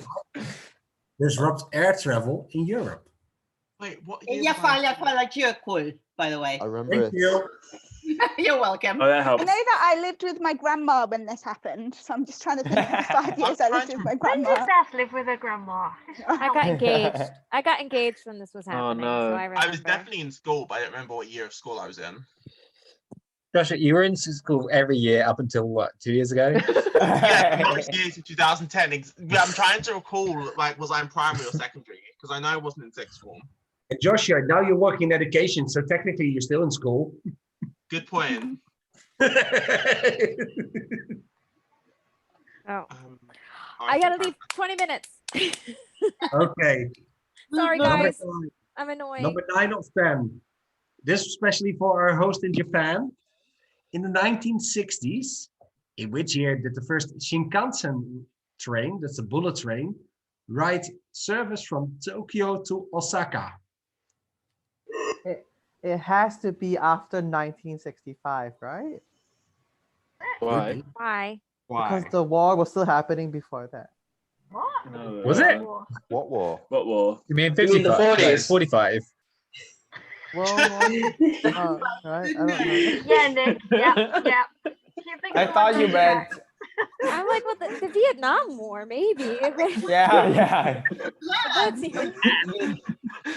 [SPEAKER 10] disrupt air travel in Europe?
[SPEAKER 14] Wait, what year
[SPEAKER 5] Yeah,
[SPEAKER 14] was I?
[SPEAKER 5] like you're cool, by the way.
[SPEAKER 9] I remember
[SPEAKER 10] Thank you.
[SPEAKER 5] You're welcome.
[SPEAKER 8] Oh, that
[SPEAKER 1] I
[SPEAKER 8] helps.
[SPEAKER 1] know that I lived with my grandma when this happened, so I'm just trying to think of the 5 years I lived with my
[SPEAKER 2] When
[SPEAKER 1] grandma.
[SPEAKER 2] did Beth live with her grandma?
[SPEAKER 11] I got engaged. I got engaged when this was happening,
[SPEAKER 8] no.
[SPEAKER 11] so I remember.
[SPEAKER 14] I was definitely in school, but I don't remember what year of school I was in.
[SPEAKER 4] Joshua, you were in school every year up until what, 2 years ago?
[SPEAKER 14] Yeah, most years in 2010. I'm trying to recall, like, was I in primary or secondary? Because I know I wasn't in sixth form.
[SPEAKER 10] And Joshua, now you're working in education, so technically you're still in school.
[SPEAKER 14] Good point.
[SPEAKER 11] Oh. I gotta leave 20 minutes.
[SPEAKER 10] Okay.
[SPEAKER 11] Sorry,
[SPEAKER 10] Number
[SPEAKER 11] guys.
[SPEAKER 10] nine.
[SPEAKER 11] I'm annoying.
[SPEAKER 10] Number 9 of 10. This especially for our host in Japan. In the 1960s, in which year did the first Shinkansen train, that's a bullet train, ride service from Tokyo to Osaka?
[SPEAKER 7] It has to be after 1965, right?
[SPEAKER 8] Why?
[SPEAKER 11] Why?
[SPEAKER 7] Because the war was still happening before that.
[SPEAKER 2] What?
[SPEAKER 8] No,
[SPEAKER 4] Was it?
[SPEAKER 9] What war?
[SPEAKER 8] What war?
[SPEAKER 4] You mean
[SPEAKER 13] You mean the
[SPEAKER 4] 55? No,
[SPEAKER 13] 40s?
[SPEAKER 4] 45.
[SPEAKER 7] World War, oh, right? I don't know.
[SPEAKER 2] Yeah, Nick. Yeah. Keep thinking
[SPEAKER 6] I thought you
[SPEAKER 2] about
[SPEAKER 6] meant.
[SPEAKER 2] that.
[SPEAKER 11] I'm like, well, the Vietnam War, maybe.
[SPEAKER 6] Yeah.
[SPEAKER 11] That's even.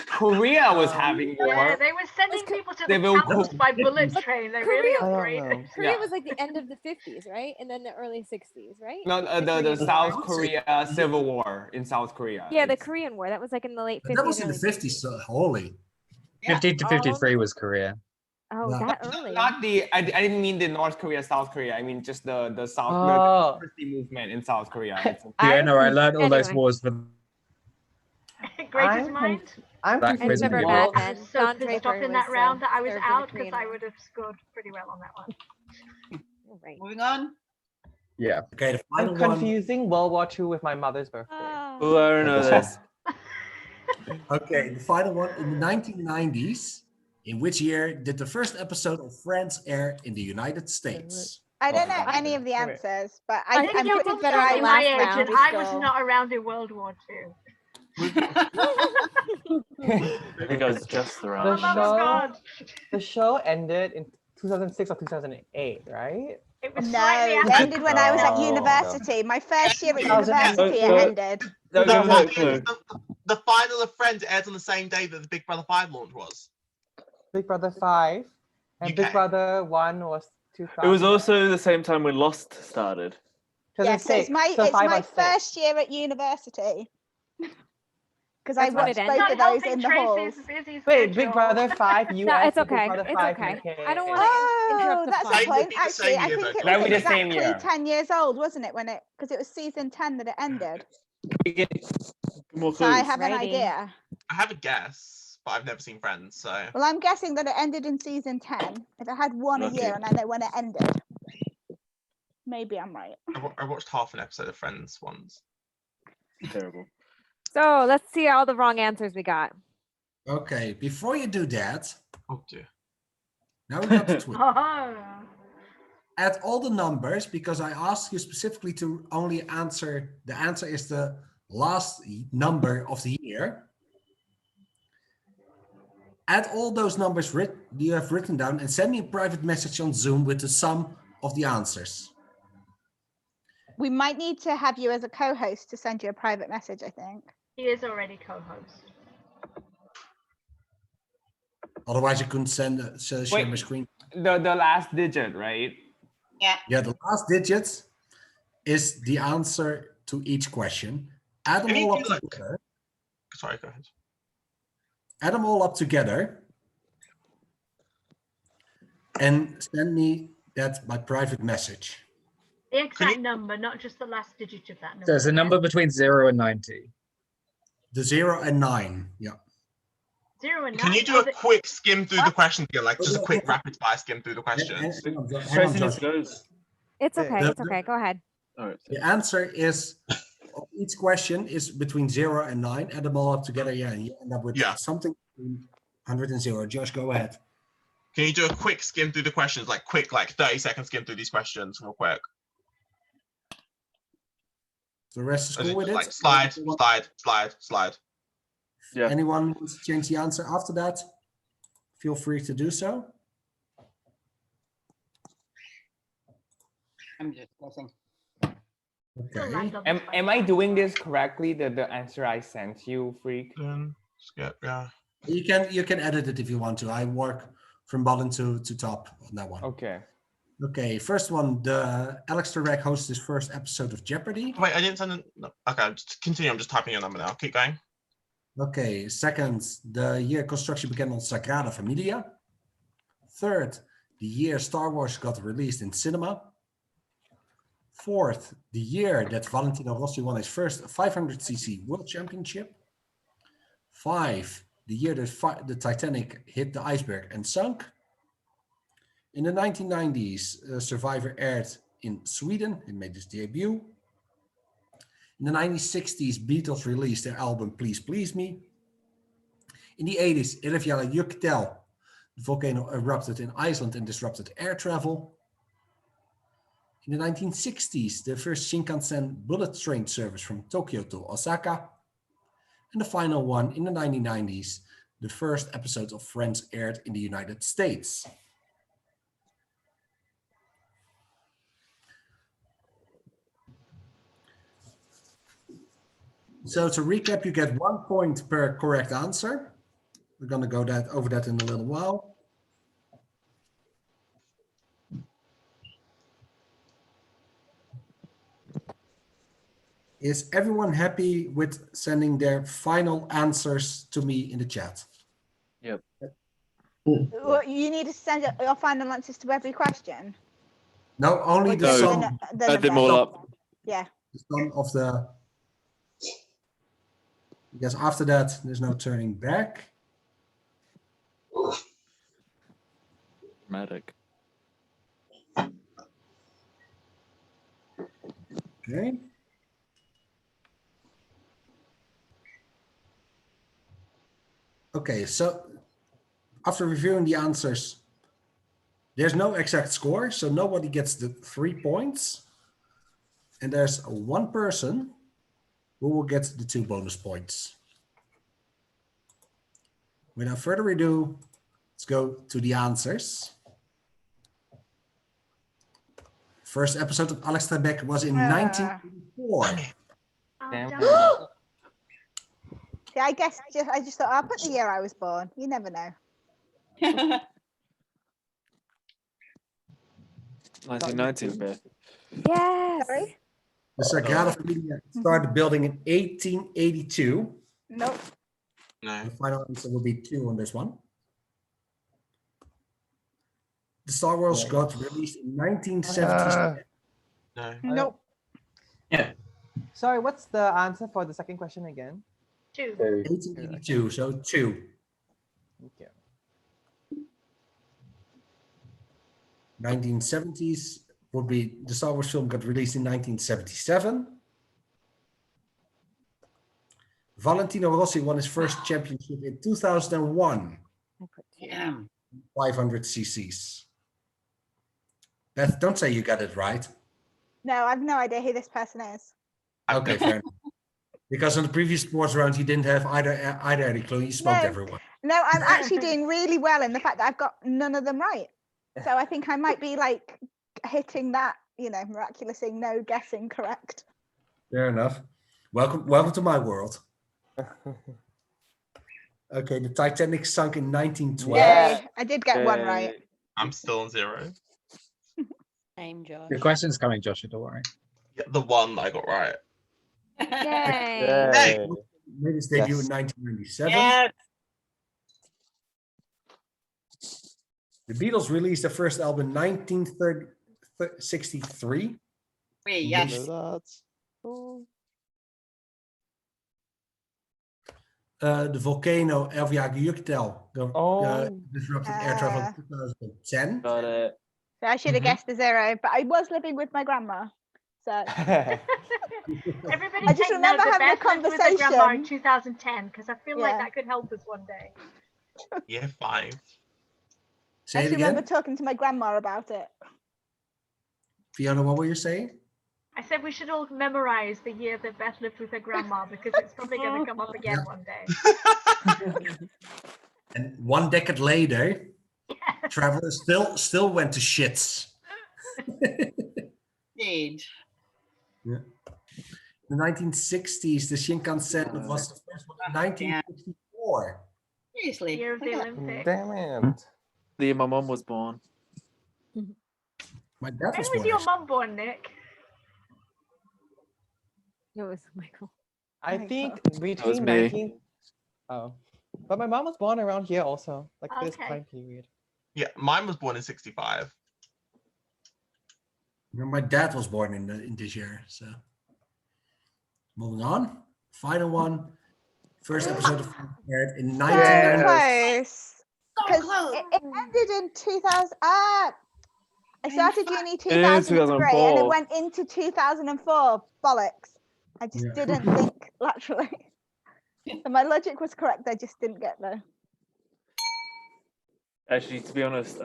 [SPEAKER 6] Korea was having war.
[SPEAKER 2] Yeah, they were sending people to the
[SPEAKER 6] Civil
[SPEAKER 2] camps
[SPEAKER 6] War.
[SPEAKER 2] by bullet train. They really
[SPEAKER 7] I don't
[SPEAKER 2] upgraded.
[SPEAKER 7] know.
[SPEAKER 11] Korea
[SPEAKER 6] Yeah.
[SPEAKER 11] was like the end of the 50s, right? And then the early 60s, right?
[SPEAKER 6] No,
[SPEAKER 11] The
[SPEAKER 6] the
[SPEAKER 11] Korean
[SPEAKER 6] South
[SPEAKER 11] War.
[SPEAKER 6] Korea Civil War in South Korea.
[SPEAKER 11] Yeah, the
[SPEAKER 6] It's-
[SPEAKER 11] Korean War. That was like in the late 50s.
[SPEAKER 10] That was in the
[SPEAKER 11] early
[SPEAKER 10] 50s, so holy.
[SPEAKER 4] 50 to 53 was Korea.
[SPEAKER 11] Oh,
[SPEAKER 10] No.
[SPEAKER 11] that early.
[SPEAKER 6] Not the. I didn't mean the North Korea, South Korea. I mean just the South
[SPEAKER 7] Oh.
[SPEAKER 6] the democracy movement in South Korea. It's-
[SPEAKER 4] Yeah, no, I learned all those
[SPEAKER 11] Anyway.
[SPEAKER 4] wars for
[SPEAKER 2] Greatest
[SPEAKER 7] I'm
[SPEAKER 2] mind.
[SPEAKER 7] I'm
[SPEAKER 4] Black
[SPEAKER 7] confused.
[SPEAKER 4] prison
[SPEAKER 11] remember
[SPEAKER 4] people.
[SPEAKER 11] Mad
[SPEAKER 2] I
[SPEAKER 11] Men.
[SPEAKER 2] was so
[SPEAKER 11] Don
[SPEAKER 2] pissed
[SPEAKER 11] Draper
[SPEAKER 2] off in that
[SPEAKER 11] was,
[SPEAKER 2] round that I was
[SPEAKER 11] served in the
[SPEAKER 2] out because
[SPEAKER 11] Korean
[SPEAKER 2] I
[SPEAKER 11] War.
[SPEAKER 2] would have scored pretty well on that one.
[SPEAKER 11] Right.
[SPEAKER 5] Moving on.
[SPEAKER 4] Yeah.
[SPEAKER 10] Okay, the final
[SPEAKER 7] I'm
[SPEAKER 10] one.
[SPEAKER 7] confusing World War II with my mother's birthday.
[SPEAKER 8] Oh, I don't know this.
[SPEAKER 10] Okay, the final one. In the 1990s, in which year did the first episode of Friends air in the United States?
[SPEAKER 1] I don't know
[SPEAKER 7] Oh,
[SPEAKER 1] any of the
[SPEAKER 7] wait.
[SPEAKER 1] answers, but
[SPEAKER 11] I
[SPEAKER 1] I'm
[SPEAKER 11] think you
[SPEAKER 1] pretty
[SPEAKER 11] did better
[SPEAKER 1] sure
[SPEAKER 11] on
[SPEAKER 1] I
[SPEAKER 11] last
[SPEAKER 2] my age,
[SPEAKER 11] round,
[SPEAKER 2] and
[SPEAKER 11] we
[SPEAKER 2] I was
[SPEAKER 11] still-
[SPEAKER 2] not around in World War II.
[SPEAKER 8] I think I was just
[SPEAKER 7] The
[SPEAKER 8] around.
[SPEAKER 2] Oh my
[SPEAKER 7] show,
[SPEAKER 2] god!
[SPEAKER 7] the show ended in 2006 or 2008, right?
[SPEAKER 2] It was
[SPEAKER 1] No,
[SPEAKER 2] slightly
[SPEAKER 1] it
[SPEAKER 2] after.
[SPEAKER 1] ended when I was at
[SPEAKER 9] Oh,
[SPEAKER 1] university. My first year at
[SPEAKER 7] 2008.
[SPEAKER 1] university, it ended.
[SPEAKER 8] No,
[SPEAKER 14] No,
[SPEAKER 8] no,
[SPEAKER 14] no,
[SPEAKER 8] no.
[SPEAKER 14] the final of Friends aired on the same day that the Big Brother 5 launch was.
[SPEAKER 7] Big Brother 5 and Big
[SPEAKER 14] UK.
[SPEAKER 7] Brother 1 was 2000.
[SPEAKER 8] It was also the same time when Lost started.
[SPEAKER 1] Yeah, so it's my
[SPEAKER 7] So
[SPEAKER 1] it's
[SPEAKER 7] 5
[SPEAKER 1] my
[SPEAKER 7] or 6.
[SPEAKER 1] first year at university. Because I
[SPEAKER 11] That's when it
[SPEAKER 1] watched
[SPEAKER 11] ended.
[SPEAKER 1] both of
[SPEAKER 2] Not
[SPEAKER 1] those
[SPEAKER 2] helping
[SPEAKER 1] in the halls.
[SPEAKER 2] Tracy's busy
[SPEAKER 7] Wait, Big
[SPEAKER 2] schedule.
[SPEAKER 7] Brother 5 US.
[SPEAKER 11] No, it's
[SPEAKER 7] and Big
[SPEAKER 11] okay.
[SPEAKER 7] Brother
[SPEAKER 11] It's
[SPEAKER 7] 5
[SPEAKER 11] okay.
[SPEAKER 7] UK.
[SPEAKER 11] I don't want
[SPEAKER 1] Oh,
[SPEAKER 11] interrupt the
[SPEAKER 1] that's
[SPEAKER 11] fun.
[SPEAKER 1] a
[SPEAKER 14] Same
[SPEAKER 1] point.
[SPEAKER 14] would be the
[SPEAKER 1] Actually,
[SPEAKER 14] same
[SPEAKER 1] I
[SPEAKER 14] year,
[SPEAKER 1] think
[SPEAKER 14] though.
[SPEAKER 1] it
[SPEAKER 6] That
[SPEAKER 1] was
[SPEAKER 6] would be the same
[SPEAKER 1] exactly
[SPEAKER 6] year.
[SPEAKER 1] 10 years old, wasn't it? When it because it was season 10 that it ended.
[SPEAKER 8] More
[SPEAKER 1] So I
[SPEAKER 8] clues.
[SPEAKER 1] have an
[SPEAKER 11] Righty.
[SPEAKER 1] idea.
[SPEAKER 14] I have a guess, but I've never seen Friends, so.
[SPEAKER 1] Well, I'm guessing that it ended in season 10. If it had one a
[SPEAKER 8] Okay.
[SPEAKER 1] year and I know when it ended, maybe I'm right.
[SPEAKER 14] I watched half an episode of Friends once.
[SPEAKER 8] Terrible.
[SPEAKER 11] So let's see all the wrong answers we got.
[SPEAKER 10] Okay, before you do that,
[SPEAKER 14] Oh dear.
[SPEAKER 10] now we got the twist.
[SPEAKER 2] Oh.
[SPEAKER 10] Add all the numbers because I asked you specifically to only answer. The answer is the last number of the year. Add all those numbers you have written down and send me a private message on Zoom with the sum of the answers.
[SPEAKER 1] We might need to have you as a co-host to send you a private message, I think.
[SPEAKER 2] He is already co-host.
[SPEAKER 10] Otherwise, you couldn't share
[SPEAKER 6] Wait.
[SPEAKER 10] my screen.
[SPEAKER 6] The last digit, right?
[SPEAKER 5] Yeah.
[SPEAKER 10] Yeah, the last digit is the answer to each question. Add them
[SPEAKER 14] Can you
[SPEAKER 10] all
[SPEAKER 14] do
[SPEAKER 10] up
[SPEAKER 14] like-
[SPEAKER 10] together.
[SPEAKER 14] Sorry, go ahead.
[SPEAKER 10] Add them all up together and send me that by private message.
[SPEAKER 2] The exact number, not just the last digit of that number.
[SPEAKER 4] So it's a number between 0 and 90.
[SPEAKER 10] The 0 and 9. Yeah.
[SPEAKER 2] 0 and 9.
[SPEAKER 14] Can you do a quick skim through the questions again, like just a quick rapid fire skim through the questions?
[SPEAKER 10] Hang on,
[SPEAKER 8] Tracy needs
[SPEAKER 10] Josh.
[SPEAKER 8] to go.
[SPEAKER 11] It's okay.
[SPEAKER 10] The-
[SPEAKER 11] It's okay. Go ahead.
[SPEAKER 8] All right.
[SPEAKER 10] The answer is of each question is between 0 and 9. Add them all up together, yeah, and you end up with something between 100 and 0. Josh, go ahead.
[SPEAKER 14] Can you do a quick skim through the questions, like quick, like 30-second skim through these questions real quick?
[SPEAKER 10] The rest is
[SPEAKER 14] As in
[SPEAKER 10] cool with
[SPEAKER 14] just,
[SPEAKER 10] it?
[SPEAKER 14] like slide, slide, slide, slide.
[SPEAKER 8] Yeah.
[SPEAKER 10] Anyone wants to change the answer after that? Feel free to do so.
[SPEAKER 5] I'm just guessing.
[SPEAKER 10] Okay.
[SPEAKER 6] Am I doing this correctly? The answer I sent you, Freak?
[SPEAKER 14] Skip, yeah.
[SPEAKER 10] You can edit it if you want to. I work from bottom to top on that one.
[SPEAKER 6] Okay.
[SPEAKER 10] Okay, first one, the Alex Trebek hosts his first episode of Jeopardy.
[SPEAKER 14] Wait, I didn't send it. No. Okay, just continue. I'm just typing your number now. Keep going.
[SPEAKER 10] Okay, second, the year construction began on Sagrada Familia. Third, the year Star Wars got released in cinema. Fourth, the year that Valentino Rossi won his first 500cc World Championship. 5, the year that the Titanic hit the iceberg and sunk. In the 1990s, Survivor aired in Sweden. It made its debut. In the 1960s, Beatles released their album Please Please Me. In the 80s, Eyjafjallajökull, the volcano erupted in Iceland and disrupted air travel. In the 1960s, the first Shinkansen bullet train service from Tokyo to Osaka. And the final one, in the 1990s, the first episode of Friends aired in the United States. So to recap, you get 1 point per correct answer. We're going to go over that in a little while. Is everyone happy with sending their final answers to me in the chat?
[SPEAKER 8] Yep.
[SPEAKER 1] Well, you need to send your final answers to every question.
[SPEAKER 10] No, only
[SPEAKER 1] Or
[SPEAKER 10] the
[SPEAKER 1] just
[SPEAKER 10] sum.
[SPEAKER 8] Add them all up.
[SPEAKER 1] Yeah.
[SPEAKER 10] The sum of the. Because after that, there's no turning back.
[SPEAKER 8] Dramatic.
[SPEAKER 10] Okay. Okay, so after reviewing the answers, there's no exact score, so nobody gets the 3 points. And there's one person who will get the 2 bonus points. Without further ado, let's go to the answers. First episode of Alex Trebek was in 1984.
[SPEAKER 1] Yeah, I just thought I'll put the year I was born. You never know.
[SPEAKER 8] 1919, Beth.
[SPEAKER 11] Yes.
[SPEAKER 1] Sorry?
[SPEAKER 10] The Sagrada Familia started building in 1882.
[SPEAKER 1] Nope.
[SPEAKER 14] No.
[SPEAKER 10] The final answer will be 2 on this one. The Star Wars got released in 1977.
[SPEAKER 14] No.
[SPEAKER 1] Nope.
[SPEAKER 13] Yeah.
[SPEAKER 7] Sorry, what's the answer for the second question again?
[SPEAKER 2] 2.
[SPEAKER 10] 1882, so 2.
[SPEAKER 7] Okay.
[SPEAKER 10] 1970s would be the Star Wars film got released in 1977. Valentino Rossi won his first championship in 2001.
[SPEAKER 5] Yeah.
[SPEAKER 10] 500 cc's. Beth, don't say you got it right.
[SPEAKER 1] No, I've no idea who this person is.
[SPEAKER 10] Okay, fair enough. Because on the previous sports round, you didn't have either any clue. You smoked everyone.
[SPEAKER 1] No, I'm actually doing really well in the fact that I've got none of them right. So I think I might be like hitting that, miraculously no guessing correct.
[SPEAKER 10] Fair enough. Welcome to my world. Okay, the Titanic sunk in 1912.
[SPEAKER 1] Yay, I did get one right.
[SPEAKER 14] I'm still on 0.
[SPEAKER 12] Same, Josh.
[SPEAKER 4] Your question's coming, Joshua, don't worry.
[SPEAKER 14] Yeah, the one that I got right.
[SPEAKER 11] Yay.
[SPEAKER 14] Hey.
[SPEAKER 10] Made its debut in 1997.
[SPEAKER 5] Yes.
[SPEAKER 10] The Beatles released their first album in 1963.
[SPEAKER 5] Yes.
[SPEAKER 10] The volcano Eyjafjallajökull disrupted air travel in 2010.
[SPEAKER 8] Got it.
[SPEAKER 1] So I should have guessed the 0, but I was living with my grandma. So
[SPEAKER 2] Everybody
[SPEAKER 1] I just
[SPEAKER 2] take
[SPEAKER 1] remember
[SPEAKER 2] note that
[SPEAKER 1] having a
[SPEAKER 2] Beth lived with her grandma in
[SPEAKER 1] conversation.
[SPEAKER 2] 2010 because I feel like
[SPEAKER 1] Yeah.
[SPEAKER 2] that could help us one day.
[SPEAKER 14] Year 5.
[SPEAKER 10] Say
[SPEAKER 1] I
[SPEAKER 10] it
[SPEAKER 1] just
[SPEAKER 10] again.
[SPEAKER 1] remember talking to my grandma about it.
[SPEAKER 10] Fiona, what were you saying?
[SPEAKER 2] I said we should all memorize the year that Beth lived with her grandma because it's probably going to come up again one day.
[SPEAKER 10] And 1 decade later, Traveler still went to shits.
[SPEAKER 5] Indeed.
[SPEAKER 10] Yeah. In the 1960s, the Shinkansen was the first one in 1964.
[SPEAKER 5] Seriously.
[SPEAKER 2] Year of the Olympics.
[SPEAKER 9] Damn it.
[SPEAKER 8] The year my mum was born.
[SPEAKER 10] My dad
[SPEAKER 2] When
[SPEAKER 10] was
[SPEAKER 2] was
[SPEAKER 10] born.
[SPEAKER 2] your mum born, Nick?
[SPEAKER 11] It was Michael.
[SPEAKER 7] I think
[SPEAKER 8] was
[SPEAKER 7] between
[SPEAKER 8] me.
[SPEAKER 7] 19. Oh, but my mom was born around here also, like this
[SPEAKER 2] Okay.
[SPEAKER 7] time period.
[SPEAKER 14] Yeah, mine was born in 65.
[SPEAKER 10] My dad was born in this year. So moving on, final one. First episode of aired in
[SPEAKER 1] So
[SPEAKER 10] 1990.
[SPEAKER 1] close.
[SPEAKER 5] So
[SPEAKER 1] Because
[SPEAKER 5] close.
[SPEAKER 1] it ended in 2000. I started uni
[SPEAKER 8] is
[SPEAKER 1] 2003 and it
[SPEAKER 8] 2004.
[SPEAKER 1] went into 2004. Bollocks. I just
[SPEAKER 10] Yeah.
[SPEAKER 1] didn't think laterally. So my logic was correct. I just didn't get there.
[SPEAKER 8] Actually, to be honest,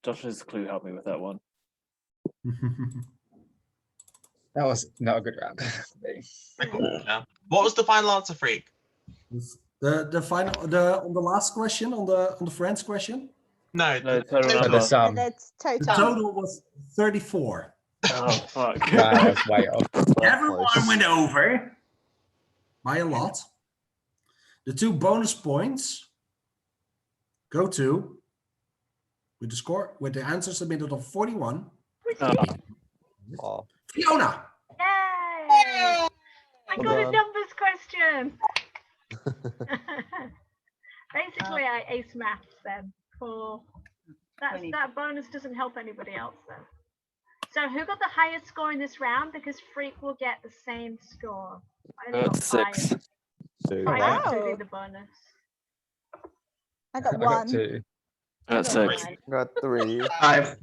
[SPEAKER 8] Josh's clue helped me with that one.
[SPEAKER 4] That was not a good round.
[SPEAKER 14] Yeah. What was the final answer, Freak?
[SPEAKER 10] The final on the last question on the friends question.
[SPEAKER 14] No,
[SPEAKER 8] No, total
[SPEAKER 4] So the
[SPEAKER 8] number.
[SPEAKER 4] sum.
[SPEAKER 1] That's
[SPEAKER 10] The
[SPEAKER 1] total.
[SPEAKER 10] total was 34.
[SPEAKER 8] Oh, fuck.
[SPEAKER 4] Wow, that's way off.
[SPEAKER 10] Everyone went over by a lot. The 2 bonus points go to with the answer submitted of 41.
[SPEAKER 9] Oh,
[SPEAKER 10] Fiona.
[SPEAKER 2] Yay! I got a
[SPEAKER 9] done.
[SPEAKER 2] numbers question. Basically, I ace maths then. That bonus doesn't help anybody else then. So who got the highest score in this round? Because Freak will get the same score. I only got
[SPEAKER 8] 6.
[SPEAKER 2] 5.
[SPEAKER 9] two.
[SPEAKER 2] I
[SPEAKER 1] Wow.
[SPEAKER 2] including the bonus.
[SPEAKER 1] I got
[SPEAKER 4] I
[SPEAKER 1] one.
[SPEAKER 4] got 2.
[SPEAKER 8] I got 6.
[SPEAKER 9] Got 3.
[SPEAKER 13] 5.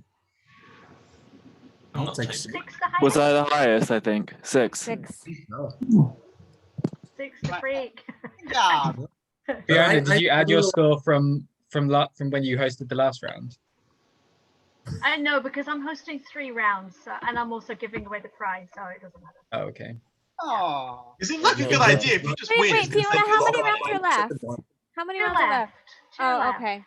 [SPEAKER 10] I'll take 6.
[SPEAKER 2] 6 the highest.
[SPEAKER 8] Was I the highest? I think 6.
[SPEAKER 11] 6.
[SPEAKER 10] No.
[SPEAKER 2] 6 to Freak.
[SPEAKER 5] Good job.
[SPEAKER 4] Fiona, did you add your score from when you hosted the last round?
[SPEAKER 2] I know because I'm hosting 3 rounds and I'm also giving away the prize, so it doesn't matter.
[SPEAKER 4] Oh, okay.
[SPEAKER 5] Oh.
[SPEAKER 14] It seems like a good idea if you just
[SPEAKER 11] Wait,
[SPEAKER 14] win.
[SPEAKER 11] wait,
[SPEAKER 14] it's gonna
[SPEAKER 11] Fiona,
[SPEAKER 14] take
[SPEAKER 11] how
[SPEAKER 14] a
[SPEAKER 11] many
[SPEAKER 14] lot of
[SPEAKER 11] rounds
[SPEAKER 14] time.
[SPEAKER 11] are left? How many
[SPEAKER 2] 2
[SPEAKER 11] rounds are left?
[SPEAKER 2] 2
[SPEAKER 11] Oh,
[SPEAKER 2] left.
[SPEAKER 11] okay.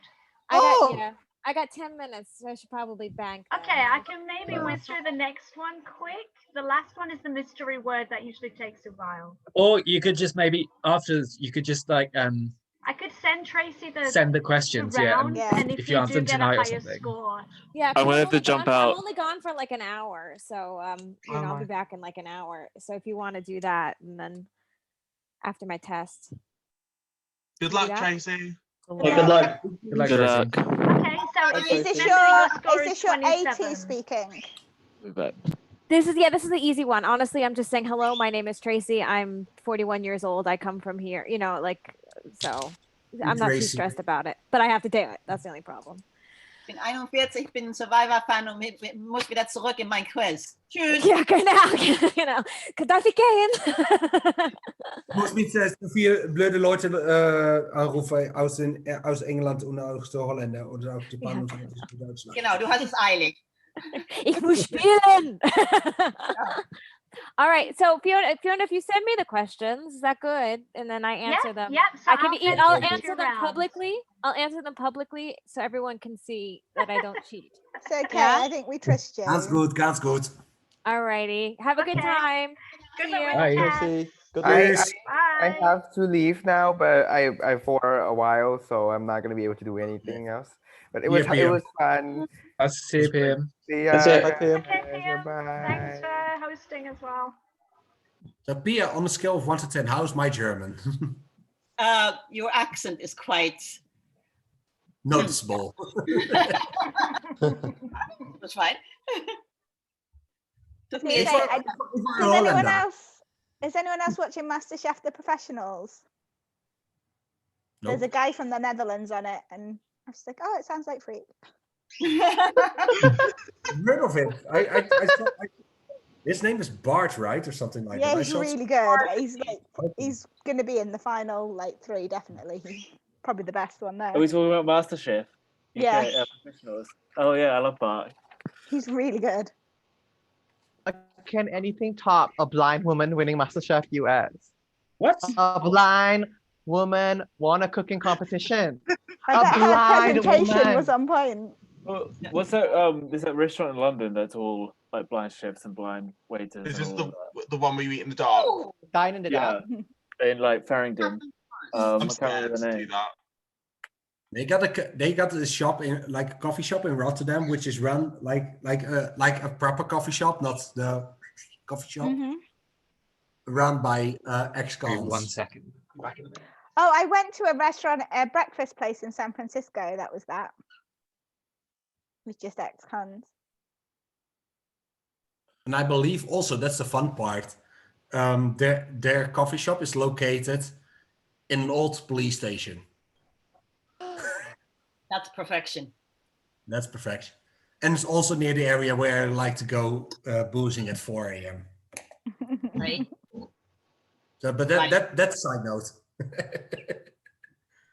[SPEAKER 11] I got 10 minutes, so I should probably bank. that
[SPEAKER 2] Okay, I
[SPEAKER 11] one.
[SPEAKER 2] can maybe whiz through the next one quick. The last one is the mystery word that usually takes a while.
[SPEAKER 4] Or you could just maybe after you could just like
[SPEAKER 2] I could send Tracy the
[SPEAKER 4] send the questions, yeah.
[SPEAKER 2] rounds,
[SPEAKER 1] Yeah.
[SPEAKER 2] and
[SPEAKER 4] If
[SPEAKER 2] if
[SPEAKER 4] you
[SPEAKER 2] you
[SPEAKER 4] answer
[SPEAKER 2] do
[SPEAKER 4] them
[SPEAKER 2] get a
[SPEAKER 4] tonight or
[SPEAKER 2] higher
[SPEAKER 4] something.
[SPEAKER 2] score,
[SPEAKER 11] Yeah,
[SPEAKER 8] I'm
[SPEAKER 11] 'cause
[SPEAKER 8] gonna have to
[SPEAKER 11] only
[SPEAKER 8] jump
[SPEAKER 11] gone-
[SPEAKER 8] out.
[SPEAKER 11] I'm only gone for like an hour, so I'll be back in like an hour. So if you want to do that, and then after my test.
[SPEAKER 14] Good luck,
[SPEAKER 11] Yeah.
[SPEAKER 14] Tracy.
[SPEAKER 13] Yeah, good luck.
[SPEAKER 4] Good luck,
[SPEAKER 8] Good
[SPEAKER 4] Tracy.
[SPEAKER 8] luck.
[SPEAKER 2] okay. So
[SPEAKER 1] Is
[SPEAKER 2] if
[SPEAKER 1] this
[SPEAKER 2] you
[SPEAKER 1] your
[SPEAKER 2] score
[SPEAKER 1] is this your AT
[SPEAKER 2] 27.
[SPEAKER 1] speaking?
[SPEAKER 8] But
[SPEAKER 11] This is the easy one. Honestly, I'm just saying hello. My name is Tracy. I'm 41 years old. I come from here. You know, like so. I'm not too
[SPEAKER 10] Tracy.
[SPEAKER 11] stressed about it, but I have to do it. That's the only problem.
[SPEAKER 5] Ich bin 41, ich bin Survivor-Fan und muss wieder zurück in mein Quiz. Tschüss.
[SPEAKER 11] Ja, genau, genau. Darf ich gehen?
[SPEAKER 10] Ich muss mit so viele blöde Leute anrufen aus England und aus der Holländer oder aus Japan und aus Deutschland.
[SPEAKER 5] Genau, du hast es eilig.
[SPEAKER 11] Ich muss spielen. All right, so Fiona, if you send me the questions, is that good? And then I answer them.
[SPEAKER 2] Yep. So
[SPEAKER 11] I can
[SPEAKER 2] send
[SPEAKER 11] I'll
[SPEAKER 2] you
[SPEAKER 11] answer
[SPEAKER 2] 2
[SPEAKER 11] them
[SPEAKER 2] rounds.
[SPEAKER 11] publicly. I'll answer them publicly so everyone can see that I don't cheat.
[SPEAKER 1] It's okay.
[SPEAKER 11] Yeah?
[SPEAKER 1] I think we trust you.
[SPEAKER 10] Ganz gut, ganz gut.
[SPEAKER 11] All righty. Have a good
[SPEAKER 2] Okay.
[SPEAKER 11] time.
[SPEAKER 2] Good
[SPEAKER 11] See
[SPEAKER 2] luck
[SPEAKER 11] you.
[SPEAKER 2] with
[SPEAKER 4] Bye.
[SPEAKER 2] the test.
[SPEAKER 9] Tracy, good
[SPEAKER 6] I,
[SPEAKER 9] luck.
[SPEAKER 6] I
[SPEAKER 2] Bye.
[SPEAKER 6] have to leave now, but I for a while, so I'm not gonna be able to do anything else. But it was
[SPEAKER 10] Yeah,
[SPEAKER 6] fun.
[SPEAKER 4] I'll see you, PM.
[SPEAKER 6] See
[SPEAKER 13] That's
[SPEAKER 6] ya.
[SPEAKER 13] it.
[SPEAKER 9] Bye, PM.
[SPEAKER 2] Okay, Pam.
[SPEAKER 6] Bye.
[SPEAKER 2] Thanks for hosting as well.
[SPEAKER 10] So Pia, on a scale of 1 to 10, how's my German?
[SPEAKER 5] Your accent is quite
[SPEAKER 10] Noticeable.
[SPEAKER 5] That's fine. Took me
[SPEAKER 1] Okay,
[SPEAKER 5] a
[SPEAKER 10] It's
[SPEAKER 1] I-
[SPEAKER 10] not- it's not
[SPEAKER 1] Is anyone
[SPEAKER 10] Hollander.
[SPEAKER 1] else? Is anyone else watching MasterChef: The Professionals? There's a
[SPEAKER 10] Nope.
[SPEAKER 1] guy from the Netherlands on it, and I was like, oh, it sounds like Freak.
[SPEAKER 10] I've heard of it. His name is Bart, right, or something like that.
[SPEAKER 1] Yeah,
[SPEAKER 10] I
[SPEAKER 1] he's
[SPEAKER 10] saw
[SPEAKER 1] really good. He's gonna be in the final 3, definitely. He's probably the best one there.
[SPEAKER 8] are we talking about MasterChef?
[SPEAKER 1] Yeah.
[SPEAKER 8] Professionals. Oh yeah, I love Bart.
[SPEAKER 1] He's really good.
[SPEAKER 7] I can anything top a blind woman winning MasterChef US?
[SPEAKER 4] What?
[SPEAKER 7] A blind woman won a cooking competition.
[SPEAKER 1] I
[SPEAKER 7] A
[SPEAKER 1] bet her
[SPEAKER 7] blind
[SPEAKER 1] presentation
[SPEAKER 7] woman.
[SPEAKER 1] was on point.
[SPEAKER 8] What's that? There's that restaurant in London that's all like blind chefs and blind waiters.
[SPEAKER 14] Is
[SPEAKER 8] and
[SPEAKER 14] this
[SPEAKER 8] all
[SPEAKER 14] the
[SPEAKER 8] of that.
[SPEAKER 14] the one where you eat in the dark?
[SPEAKER 7] Dine in the
[SPEAKER 8] Yeah,
[SPEAKER 7] dark.
[SPEAKER 8] in like Farringdon. I
[SPEAKER 14] I'm
[SPEAKER 8] can't
[SPEAKER 14] scared
[SPEAKER 8] remember the
[SPEAKER 14] to do
[SPEAKER 8] name.
[SPEAKER 14] that.
[SPEAKER 10] They got a shop in like a coffee shop in Rotterdam, which is run like a proper coffee shop, not the coffee shop
[SPEAKER 1] Mhm.
[SPEAKER 10] run by
[SPEAKER 4] Wait,
[SPEAKER 10] ex-cons.
[SPEAKER 4] 1 second. Back in a minute.
[SPEAKER 1] Oh, I went to a restaurant, a breakfast place in San Francisco. That was that. With just ex-cons.
[SPEAKER 10] And I believe also that's the fun part. Their coffee shop is located in an old police station.
[SPEAKER 5] That's perfection.
[SPEAKER 10] That's perfection. And it's also near the area where I like to go boozing at 4 a.m.
[SPEAKER 5] Right.
[SPEAKER 10] So, but that's a side note.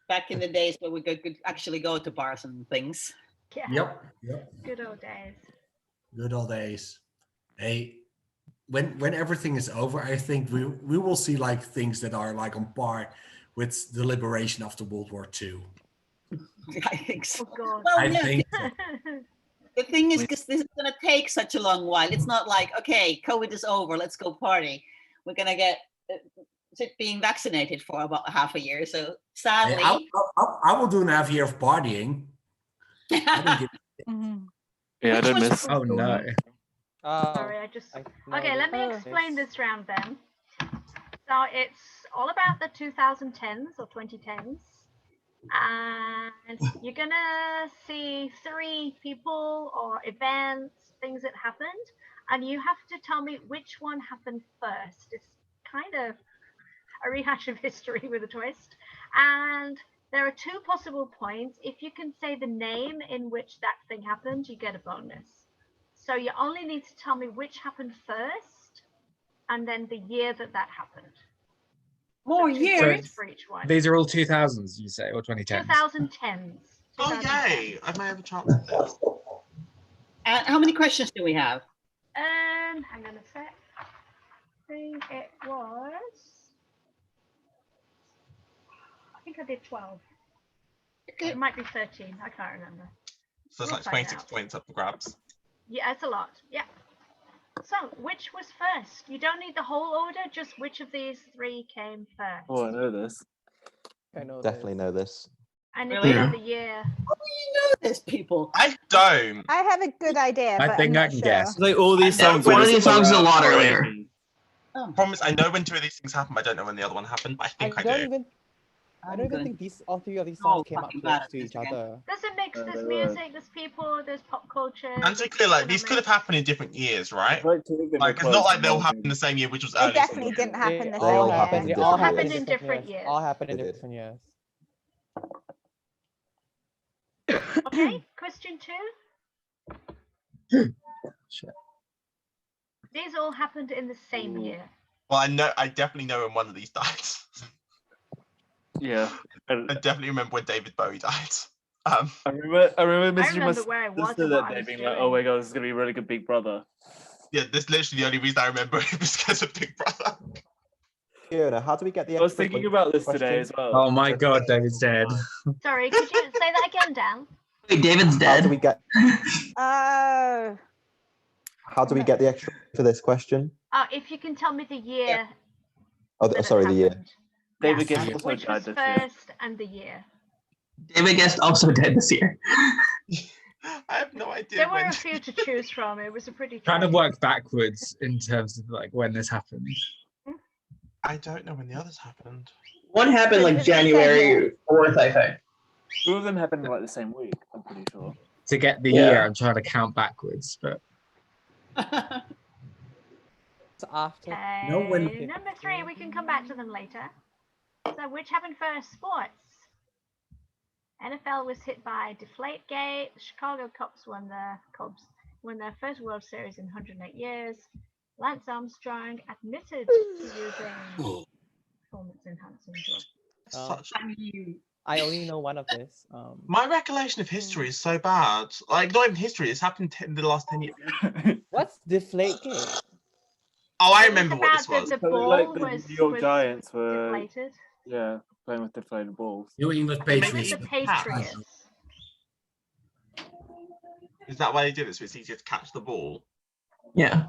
[SPEAKER 5] Back in the days where we could actually go to bars and things.
[SPEAKER 2] Yeah.
[SPEAKER 10] Yep.
[SPEAKER 2] Good old days.
[SPEAKER 10] Good old days. Hey, when everything is over, I think we will see like things that are like on par with the liberation after World War II.
[SPEAKER 5] I think so.
[SPEAKER 2] Oh God.
[SPEAKER 5] Well,
[SPEAKER 10] I
[SPEAKER 5] yeah,
[SPEAKER 10] think so.
[SPEAKER 5] the thing is, because this is going to take such a long while. It's not like, okay, COVID is over, let's go party. We're going to get being vaccinated for about half a year. So sadly,
[SPEAKER 10] Hey, I will do an half year of partying. I don't give-
[SPEAKER 8] Yeah, I don't miss.
[SPEAKER 4] Oh no.
[SPEAKER 2] Sorry, I just. Okay, let me explain this round then. So it's all about the 2010s or 2010s. And you're gonna see 3 people or events, things that happened, and you have to tell me which one happened first. It's kind of a rehash of history with a twist. And there are 2 possible points. If you can say the name in which that thing happened, you get a bonus. So you only need to tell me which happened first, and then the year that happened.
[SPEAKER 5] More
[SPEAKER 2] So 2
[SPEAKER 5] years
[SPEAKER 2] points for each one.
[SPEAKER 4] These are all 2000s, you say, or 2010s?
[SPEAKER 2] 2010s.
[SPEAKER 14] Oh yay! I may have a chance at this.
[SPEAKER 5] And how many questions do we have?
[SPEAKER 2] Hang on a sec. I think it was. I think I did 12. It might be 13. I can't remember.
[SPEAKER 14] So it's
[SPEAKER 2] We'll
[SPEAKER 14] like
[SPEAKER 2] find
[SPEAKER 14] 26
[SPEAKER 2] out.
[SPEAKER 14] points up for grabs.
[SPEAKER 2] Yeah, it's a lot. Yeah. So, which was first? You don't need the whole order, just which of these 3 came first.
[SPEAKER 8] Oh, I know this.
[SPEAKER 7] I know
[SPEAKER 9] Definitely know this.
[SPEAKER 2] And if
[SPEAKER 5] Really?
[SPEAKER 2] you know the year.
[SPEAKER 5] How do you know this, people?
[SPEAKER 14] I don't.
[SPEAKER 1] I have a good idea,
[SPEAKER 4] I
[SPEAKER 1] but
[SPEAKER 4] think
[SPEAKER 1] I'm
[SPEAKER 4] I
[SPEAKER 1] not
[SPEAKER 4] can
[SPEAKER 1] sure.
[SPEAKER 4] guess.
[SPEAKER 8] Like all these songs.
[SPEAKER 13] One
[SPEAKER 8] were
[SPEAKER 13] of
[SPEAKER 8] just
[SPEAKER 13] these songs is a lot
[SPEAKER 8] about-
[SPEAKER 13] earlier.
[SPEAKER 14] Promise, I know when 2 of these things happened. I don't know when the other one happened, but I think I,
[SPEAKER 7] don't
[SPEAKER 14] do.
[SPEAKER 7] even I don't even
[SPEAKER 5] gonna-
[SPEAKER 7] think all 3 of these
[SPEAKER 5] Oh,
[SPEAKER 7] songs came up
[SPEAKER 5] fucking
[SPEAKER 7] close
[SPEAKER 5] bad
[SPEAKER 7] to
[SPEAKER 5] at
[SPEAKER 7] each
[SPEAKER 5] this again.
[SPEAKER 7] other.
[SPEAKER 2] There's a mix, there's
[SPEAKER 8] they were.
[SPEAKER 2] music, there's people, there's pop culture.
[SPEAKER 14] And to be clear, like these could have happened in different years, right?
[SPEAKER 8] Like, 2 of them were
[SPEAKER 14] Like it's not
[SPEAKER 8] close
[SPEAKER 14] like
[SPEAKER 8] and
[SPEAKER 14] they'll
[SPEAKER 8] one
[SPEAKER 14] happen
[SPEAKER 8] thing.
[SPEAKER 14] the same year, which was
[SPEAKER 1] They
[SPEAKER 14] early.
[SPEAKER 1] definitely didn't happen
[SPEAKER 7] They
[SPEAKER 1] the
[SPEAKER 7] all
[SPEAKER 1] same
[SPEAKER 7] happened.
[SPEAKER 1] year.
[SPEAKER 7] They all
[SPEAKER 2] happened
[SPEAKER 7] happened
[SPEAKER 2] in different years.
[SPEAKER 7] All happened in
[SPEAKER 9] They did.
[SPEAKER 7] different years.
[SPEAKER 2] Okay, question 2. These all happened in the same year.
[SPEAKER 14] Well, I definitely know when one of these died.
[SPEAKER 8] Yeah.
[SPEAKER 14] I definitely remember when David Bowie died.
[SPEAKER 8] I remember messaging my
[SPEAKER 2] remember where I was
[SPEAKER 8] sister
[SPEAKER 2] and
[SPEAKER 8] that
[SPEAKER 2] what I
[SPEAKER 8] day
[SPEAKER 2] was
[SPEAKER 8] being like,
[SPEAKER 2] doing.
[SPEAKER 8] oh my god, this is gonna be a really good Big Brother.
[SPEAKER 14] Yeah, that's literally the only reason I remember it was because of Big Brother.
[SPEAKER 9] Fiona, how do we get the
[SPEAKER 8] I was
[SPEAKER 9] extra
[SPEAKER 8] thinking
[SPEAKER 9] point
[SPEAKER 8] about this
[SPEAKER 9] question?
[SPEAKER 8] today as well.
[SPEAKER 4] Oh my god, David's dead.
[SPEAKER 2] Sorry, could you say that again, Dan?
[SPEAKER 13] Wait, David's
[SPEAKER 9] How
[SPEAKER 13] dead.
[SPEAKER 9] do we get
[SPEAKER 1] Oh.
[SPEAKER 9] how do we get the extra for this question?
[SPEAKER 2] If you can tell me the year.
[SPEAKER 9] Oh,
[SPEAKER 2] that it
[SPEAKER 9] sorry, the year.
[SPEAKER 2] happened.
[SPEAKER 8] David
[SPEAKER 2] Yes,
[SPEAKER 8] Guest also
[SPEAKER 2] which
[SPEAKER 8] died
[SPEAKER 2] was
[SPEAKER 8] this year.
[SPEAKER 2] first and the year.
[SPEAKER 13] David Guest also dead this year.
[SPEAKER 14] I have no idea.
[SPEAKER 2] There were
[SPEAKER 14] when...
[SPEAKER 2] a few to choose from. It was a pretty.
[SPEAKER 4] Trying to
[SPEAKER 2] tricky-
[SPEAKER 4] work backwards in terms of like when this happened.
[SPEAKER 14] I don't know when the others happened.
[SPEAKER 13] One happened like January 4th, I think.
[SPEAKER 8] 2 of them happened in like the same week, I'm pretty sure.
[SPEAKER 4] To get the
[SPEAKER 13] Yeah.
[SPEAKER 4] year, I'm trying to count backwards, but
[SPEAKER 7] So after
[SPEAKER 10] No, when-
[SPEAKER 2] Number 3, we can come back to them later. So, which happened first? Sports. NFL was hit by Deflategate. The Chicago Cubs won their first World Series in 108 years. Lance Armstrong admitted to using performance-enhancing drugs.
[SPEAKER 14] Such...
[SPEAKER 7] I only know one of this.
[SPEAKER 14] My recollection of history is so bad. Like not even history. It's happened in the last 10 years.
[SPEAKER 7] What's Deflategate?
[SPEAKER 14] Oh, I
[SPEAKER 2] It was
[SPEAKER 14] remember what this
[SPEAKER 2] about
[SPEAKER 14] was.
[SPEAKER 2] the
[SPEAKER 8] So,
[SPEAKER 2] ball
[SPEAKER 8] like the
[SPEAKER 2] was
[SPEAKER 8] New York
[SPEAKER 2] was
[SPEAKER 8] Giants were
[SPEAKER 2] deflated.
[SPEAKER 8] playing with deflated balls.
[SPEAKER 10] New England
[SPEAKER 2] It
[SPEAKER 10] Patriots.
[SPEAKER 2] was the Patriots.
[SPEAKER 14] Is that why they did it? So it's easier to catch the ball.
[SPEAKER 13] Yeah.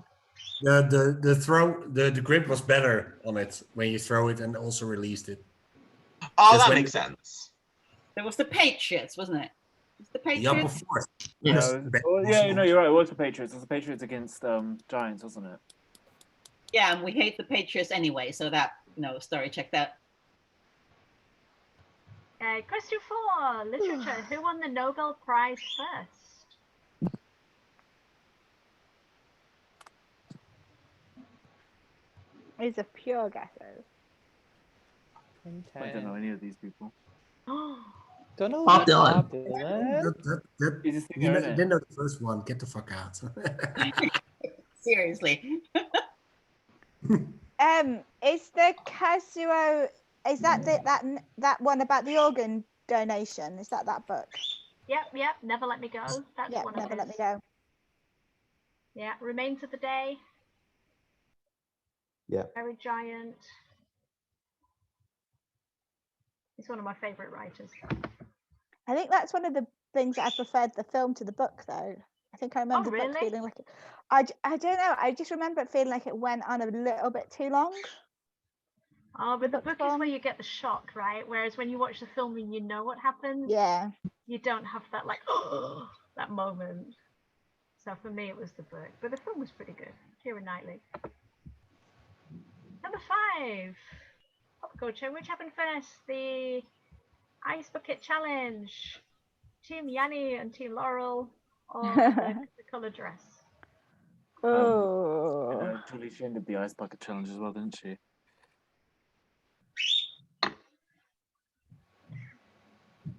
[SPEAKER 10] The throw, the grip was better on it when you throw it and also released it.
[SPEAKER 14] Oh,
[SPEAKER 10] Just
[SPEAKER 14] that
[SPEAKER 10] when
[SPEAKER 14] makes sense.
[SPEAKER 5] It was the Patriots, wasn't it? It was the
[SPEAKER 10] The upper
[SPEAKER 5] Patriots.
[SPEAKER 10] fourth.
[SPEAKER 13] Yeah.
[SPEAKER 10] was
[SPEAKER 8] No,
[SPEAKER 10] best
[SPEAKER 8] well, yeah,
[SPEAKER 10] possible.
[SPEAKER 8] no, you're right. It was the Patriots. It was the Patriots against Giants, wasn't it?
[SPEAKER 5] Yeah, and we hate the Patriots anyway, so that story check that.
[SPEAKER 2] Okay, question 4, literature. Who won the Nobel Prize first?
[SPEAKER 1] These are pure guesses.
[SPEAKER 8] I don't know any of these people.
[SPEAKER 7] Don't know.
[SPEAKER 13] Bob Dylan.
[SPEAKER 7] Bob Dylan.
[SPEAKER 8] He's a
[SPEAKER 10] You
[SPEAKER 8] singer, isn't it?
[SPEAKER 10] didn't know the first one. Get the fuck out.
[SPEAKER 5] Seriously.
[SPEAKER 1] Is the Kazuo? Is that that one about the organ donation? Is that book?
[SPEAKER 2] Yep. Never Let Me Go. That's
[SPEAKER 1] Yeah,
[SPEAKER 2] one
[SPEAKER 1] Never
[SPEAKER 2] of
[SPEAKER 1] Let Me
[SPEAKER 2] his.
[SPEAKER 1] Go.
[SPEAKER 2] Yeah, Remains of the Day.
[SPEAKER 9] Yeah.
[SPEAKER 2] Very Giant. He's one of my favorite writers.
[SPEAKER 1] I think that's one of the things that I preferred the film to the book, though. I think I remember the book
[SPEAKER 2] really?
[SPEAKER 1] feeling like I don't know. I just remember it feeling like it went on a little bit too long.
[SPEAKER 2] Oh, but the book is
[SPEAKER 1] form.
[SPEAKER 2] where you get the shock, right? Whereas when you watch the film and you know what happens,
[SPEAKER 1] Yeah.
[SPEAKER 2] you don't have that that moment. So for me, it was the book, but the film was pretty good. Keira Knightley. Number 5, pop culture. Which happened first? The Ice Bucket Challenge. Team Yanni and Team Laurel, or the colour dress.
[SPEAKER 1] Oh.
[SPEAKER 8] Julie Chen did the Ice Bucket Challenge as well, didn't she?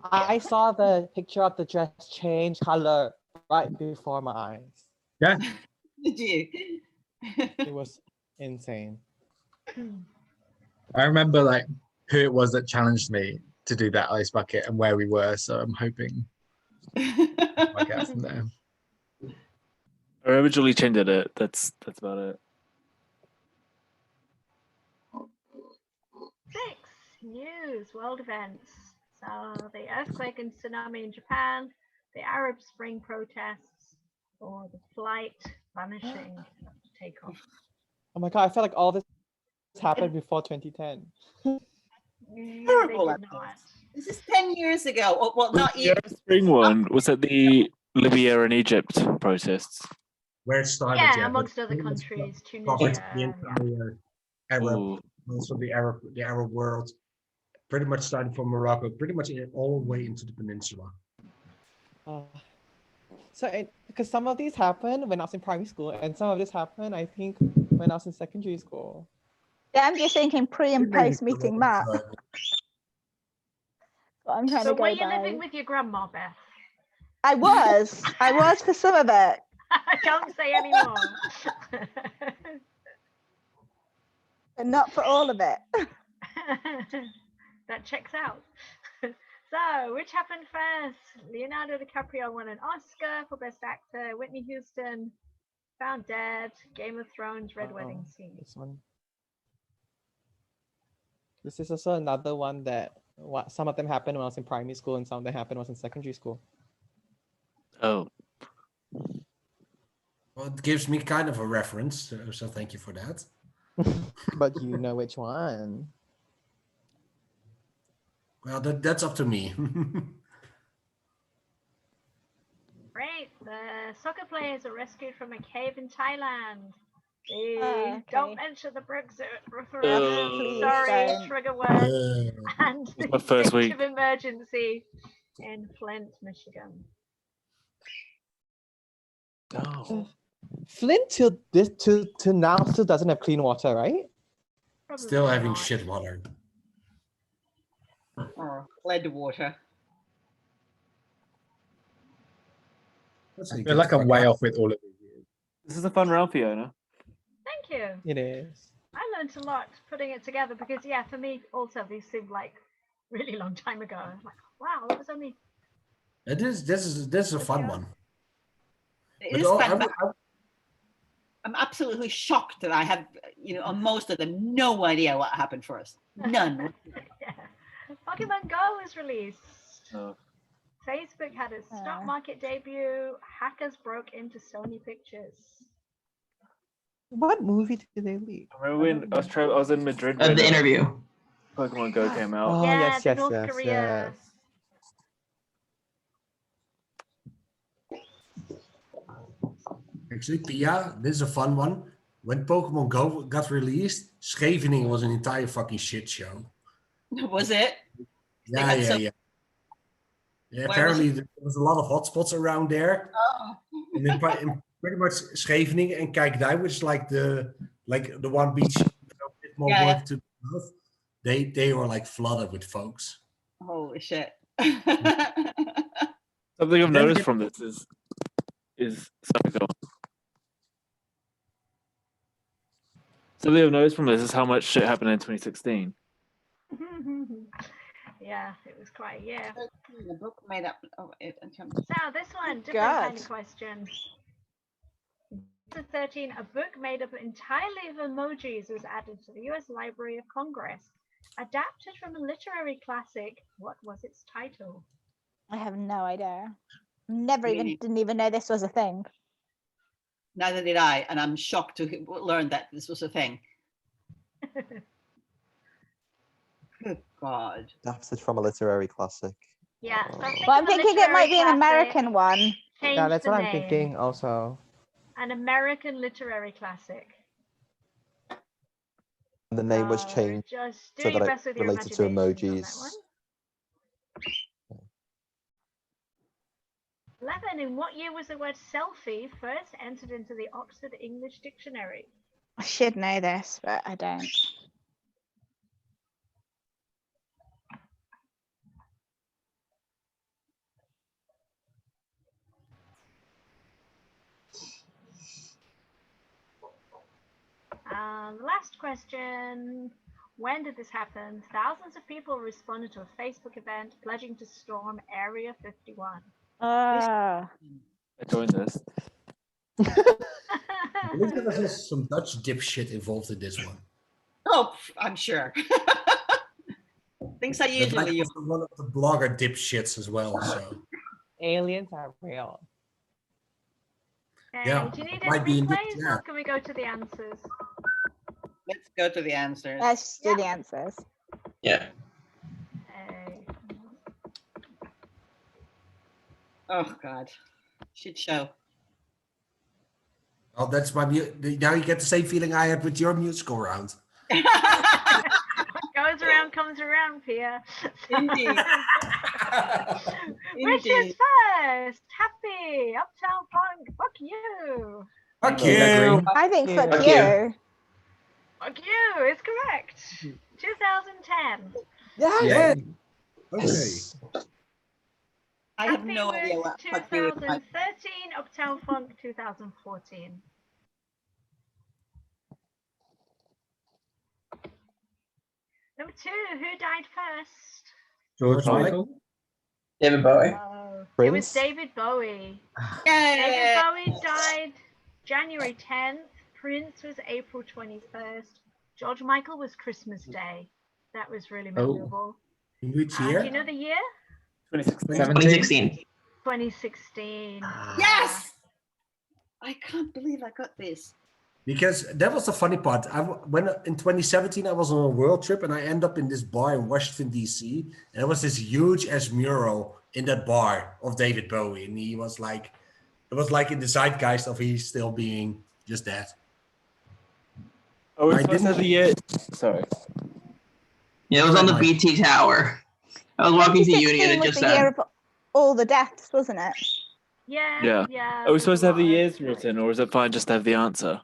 [SPEAKER 7] I saw the picture of the dress change color right before my eyes.
[SPEAKER 4] Yeah.
[SPEAKER 5] Did you?
[SPEAKER 7] It was insane.
[SPEAKER 4] I remember like who it was that challenged me to do that ice bucket and where we were. So I'm hoping I get from there.
[SPEAKER 8] I remember Julie Chen did it. That's about it.
[SPEAKER 2] 6, news, world events. So the earthquake and tsunami in Japan, the Arab Spring protests, or the flight vanishing after takeoff.
[SPEAKER 7] Oh my god, I felt like all this happened before 2010.
[SPEAKER 5] Terrible
[SPEAKER 2] They
[SPEAKER 5] at
[SPEAKER 2] did not.
[SPEAKER 5] This is 10 years ago. Oh, well, not
[SPEAKER 8] The
[SPEAKER 5] even.
[SPEAKER 8] Arab Spring one was at the Libya and Egypt protests.
[SPEAKER 10] Where it started,
[SPEAKER 2] Yeah,
[SPEAKER 10] yeah.
[SPEAKER 2] amongst
[SPEAKER 10] but
[SPEAKER 2] other
[SPEAKER 10] pretty much
[SPEAKER 2] countries,
[SPEAKER 10] covered
[SPEAKER 2] Tunisia.
[SPEAKER 10] the entire Arab,
[SPEAKER 8] Ooh.
[SPEAKER 10] also the Arab world, pretty much starting from Morocco, pretty much all the way into the peninsula.
[SPEAKER 7] Because some of these happened when I was in primary school, and some of this happened, I think, when I was in secondary school.
[SPEAKER 1] Yeah, I'm just thinking pre and post meeting Matt. But I'm trying
[SPEAKER 2] So
[SPEAKER 1] to go
[SPEAKER 2] were you
[SPEAKER 1] by.
[SPEAKER 2] living with your grandma, Beth?
[SPEAKER 1] I was for some of it.
[SPEAKER 2] I can't say anymore.
[SPEAKER 1] But not for all of it.
[SPEAKER 2] That checks out. So, which happened first? Leonardo DiCaprio won an Oscar for Best Actor. Whitney Houston found dead. Game of Thrones, Red Wedding Scene.
[SPEAKER 7] This one. This is also another one that some of them happened when I was in primary school, and some of them happened when I was in secondary school.
[SPEAKER 8] Oh.
[SPEAKER 10] Well, it gives me kind of a reference, so thank you for that.
[SPEAKER 7] But you know which one.
[SPEAKER 10] Well, that's up to me.
[SPEAKER 2] Great. The soccer players are rescued from a cave in Thailand.
[SPEAKER 1] Okay.
[SPEAKER 2] Don't mention the Brexit referendum.
[SPEAKER 1] Please
[SPEAKER 2] Sorry,
[SPEAKER 1] don't.
[SPEAKER 2] trigger word. And
[SPEAKER 8] It's my
[SPEAKER 2] the
[SPEAKER 8] first
[SPEAKER 2] state
[SPEAKER 8] week.
[SPEAKER 2] of emergency in Flint, Michigan.
[SPEAKER 8] Oh.
[SPEAKER 7] Flint till now still doesn't have clean water, right?
[SPEAKER 2] Probably
[SPEAKER 10] Still having
[SPEAKER 2] not.
[SPEAKER 10] shit water.
[SPEAKER 5] Or lead water.
[SPEAKER 4] I feel like I'm way off with all of these.
[SPEAKER 8] This is a fun round, Fiona.
[SPEAKER 2] Thank you.
[SPEAKER 7] It is.
[SPEAKER 2] I learned a lot putting it together because, yeah, for me also these seemed like really long time ago. I'm like, wow, that was only.
[SPEAKER 10] This is a fun one.
[SPEAKER 5] It
[SPEAKER 10] But
[SPEAKER 5] is fun. I'm absolutely shocked that I have, on most of them, no idea what happened first. None.
[SPEAKER 2] Yeah. Pokemon Go was released.
[SPEAKER 8] Oh.
[SPEAKER 2] Facebook had its stock market debut. Hackers broke into Sony Pictures.
[SPEAKER 7] What movie did they leak?
[SPEAKER 8] I remember when I was in Madrid.
[SPEAKER 13] The
[SPEAKER 8] when,
[SPEAKER 13] interview.
[SPEAKER 8] Pokemon Go came out.
[SPEAKER 7] Oh,
[SPEAKER 2] Yeah,
[SPEAKER 7] yes,
[SPEAKER 2] the
[SPEAKER 7] yes,
[SPEAKER 2] North
[SPEAKER 7] yes,
[SPEAKER 2] Korea.
[SPEAKER 7] yes.
[SPEAKER 10] Actually, Pia, this is a fun one. When Pokemon Go got released, Scheveningen was an entire fucking shit show.
[SPEAKER 5] Was it?
[SPEAKER 10] Yeah. Yeah, apparently there was a lot of hotspots around there.
[SPEAKER 5] Oh.
[SPEAKER 10] And in pretty much Scheveningen and Kijkduin, which is like the one beach with a bit more work to do. They were like flooded with folks.
[SPEAKER 5] Holy shit.
[SPEAKER 8] Something I've noticed from this is sorry, go on. Something I've noticed from this is how much shit happened in 2016.
[SPEAKER 2] Yeah, it was quite a year.
[SPEAKER 5] The book made up of it.
[SPEAKER 2] So this one, different
[SPEAKER 1] God.
[SPEAKER 2] kind of question. 2013, a book made up entirely of emojis was added to the U.S. Library of Congress. Adapted from a literary classic, what was its title?
[SPEAKER 1] I have no idea. Didn't even know this was a thing.
[SPEAKER 5] Neither did I, and I'm shocked to learn that this was a thing. Good God.
[SPEAKER 9] Adapted from a literary classic.
[SPEAKER 2] Yeah.
[SPEAKER 1] Well, I'm thinking it might be an American one.
[SPEAKER 7] Yeah, that's what I'm thinking also.
[SPEAKER 2] An American literary classic.
[SPEAKER 9] The name was changed
[SPEAKER 2] Just do
[SPEAKER 9] so
[SPEAKER 2] your
[SPEAKER 9] that
[SPEAKER 2] best
[SPEAKER 9] it
[SPEAKER 2] with your
[SPEAKER 9] related to
[SPEAKER 2] imagination on that
[SPEAKER 9] emojis.
[SPEAKER 2] one. 11. In what year was the word selfie first entered into the Oxford English Dictionary?
[SPEAKER 1] I should know this, but I don't.
[SPEAKER 2] Last question. When did this happen? Thousands of people responded to a Facebook event pledging to storm Area 51.
[SPEAKER 8] I joined this.
[SPEAKER 10] I think there was some Dutch dipshit involved in this one.
[SPEAKER 5] Oh, I'm sure. Things I
[SPEAKER 10] But
[SPEAKER 5] usually
[SPEAKER 10] like
[SPEAKER 5] use.
[SPEAKER 10] also one of the blogger dipshits as well. So
[SPEAKER 7] Aliens are real.
[SPEAKER 2] Okay,
[SPEAKER 10] Yeah,
[SPEAKER 2] do you need
[SPEAKER 10] might
[SPEAKER 2] any
[SPEAKER 10] be in the
[SPEAKER 2] replays or
[SPEAKER 10] chat.
[SPEAKER 2] can we go to the answers?
[SPEAKER 5] Let's go to the answers.
[SPEAKER 1] Let's just do the answers.
[SPEAKER 13] Yeah.
[SPEAKER 5] Oh God, shit show.
[SPEAKER 10] oh, that's my now you get the same feeling I had with your musical round.
[SPEAKER 2] What goes around comes around, Pia.
[SPEAKER 5] Indeed.
[SPEAKER 2] Which is
[SPEAKER 5] Indeed.
[SPEAKER 2] first? Happy, Uptown Funk, fuck you.
[SPEAKER 10] Fuck
[SPEAKER 4] Is that
[SPEAKER 10] you.
[SPEAKER 4] green?
[SPEAKER 1] I think fuck
[SPEAKER 13] Fuck
[SPEAKER 1] you.
[SPEAKER 13] you.
[SPEAKER 2] Fuck you is correct. 2010.
[SPEAKER 10] Yeah. Okay.
[SPEAKER 5] I have
[SPEAKER 2] Happy
[SPEAKER 5] no
[SPEAKER 2] was
[SPEAKER 5] idea what fuck you is.
[SPEAKER 2] 2013, Uptown Funk 2014. Number 2, who died first?
[SPEAKER 4] George
[SPEAKER 10] George
[SPEAKER 4] Michael.
[SPEAKER 13] David Bowie.
[SPEAKER 2] Oh, it was
[SPEAKER 9] Prince?
[SPEAKER 2] David Bowie.
[SPEAKER 5] Yay!
[SPEAKER 2] David Bowie died January 10th. Prince was April 21st. George Michael was Christmas Day. That was really memorable.
[SPEAKER 10] In which
[SPEAKER 2] Do
[SPEAKER 10] year?
[SPEAKER 2] you know the year?
[SPEAKER 13] 2016.
[SPEAKER 2] 2016.
[SPEAKER 5] Yes! I can't believe I got this.
[SPEAKER 10] Because that was the funny part. When in 2017 I was on a world trip and I end up in this bar in Washington D.C. and there was this huge ass mural in that bar of David Bowie, and he was like, it was like in the zeitgeist of he still being just that.
[SPEAKER 8] Oh, we're
[SPEAKER 10] I
[SPEAKER 8] supposed to have
[SPEAKER 10] didn't-
[SPEAKER 8] the year. Sorry.
[SPEAKER 13] Yeah, it was on the BT Tower. I was walking to uni and
[SPEAKER 1] 2016
[SPEAKER 13] it
[SPEAKER 1] was
[SPEAKER 13] just
[SPEAKER 1] the year
[SPEAKER 13] said.
[SPEAKER 1] of all the deaths, wasn't it?
[SPEAKER 2] Yeah.
[SPEAKER 8] Yeah. Are we supposed to have the years written, or is it fine just to have the answer?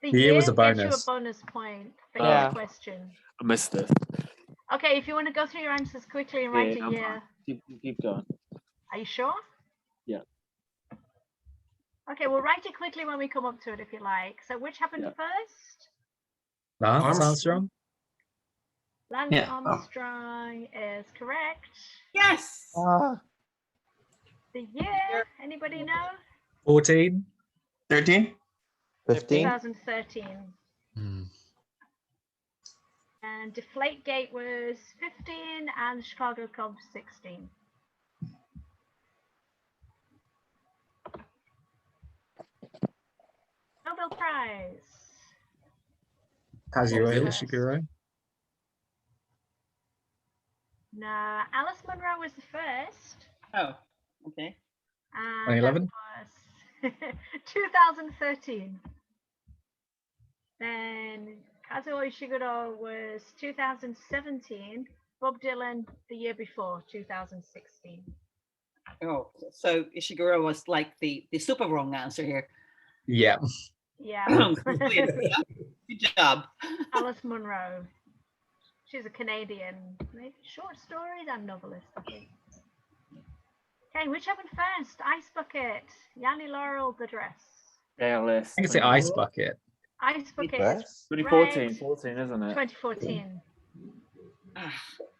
[SPEAKER 2] The
[SPEAKER 4] The year was
[SPEAKER 2] year
[SPEAKER 4] a
[SPEAKER 2] gets you
[SPEAKER 4] bonus.
[SPEAKER 2] a bonus point for
[SPEAKER 8] Yeah.
[SPEAKER 2] each question.
[SPEAKER 8] I missed it.
[SPEAKER 2] Okay, if you want to go through your answers quickly and write
[SPEAKER 8] Yeah,
[SPEAKER 2] a
[SPEAKER 8] I'm
[SPEAKER 2] year.
[SPEAKER 8] Keep going.
[SPEAKER 2] Are you sure?
[SPEAKER 8] Yeah.
[SPEAKER 2] Okay, we'll write it quickly when we come up to it if you like. So which happened
[SPEAKER 8] Yeah.
[SPEAKER 2] first?
[SPEAKER 4] Lance Armstrong.
[SPEAKER 2] Lance
[SPEAKER 13] Yeah.
[SPEAKER 2] Armstrong is correct.
[SPEAKER 5] Yes!
[SPEAKER 2] The year, anybody know?
[SPEAKER 4] 14.
[SPEAKER 13] 13?
[SPEAKER 9] 15.
[SPEAKER 2] 2013.
[SPEAKER 4] Hmm.
[SPEAKER 2] And Deflategate was 15 and Chicago Cubs 16. Nobel Prize.
[SPEAKER 4] Kazuo
[SPEAKER 2] Yes.
[SPEAKER 4] Ishiguro.
[SPEAKER 2] No, Alice Munro was the first.
[SPEAKER 5] Oh, okay.
[SPEAKER 2] And that
[SPEAKER 4] 2011?
[SPEAKER 2] was 2013. Then Kazuo Ishiguro was 2017. Bob Dylan the year before, 2016.
[SPEAKER 5] Oh, so Ishiguro was like the super wrong answer here.
[SPEAKER 4] Yeah.
[SPEAKER 2] Yeah.
[SPEAKER 5] Brilliant. Yeah. Good job.
[SPEAKER 2] Alice Munro. She's a Canadian short stories and novelist, I think. Okay, which happened first? Ice Bucket, Yanni Laurel, The Dress.
[SPEAKER 8] ALS.
[SPEAKER 4] I can say Ice Bucket.
[SPEAKER 2] Ice Bucket.
[SPEAKER 9] Dress?
[SPEAKER 8] 2014,
[SPEAKER 2] Right.
[SPEAKER 8] 14, isn't it?
[SPEAKER 2] 2014.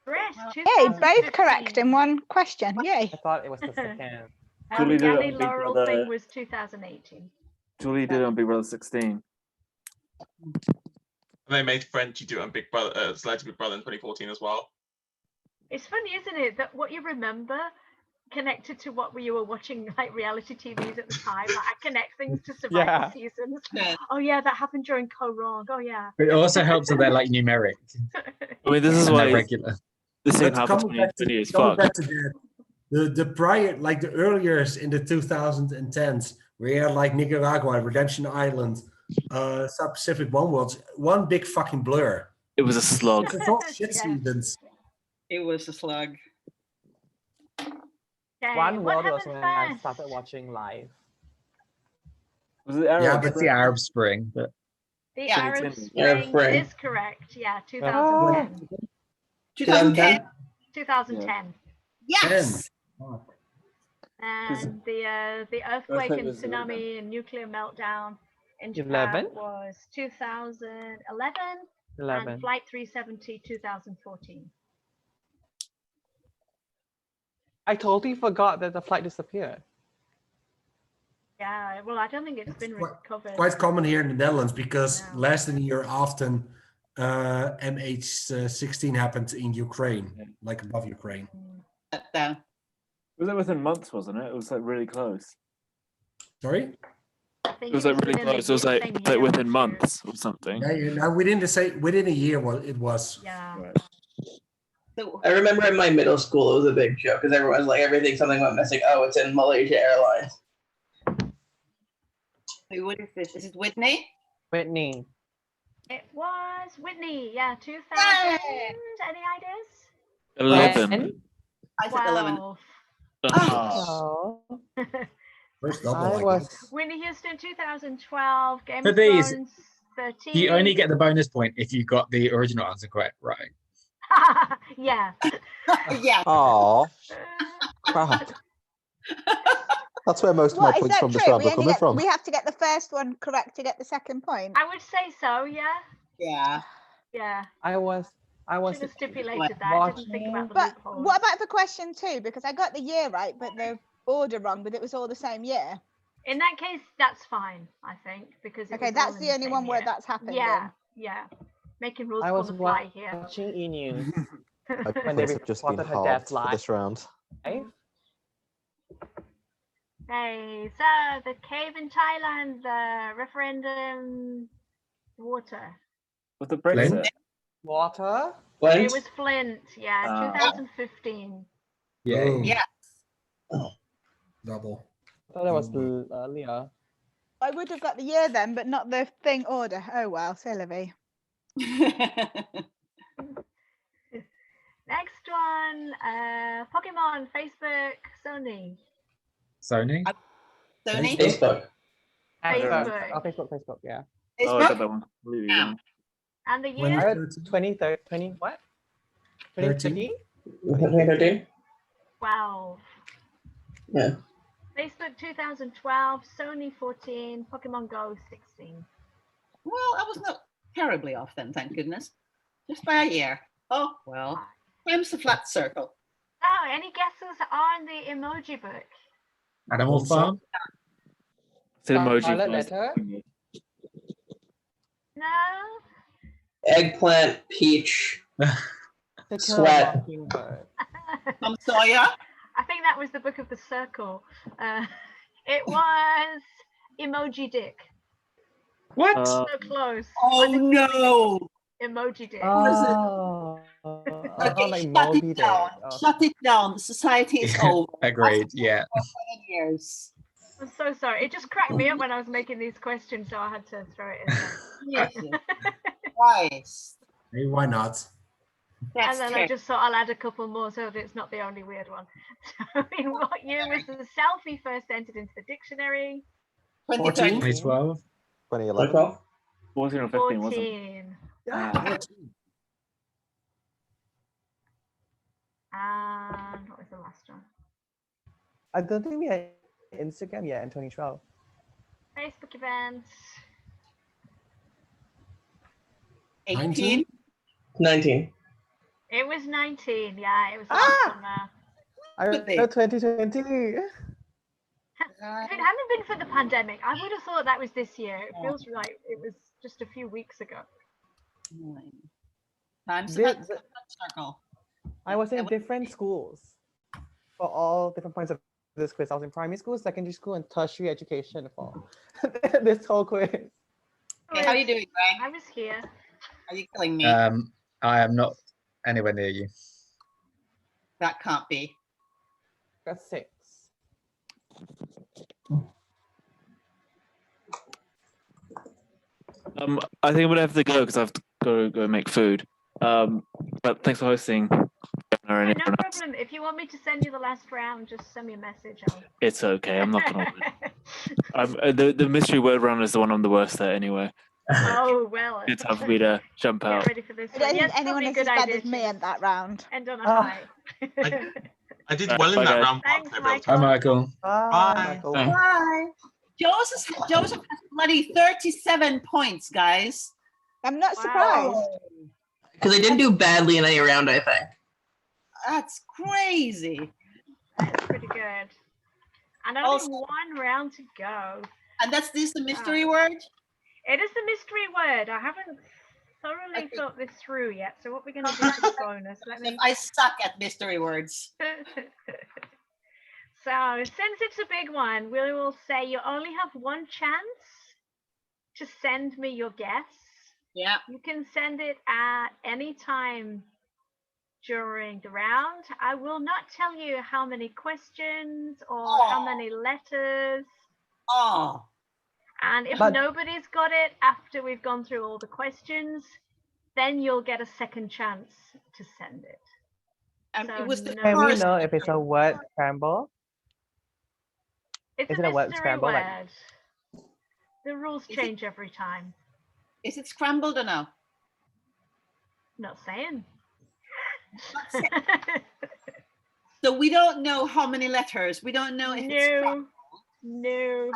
[SPEAKER 2] Dress.
[SPEAKER 1] Yay, both
[SPEAKER 2] 2015.
[SPEAKER 1] correct in one question. Yay.
[SPEAKER 7] I thought it was the second.
[SPEAKER 2] And
[SPEAKER 8] Julie
[SPEAKER 2] the
[SPEAKER 8] did it on
[SPEAKER 2] Yanni
[SPEAKER 8] Big
[SPEAKER 2] Laurel
[SPEAKER 8] Brother.
[SPEAKER 2] thing was 2018.
[SPEAKER 8] Julie did it on Big Brother 16.
[SPEAKER 14] They made Frenchie do it on Big Brother, Celebrity Big Brother in 2014 as well.
[SPEAKER 2] It's funny, isn't it, that what you remember connected to what you were watching, like reality TVs at the time. Like, I connect things to Survivor
[SPEAKER 7] Yeah.
[SPEAKER 2] seasons.
[SPEAKER 5] Yeah.
[SPEAKER 2] Oh yeah, that happened during Co-Wrong. Oh yeah.
[SPEAKER 4] It also helps that they're like numeric.
[SPEAKER 8] I mean, this is
[SPEAKER 4] and
[SPEAKER 8] why
[SPEAKER 4] they're regular.
[SPEAKER 8] this thing
[SPEAKER 10] But
[SPEAKER 8] happened
[SPEAKER 10] coming back to,
[SPEAKER 8] 2020 as
[SPEAKER 10] coming
[SPEAKER 8] fuck.
[SPEAKER 10] back to the prior, like the earlier in the 2010s, we had like Nicaragua, Redemption Island, South Pacific One Worlds, one big fucking blur.
[SPEAKER 8] It was a slog.
[SPEAKER 10] It's all shit
[SPEAKER 2] Yeah.
[SPEAKER 10] seasons.
[SPEAKER 5] It was a slug.
[SPEAKER 2] Okay,
[SPEAKER 7] One
[SPEAKER 2] what
[SPEAKER 7] world was
[SPEAKER 2] happened
[SPEAKER 7] when I
[SPEAKER 2] first?
[SPEAKER 7] started watching live.
[SPEAKER 8] Was it Arab?
[SPEAKER 10] Yeah,
[SPEAKER 4] That's the Arab Spring, but
[SPEAKER 2] The
[SPEAKER 5] Yeah.
[SPEAKER 2] Arab
[SPEAKER 13] Arab
[SPEAKER 2] Spring
[SPEAKER 13] Spring.
[SPEAKER 2] is correct. Yeah, 2010.
[SPEAKER 5] 2010.
[SPEAKER 2] 2010.
[SPEAKER 5] Yes.
[SPEAKER 2] And the earthquake and tsunami and nuclear meltdown in Japan
[SPEAKER 7] 11?
[SPEAKER 2] was 2011.
[SPEAKER 7] 11.
[SPEAKER 2] And Flight 370 2014.
[SPEAKER 7] I totally forgot that the flight disappeared.
[SPEAKER 2] Yeah, well, I don't think it's been recovered.
[SPEAKER 10] Quite common here in the Netherlands because
[SPEAKER 2] No.
[SPEAKER 10] less than a year after MH16 happened in Ukraine, like above Ukraine.
[SPEAKER 5] Down.
[SPEAKER 8] It was like within months, wasn't it? It was like really close.
[SPEAKER 10] Sorry?
[SPEAKER 2] I think
[SPEAKER 8] It was like really
[SPEAKER 2] within the
[SPEAKER 8] close. It was
[SPEAKER 2] same
[SPEAKER 8] like
[SPEAKER 2] year or
[SPEAKER 8] within
[SPEAKER 2] two.
[SPEAKER 8] months or something.
[SPEAKER 10] Yeah, now within a year, well, it was.
[SPEAKER 2] Yeah.
[SPEAKER 8] Right.
[SPEAKER 5] So,
[SPEAKER 13] I remember in my middle school, it was a big joke because everyone's like, something went missing. Oh, it's in Malaysia Airlines.
[SPEAKER 5] what is this? Is it Whitney?
[SPEAKER 7] Whitney.
[SPEAKER 2] It was Whitney. Yeah, 2000.
[SPEAKER 5] Yay!
[SPEAKER 2] Any ideas?
[SPEAKER 8] 11.
[SPEAKER 5] I said 11.
[SPEAKER 2] 12.
[SPEAKER 7] Oh.
[SPEAKER 10] First double,
[SPEAKER 7] I
[SPEAKER 10] I
[SPEAKER 7] was.
[SPEAKER 10] guess.
[SPEAKER 2] Whitney Houston 2012. Game
[SPEAKER 4] For
[SPEAKER 2] of
[SPEAKER 4] these,
[SPEAKER 2] Thrones 13.
[SPEAKER 4] you only get the bonus point if you got the original answer correct, right?
[SPEAKER 2] Yeah.
[SPEAKER 5] Yeah.
[SPEAKER 9] Oh, crap. That's where most of my
[SPEAKER 1] What, is
[SPEAKER 9] points
[SPEAKER 1] that
[SPEAKER 9] from this
[SPEAKER 1] true?
[SPEAKER 9] round were coming from.
[SPEAKER 1] We have to get the first one correct to get the second point.
[SPEAKER 2] I would say so, yeah.
[SPEAKER 5] Yeah.
[SPEAKER 2] Yeah.
[SPEAKER 7] I was
[SPEAKER 2] Should have stipulated that. I didn't think about the
[SPEAKER 1] But
[SPEAKER 2] loophole.
[SPEAKER 1] what about for question 2? Because I got the year right, but the order wrong, but it was all the same year.
[SPEAKER 2] In that case, that's fine, I think, because it
[SPEAKER 1] Okay,
[SPEAKER 2] was
[SPEAKER 1] that's
[SPEAKER 2] all in
[SPEAKER 1] the only
[SPEAKER 2] same
[SPEAKER 1] one where
[SPEAKER 2] year.
[SPEAKER 1] that's happened.
[SPEAKER 2] Yeah, yeah. Making rules
[SPEAKER 7] I
[SPEAKER 2] on
[SPEAKER 7] was
[SPEAKER 2] the fly here.
[SPEAKER 7] watching E! News
[SPEAKER 9] My
[SPEAKER 7] when they
[SPEAKER 9] points have just been
[SPEAKER 7] reported her death
[SPEAKER 9] halved for this round.
[SPEAKER 7] live.
[SPEAKER 2] Okay, so the cave in Thailand, the referendum, water.
[SPEAKER 8] With the Brexit.
[SPEAKER 7] Water.
[SPEAKER 2] It was Flint, yeah,
[SPEAKER 8] Ah.
[SPEAKER 2] 2015.
[SPEAKER 4] Yeah.
[SPEAKER 10] Boom.
[SPEAKER 5] Yeah.
[SPEAKER 10] Double.
[SPEAKER 7] I thought that was earlier.
[SPEAKER 1] I would have got the year then, but not the thing order. Oh well, Sylvie.
[SPEAKER 2] Next one, Pokemon, Facebook, Sony.
[SPEAKER 4] Sony?
[SPEAKER 5] Sony?
[SPEAKER 13] Facebook.
[SPEAKER 2] Facebook.
[SPEAKER 7] Oh, Facebook, yeah.
[SPEAKER 8] Oh, I got that one. Completely wrong.
[SPEAKER 2] And the
[SPEAKER 10] When
[SPEAKER 2] year?
[SPEAKER 7] I read 20 what? 2013?
[SPEAKER 13] 2013?
[SPEAKER 2] 12.
[SPEAKER 13] Yeah.
[SPEAKER 2] Facebook 2012, Sony 14, Pokemon Go 16.
[SPEAKER 5] Well, I was not terribly off then, thank goodness. Just by a year. Oh, well. Time's the flat circle.
[SPEAKER 2] Oh, any guesses on the emoji book?
[SPEAKER 4] Animal Farm?
[SPEAKER 8] It's an emoji.
[SPEAKER 7] Scarlet
[SPEAKER 8] first.
[SPEAKER 7] Letter?
[SPEAKER 2] No.
[SPEAKER 13] Eggplant, peach,
[SPEAKER 7] To Kill a
[SPEAKER 13] sweat.
[SPEAKER 7] Mockingbird.
[SPEAKER 5] Tom Sawyer.
[SPEAKER 2] I think that was the Book of the Circle. It was Emoji Dick.
[SPEAKER 4] What?
[SPEAKER 2] So close.
[SPEAKER 5] Oh
[SPEAKER 2] I think
[SPEAKER 5] no!
[SPEAKER 2] Emoji Dick.
[SPEAKER 7] Oh, I thought like
[SPEAKER 5] Shut
[SPEAKER 7] Moby
[SPEAKER 5] it
[SPEAKER 7] Dick.
[SPEAKER 5] down.
[SPEAKER 7] Oh.
[SPEAKER 5] Shut it down. The society is over.
[SPEAKER 4] Agreed. Yeah.
[SPEAKER 5] 7 years.
[SPEAKER 2] I'm so sorry. It just cracked me up when I was making these questions, so I had to throw it in there.
[SPEAKER 5] Jesus Christ.
[SPEAKER 10] Hey, why not?
[SPEAKER 5] That's
[SPEAKER 2] And then I
[SPEAKER 5] terrible.
[SPEAKER 2] just thought I'll add a couple more so that it's not the only weird one. So in what year was the selfie first entered into the dictionary?
[SPEAKER 5] 2013.
[SPEAKER 4] 2012.
[SPEAKER 9] 2011.
[SPEAKER 13] 2012.
[SPEAKER 8] 14 or 15, wasn't it?
[SPEAKER 2] 14. And what was the last one?
[SPEAKER 7] I don't think we had Instagram yet in 2012.
[SPEAKER 2] Facebook events.
[SPEAKER 5] 18.
[SPEAKER 13] 19.
[SPEAKER 2] It was 19. Yeah, it was last summer.
[SPEAKER 7] I
[SPEAKER 5] Could
[SPEAKER 7] remember 2020.
[SPEAKER 2] If it hadn't been for the pandemic, I would have thought that was this year. It feels like it was just a few weeks ago.
[SPEAKER 5] Time's
[SPEAKER 7] Did-
[SPEAKER 5] about to circle.
[SPEAKER 7] I was in different schools for all different points of this quiz. I was in primary school, secondary school, and tertiary education for this whole quiz.
[SPEAKER 5] Okay, how are you doing, Greg?
[SPEAKER 2] I was here.
[SPEAKER 5] Are you killing me?
[SPEAKER 4] I am not anywhere near you.
[SPEAKER 5] That can't be.
[SPEAKER 7] Got 6.
[SPEAKER 8] I think I'm gonna have to go because I have to go make food. But thanks for hosting. Or
[SPEAKER 2] No
[SPEAKER 8] anyone else.
[SPEAKER 2] problem. If you want me to send you the last round, just send me a message.
[SPEAKER 8] It's okay. I'm not gonna. The mystery word round is the one I'm the worst at anyway.
[SPEAKER 2] Oh well.
[SPEAKER 8] It's time for me to jump
[SPEAKER 2] Get
[SPEAKER 8] out.
[SPEAKER 2] ready for this.
[SPEAKER 1] I don't
[SPEAKER 2] one.
[SPEAKER 1] think
[SPEAKER 2] Yes,
[SPEAKER 1] anyone
[SPEAKER 2] probably
[SPEAKER 1] is
[SPEAKER 2] a
[SPEAKER 1] as
[SPEAKER 2] good
[SPEAKER 1] bad
[SPEAKER 2] idea
[SPEAKER 1] as me
[SPEAKER 2] to
[SPEAKER 1] in that round.
[SPEAKER 2] end on a
[SPEAKER 7] Ah.
[SPEAKER 2] high.
[SPEAKER 14] I did well in
[SPEAKER 8] Bye,
[SPEAKER 14] that
[SPEAKER 8] guys.
[SPEAKER 14] round.
[SPEAKER 2] Thanks,
[SPEAKER 14] Mark,
[SPEAKER 2] Michael.
[SPEAKER 4] Hi, Michael.
[SPEAKER 7] Bye.
[SPEAKER 14] Bye.
[SPEAKER 5] Bye. Joseph has bloody 37 points, guys.
[SPEAKER 1] I'm not
[SPEAKER 2] Wow.
[SPEAKER 1] surprised.
[SPEAKER 13] Because I didn't do badly in any round, I think.
[SPEAKER 5] That's crazy.
[SPEAKER 2] That's pretty good. And only
[SPEAKER 5] Also-
[SPEAKER 2] one round to go.
[SPEAKER 5] And that's this the mystery word?
[SPEAKER 2] It is the mystery word. I haven't thoroughly thought this through yet. So what we're going to do for the bonus? Let me.
[SPEAKER 5] I suck at mystery words.
[SPEAKER 2] So since it's a big one, we will say you only have one chance to send me your guess.
[SPEAKER 5] Yeah.
[SPEAKER 2] You can send it at any time during the round. I will not tell you how many questions or how many letters.
[SPEAKER 5] Oh.
[SPEAKER 2] And if
[SPEAKER 7] But-
[SPEAKER 2] nobody's got it after we've gone through all the questions, then you'll get a second chance to send it.
[SPEAKER 5] And
[SPEAKER 2] So
[SPEAKER 5] it was the
[SPEAKER 2] no-
[SPEAKER 7] Can we
[SPEAKER 5] first
[SPEAKER 7] know if it's a word scramble?
[SPEAKER 2] It's
[SPEAKER 7] Is
[SPEAKER 2] a
[SPEAKER 7] it a word
[SPEAKER 2] mystery
[SPEAKER 7] scramble, like-
[SPEAKER 2] word. The rules
[SPEAKER 5] Is it-
[SPEAKER 2] change every time.
[SPEAKER 5] Is it scrambled or no?
[SPEAKER 2] Not saying.
[SPEAKER 5] So we don't know how many letters. We don't know if it's
[SPEAKER 2] No,
[SPEAKER 5] scrambled.
[SPEAKER 2] no.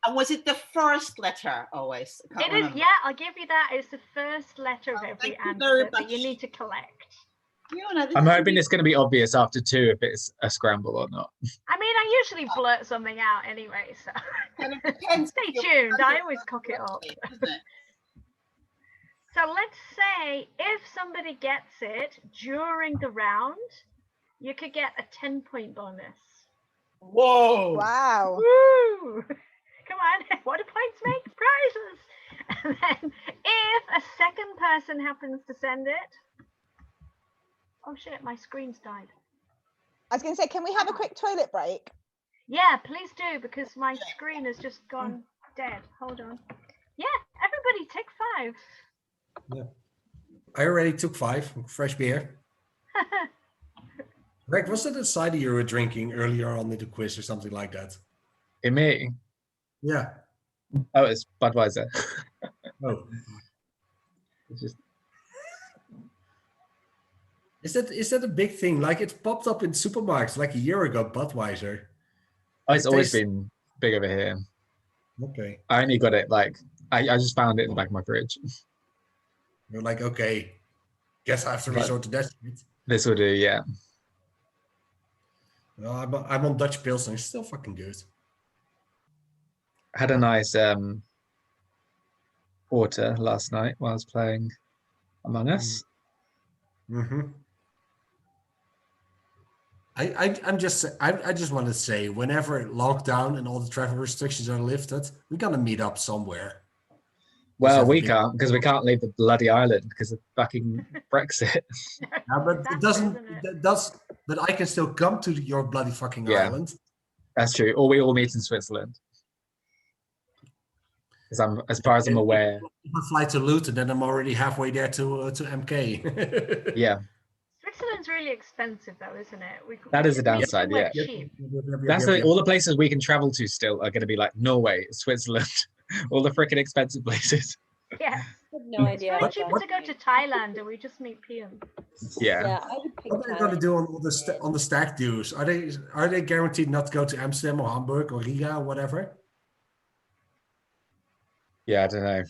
[SPEAKER 5] And was it the first letter always? I can't
[SPEAKER 2] It is,
[SPEAKER 5] remember.
[SPEAKER 2] yeah, I'll give you that. It's the first letter of every
[SPEAKER 5] thank you very
[SPEAKER 2] answer that you
[SPEAKER 5] much.
[SPEAKER 2] need to collect.
[SPEAKER 5] Fiona, this
[SPEAKER 4] I'm
[SPEAKER 5] is
[SPEAKER 4] hoping it's going to be obvious after 2 if it's a scramble or not.
[SPEAKER 2] I mean, I usually blurt something out anyway, so
[SPEAKER 5] kind of depends
[SPEAKER 2] stay
[SPEAKER 5] if you're
[SPEAKER 2] tuned. I always cock it up.
[SPEAKER 5] isn't it?
[SPEAKER 2] So let's say if somebody gets it during the round, you could get a 10-point bonus.
[SPEAKER 5] Whoa.
[SPEAKER 1] Wow.
[SPEAKER 2] Woo! Come on, what do points make? Prizes! And then if a second person happens to send it, oh shit, my screen's died.
[SPEAKER 1] I was going to say, can we have a quick toilet break?
[SPEAKER 2] Yeah, please do, because my screen has just gone dead. Hold on. Yeah, everybody take 5.
[SPEAKER 10] I already took 5 fresh beer. Greg, was that a cider you were drinking earlier on in the quiz or something like that?
[SPEAKER 4] In me?
[SPEAKER 10] Yeah.
[SPEAKER 4] Oh, it's Budweiser.
[SPEAKER 10] Oh.
[SPEAKER 4] It's just,
[SPEAKER 10] Is that a big thing? Like it popped up in supermarkets like a year ago, Budweiser.
[SPEAKER 4] oh, it's
[SPEAKER 10] It
[SPEAKER 4] always
[SPEAKER 10] tastes-
[SPEAKER 4] been big over here.
[SPEAKER 10] Okay.
[SPEAKER 4] I only got it like, I just found it in the back of my fridge.
[SPEAKER 10] You're like, okay, guess I have to
[SPEAKER 4] Right.
[SPEAKER 10] resort to that shit.
[SPEAKER 4] This will do, yeah.
[SPEAKER 10] No, I'm on Dutch Pilsner. It's still fucking good.
[SPEAKER 4] Had a nice water last night while I was playing Among Us.
[SPEAKER 10] Mm-hmm. I just want to say, whenever lockdown and all the travel restrictions are lifted, we're gonna meet up somewhere.
[SPEAKER 4] Well,
[SPEAKER 10] have a
[SPEAKER 4] we
[SPEAKER 10] big-
[SPEAKER 4] can't because we can't leave the bloody island because of fucking Brexit.
[SPEAKER 10] Yeah, but it doesn't. That does. But I can still come to your bloody fucking
[SPEAKER 4] Yeah.
[SPEAKER 10] island.
[SPEAKER 4] That's true. Or we all meet in Switzerland. As far as I'm aware.
[SPEAKER 10] If I fly to Luton, then I'm already halfway there to MK.
[SPEAKER 4] Yeah.
[SPEAKER 2] Switzerland's really expensive, though, isn't it?
[SPEAKER 4] That is a
[SPEAKER 2] we can
[SPEAKER 4] downside,
[SPEAKER 2] somewhere
[SPEAKER 4] yeah.
[SPEAKER 2] cheap.
[SPEAKER 4] That's all the places we can travel to still are going to be like Norway, Switzerland, all the freaking expensive places.
[SPEAKER 2] Yeah.
[SPEAKER 12] I have no idea.
[SPEAKER 2] It's really cheaper to go to Thailand, and we just meet PM.
[SPEAKER 4] Yeah.
[SPEAKER 12] Yeah, I would pick
[SPEAKER 10] What are they going to do on the stack dues? Are they guaranteed not to go to Amsterdam or Hamburg or Riga or whatever?
[SPEAKER 4] Yeah, I don't know.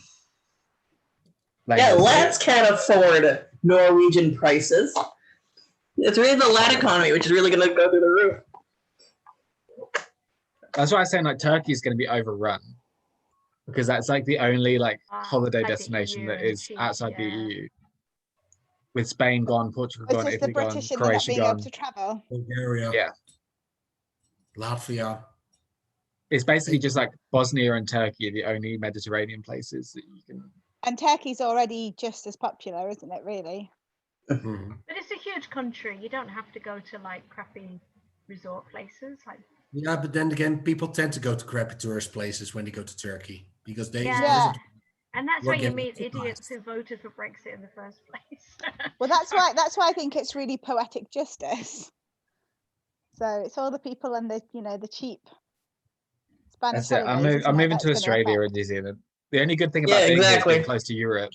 [SPEAKER 13] Yeah, lads can't afford Norwegian prices. It's really the lad economy, which is really going to go through the roof.
[SPEAKER 4] That's why I'm saying like Turkey's going to be overrun because that's like the only like holiday
[SPEAKER 2] like the
[SPEAKER 4] destination
[SPEAKER 2] EU
[SPEAKER 4] that
[SPEAKER 2] and
[SPEAKER 4] is
[SPEAKER 2] cheap,
[SPEAKER 4] outside the
[SPEAKER 2] yeah.
[SPEAKER 4] EU. With Spain gone, Portugal
[SPEAKER 1] It's
[SPEAKER 4] gone,
[SPEAKER 1] just the
[SPEAKER 4] Italy gone,
[SPEAKER 1] British and they're not
[SPEAKER 4] Croatia
[SPEAKER 1] being
[SPEAKER 4] gone.
[SPEAKER 1] able to travel.
[SPEAKER 10] Bulgaria.
[SPEAKER 4] Yeah.
[SPEAKER 10] Latvia.
[SPEAKER 4] It's basically just like Bosnia and Turkey are the only Mediterranean places that you can.
[SPEAKER 1] And Turkey's already just as popular, isn't it, really?
[SPEAKER 10] Mm-hmm.
[SPEAKER 2] But it's a huge country. You don't have to go to like crappy resort places. Like
[SPEAKER 10] Yeah, but then again, people tend to go to crappy tourist places when they go to Turkey because they.
[SPEAKER 2] Yeah. And that's where
[SPEAKER 10] We're
[SPEAKER 2] you
[SPEAKER 10] getting
[SPEAKER 2] meet
[SPEAKER 10] civilized.
[SPEAKER 2] idiots who voted for Brexit in the first place.
[SPEAKER 1] Well, that's why I think it's really poetic justice. So it's all the people and the cheap Spanish
[SPEAKER 4] That's it.
[SPEAKER 1] holidays.
[SPEAKER 4] I'm
[SPEAKER 1] isn't it,
[SPEAKER 4] moving
[SPEAKER 1] that's
[SPEAKER 4] to
[SPEAKER 1] gonna
[SPEAKER 4] Australia
[SPEAKER 1] affect.
[SPEAKER 4] and New Zealand. The only good thing
[SPEAKER 13] Yeah,
[SPEAKER 4] about being here is
[SPEAKER 13] exactly.
[SPEAKER 4] being close to Europe.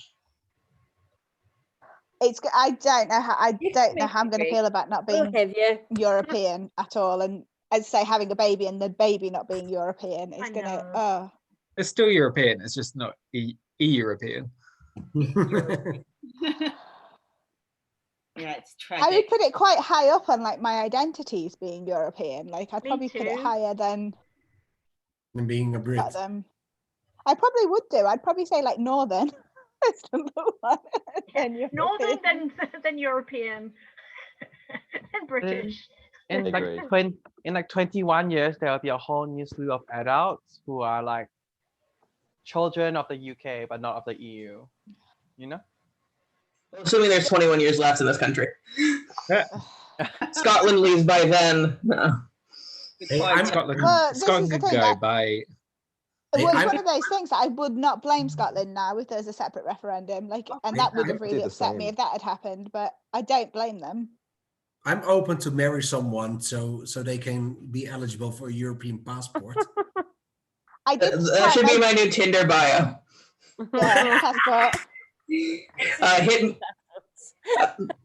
[SPEAKER 1] I don't know how I'm going to feel about not being
[SPEAKER 12] have you.
[SPEAKER 1] European at all, and as I say, having a baby and the baby not being European is
[SPEAKER 2] I
[SPEAKER 1] going to.
[SPEAKER 2] know.
[SPEAKER 1] Oh,
[SPEAKER 4] It's still European. It's just not E-European.
[SPEAKER 5] Yeah, it's
[SPEAKER 1] I
[SPEAKER 5] tragic.
[SPEAKER 1] would put it quite high up on like my identities being European. Like I'd
[SPEAKER 2] Me
[SPEAKER 1] probably put it
[SPEAKER 2] too.
[SPEAKER 1] higher than
[SPEAKER 10] And being a Brit.
[SPEAKER 1] them. I probably would do. I'd probably say like Northern. That's number one. Then
[SPEAKER 2] Northern
[SPEAKER 1] European.
[SPEAKER 2] than European and British.
[SPEAKER 7] In
[SPEAKER 9] Agree.
[SPEAKER 7] like 21 years, there will be a whole new slew of adults who are like children of the UK but not of the EU. You know?
[SPEAKER 13] Assuming there's 21 years left in this country. Scotland leaves by then. No.
[SPEAKER 10] Hey, I'm
[SPEAKER 4] Scotland,
[SPEAKER 1] Well, this is
[SPEAKER 4] Scotland
[SPEAKER 1] the
[SPEAKER 4] could
[SPEAKER 1] thing
[SPEAKER 4] go
[SPEAKER 1] that-
[SPEAKER 4] by.
[SPEAKER 1] Well, it's
[SPEAKER 10] I'm-
[SPEAKER 1] one of those things that I would not blame Scotland now if there's a separate referendum. Like, and that would have
[SPEAKER 9] I do
[SPEAKER 1] really
[SPEAKER 9] the
[SPEAKER 1] upset me
[SPEAKER 9] same.
[SPEAKER 1] if that had happened. But I don't blame them.
[SPEAKER 10] I'm open to marry someone so they can be eligible for a European passport.
[SPEAKER 1] I did.
[SPEAKER 13] That should be my new Tinder bio.
[SPEAKER 1] Yeah, passport.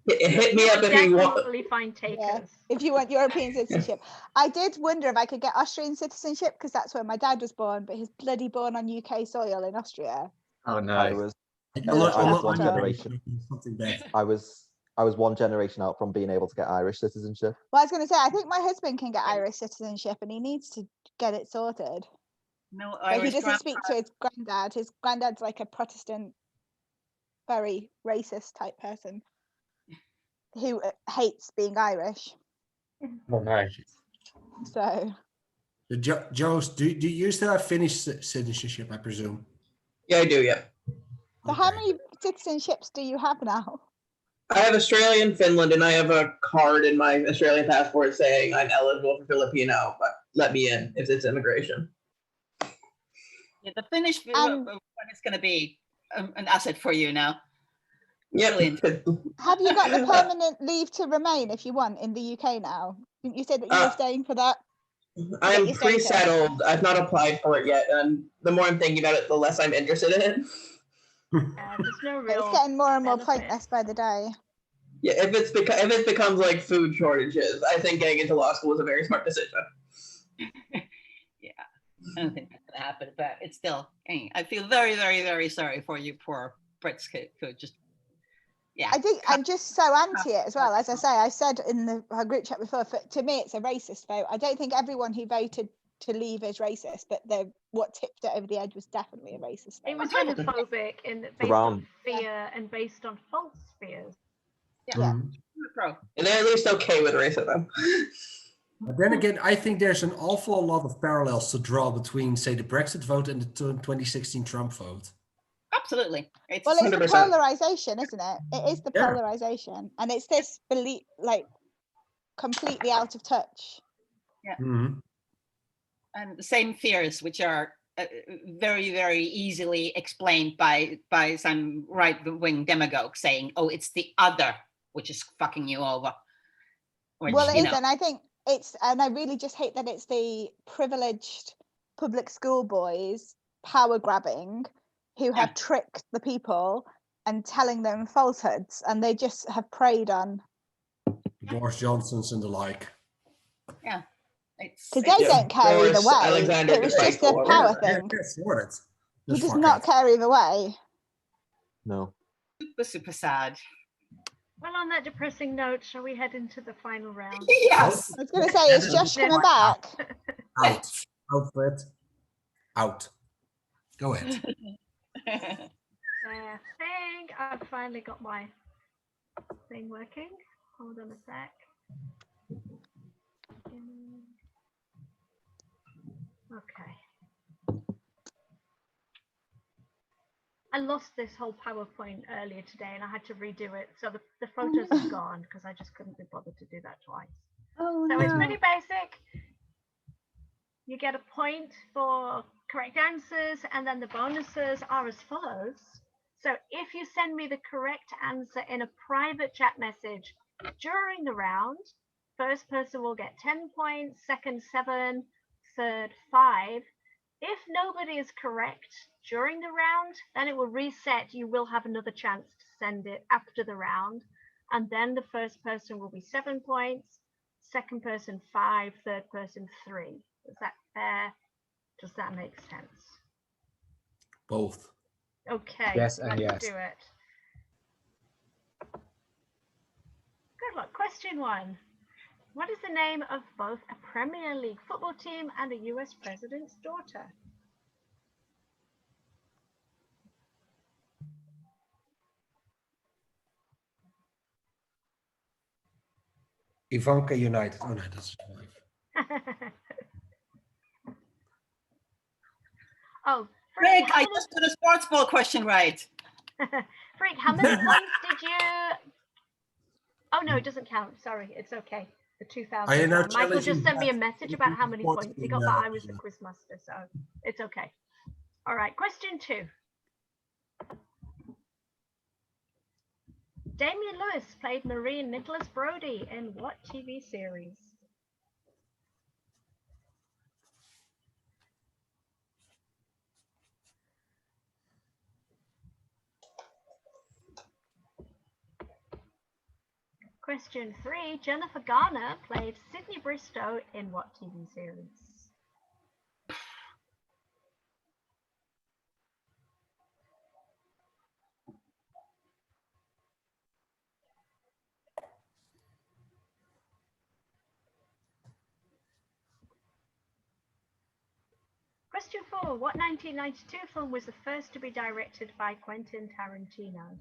[SPEAKER 13] Hit me up if you want.
[SPEAKER 2] Definitely find takers.
[SPEAKER 1] Yeah, if you want European citizenship. I did wonder if I could get Austrian citizenship because that's where my dad was born, but he's bloody born on UK soil in Austria.
[SPEAKER 4] Oh
[SPEAKER 9] I
[SPEAKER 4] no.
[SPEAKER 9] was
[SPEAKER 10] I was
[SPEAKER 9] one generation.
[SPEAKER 10] Something bad.
[SPEAKER 9] I was one generation out from being able to get Irish citizenship.
[SPEAKER 1] Well, I was going to say, I think my husband can get Irish citizenship and he needs to get it sorted.
[SPEAKER 5] No
[SPEAKER 1] But he
[SPEAKER 5] Irish
[SPEAKER 1] doesn't
[SPEAKER 5] grandpa.
[SPEAKER 1] speak to his granddad. His granddad's like a Protestant, very racist type person who hates being Irish.
[SPEAKER 4] Oh no.
[SPEAKER 1] So
[SPEAKER 10] Joe, do you still have Finnish citizenship, I presume?
[SPEAKER 13] Yeah, I do, yeah.
[SPEAKER 1] So how many citizenships do you have now?
[SPEAKER 13] I have Australian, Finland, and I have a card in my Australian passport saying I'm eligible for Filipino, but let me in if it's immigration.
[SPEAKER 5] Yeah, the Finnish one is going to be an asset for you now.
[SPEAKER 13] Yep.
[SPEAKER 1] Have you got the permanent leave to remain if you want in the UK now? You said that you were staying for that.
[SPEAKER 13] I'm
[SPEAKER 1] your status.
[SPEAKER 13] pre-settled. I've not applied for it yet, and the more I'm thinking about it, the less I'm interested in it.
[SPEAKER 2] There's no real.
[SPEAKER 1] It's getting more and more
[SPEAKER 2] benefit.
[SPEAKER 1] pointless by the day.
[SPEAKER 13] Yeah, if it becomes like food shortages, I think getting into law school is a very smart decision.
[SPEAKER 5] Yeah, I don't think that's going to happen, but it's still, I feel very, very, very sorry for you poor Brits who just, yeah.
[SPEAKER 1] I think I'm just so anti it as well. As I say, I said in the group chat before, to me, it's a racist vote. I don't think everyone who voted to leave as racist, but what tipped it over the edge was definitely a racist
[SPEAKER 2] It
[SPEAKER 1] vote.
[SPEAKER 2] was xenophobic and based on
[SPEAKER 9] Around.
[SPEAKER 2] fear and based on false fears.
[SPEAKER 1] Yeah.
[SPEAKER 13] And they're at least okay with racism.
[SPEAKER 10] But then again, I think there's an awful lot of parallels to draw between, say, the Brexit vote and the 2016 Trump vote.
[SPEAKER 5] Absolutely. It's
[SPEAKER 1] Well, it's the
[SPEAKER 13] 100%.
[SPEAKER 1] polarization, isn't it? It is the
[SPEAKER 10] Yeah.
[SPEAKER 1] polarization, and it's this belief, like, completely out of touch.
[SPEAKER 5] Yeah.
[SPEAKER 10] Mhm.
[SPEAKER 5] And the same fears, which are very, very easily explained by some right-wing demagogue saying, "Oh, it's the other which is fucking you over." Which,
[SPEAKER 1] Well, it
[SPEAKER 5] you
[SPEAKER 1] is,
[SPEAKER 5] know,
[SPEAKER 1] and I think and I really just hate that it's the privileged public school boys power grabbing who have tricked the people and telling them falsehoods, and they just have preyed on.
[SPEAKER 10] Boris Johnsons and the like.
[SPEAKER 5] Yeah. It's
[SPEAKER 1] Because they don't care either
[SPEAKER 13] Boris
[SPEAKER 1] way.
[SPEAKER 13] Alexander
[SPEAKER 1] It was
[SPEAKER 13] Gray
[SPEAKER 1] just a
[SPEAKER 13] for
[SPEAKER 1] power
[SPEAKER 10] Yeah,
[SPEAKER 1] thing.
[SPEAKER 10] yeah, sort it.
[SPEAKER 1] He
[SPEAKER 10] Just
[SPEAKER 1] does
[SPEAKER 10] fuck
[SPEAKER 1] not
[SPEAKER 10] it.
[SPEAKER 1] care either way.
[SPEAKER 9] No.
[SPEAKER 5] super, super sad.
[SPEAKER 2] Well, on that depressing note, shall we head into the final round?
[SPEAKER 5] Yes.
[SPEAKER 1] I was going to say, is Josh coming back?
[SPEAKER 10] Out. Outfit. Out. Go ahead.
[SPEAKER 2] I think I've finally got my thing working. Hold on a sec. Okay. I lost this whole PowerPoint earlier today and I had to redo it. So the photos are gone because I just couldn't be bothered to do that twice.
[SPEAKER 12] Oh,
[SPEAKER 2] So
[SPEAKER 12] no.
[SPEAKER 2] it's pretty basic. You get a point for correct answers, and then the bonuses are as follows. So if you send me the correct answer in a private chat message during the round, first person will get 10 points, second 7, third 5. If nobody is correct during the round, then it will reset. You will have another chance to send it after the round, and then the first person will be 7 points, second person 5, third person 3. Is that fair? Does that make sense?
[SPEAKER 10] Both.
[SPEAKER 2] Okay.
[SPEAKER 4] Yes and
[SPEAKER 2] let's
[SPEAKER 4] yes.
[SPEAKER 2] do it. Good luck. Question 1. What is the name of both a Premier League football team and a US president's daughter?
[SPEAKER 10] Ivanka United. Oh no, that's
[SPEAKER 2] Oh,
[SPEAKER 5] Rick, I just got a sports ball question right.
[SPEAKER 2] Freak, how many points did you? Oh no, it doesn't count. Sorry, it's okay. The 2000.
[SPEAKER 10] I am now
[SPEAKER 2] Michael just
[SPEAKER 10] challenging
[SPEAKER 2] sent me a
[SPEAKER 10] that
[SPEAKER 2] message about how many
[SPEAKER 10] sports
[SPEAKER 2] points he
[SPEAKER 10] team,
[SPEAKER 2] got, but I was the quizmaster, so it's okay. All right, question 2. Damian Lewis played Marine Nicholas Brody in what TV series? Question 3. Jennifer Garner played Sydney Bristow in what TV series? Question 4. What 1992 film was the first to be directed by Quentin Tarantino?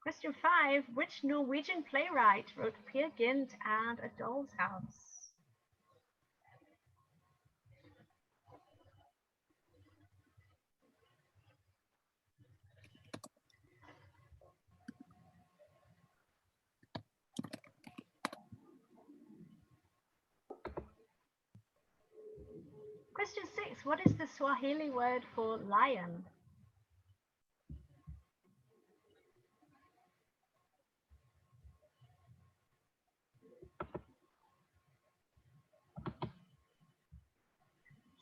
[SPEAKER 2] Question 5. Which Norwegian playwright wrote Peer Gynt and A Doll's House? Question 6. What is the Swahili word for lion?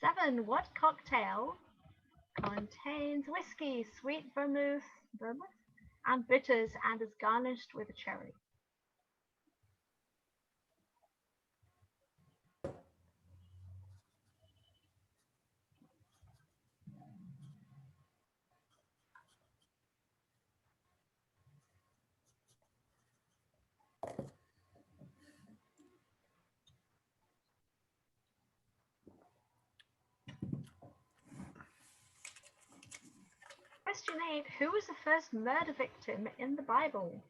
[SPEAKER 2] Seven. What cocktail contains whiskey, sweet vermouth, and bitters and is garnished with a cherry? Question 8. Who was the first murder victim in the Bible?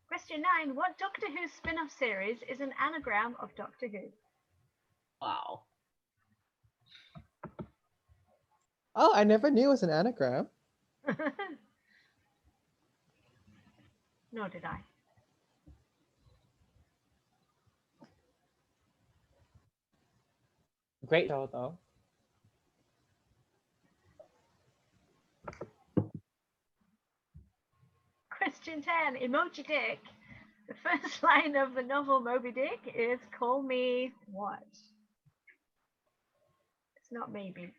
[SPEAKER 2] Question 9. What Doctor Who spin-off series is an anagram of Doctor Who?
[SPEAKER 5] Wow.
[SPEAKER 7] Oh, I never knew it was an anagram.
[SPEAKER 2] Nor did I.
[SPEAKER 7] Great show, though.
[SPEAKER 2] Question 10. Emoji Dick. The first line of the novel Moby Dick is "Call me what?" It's not maybe.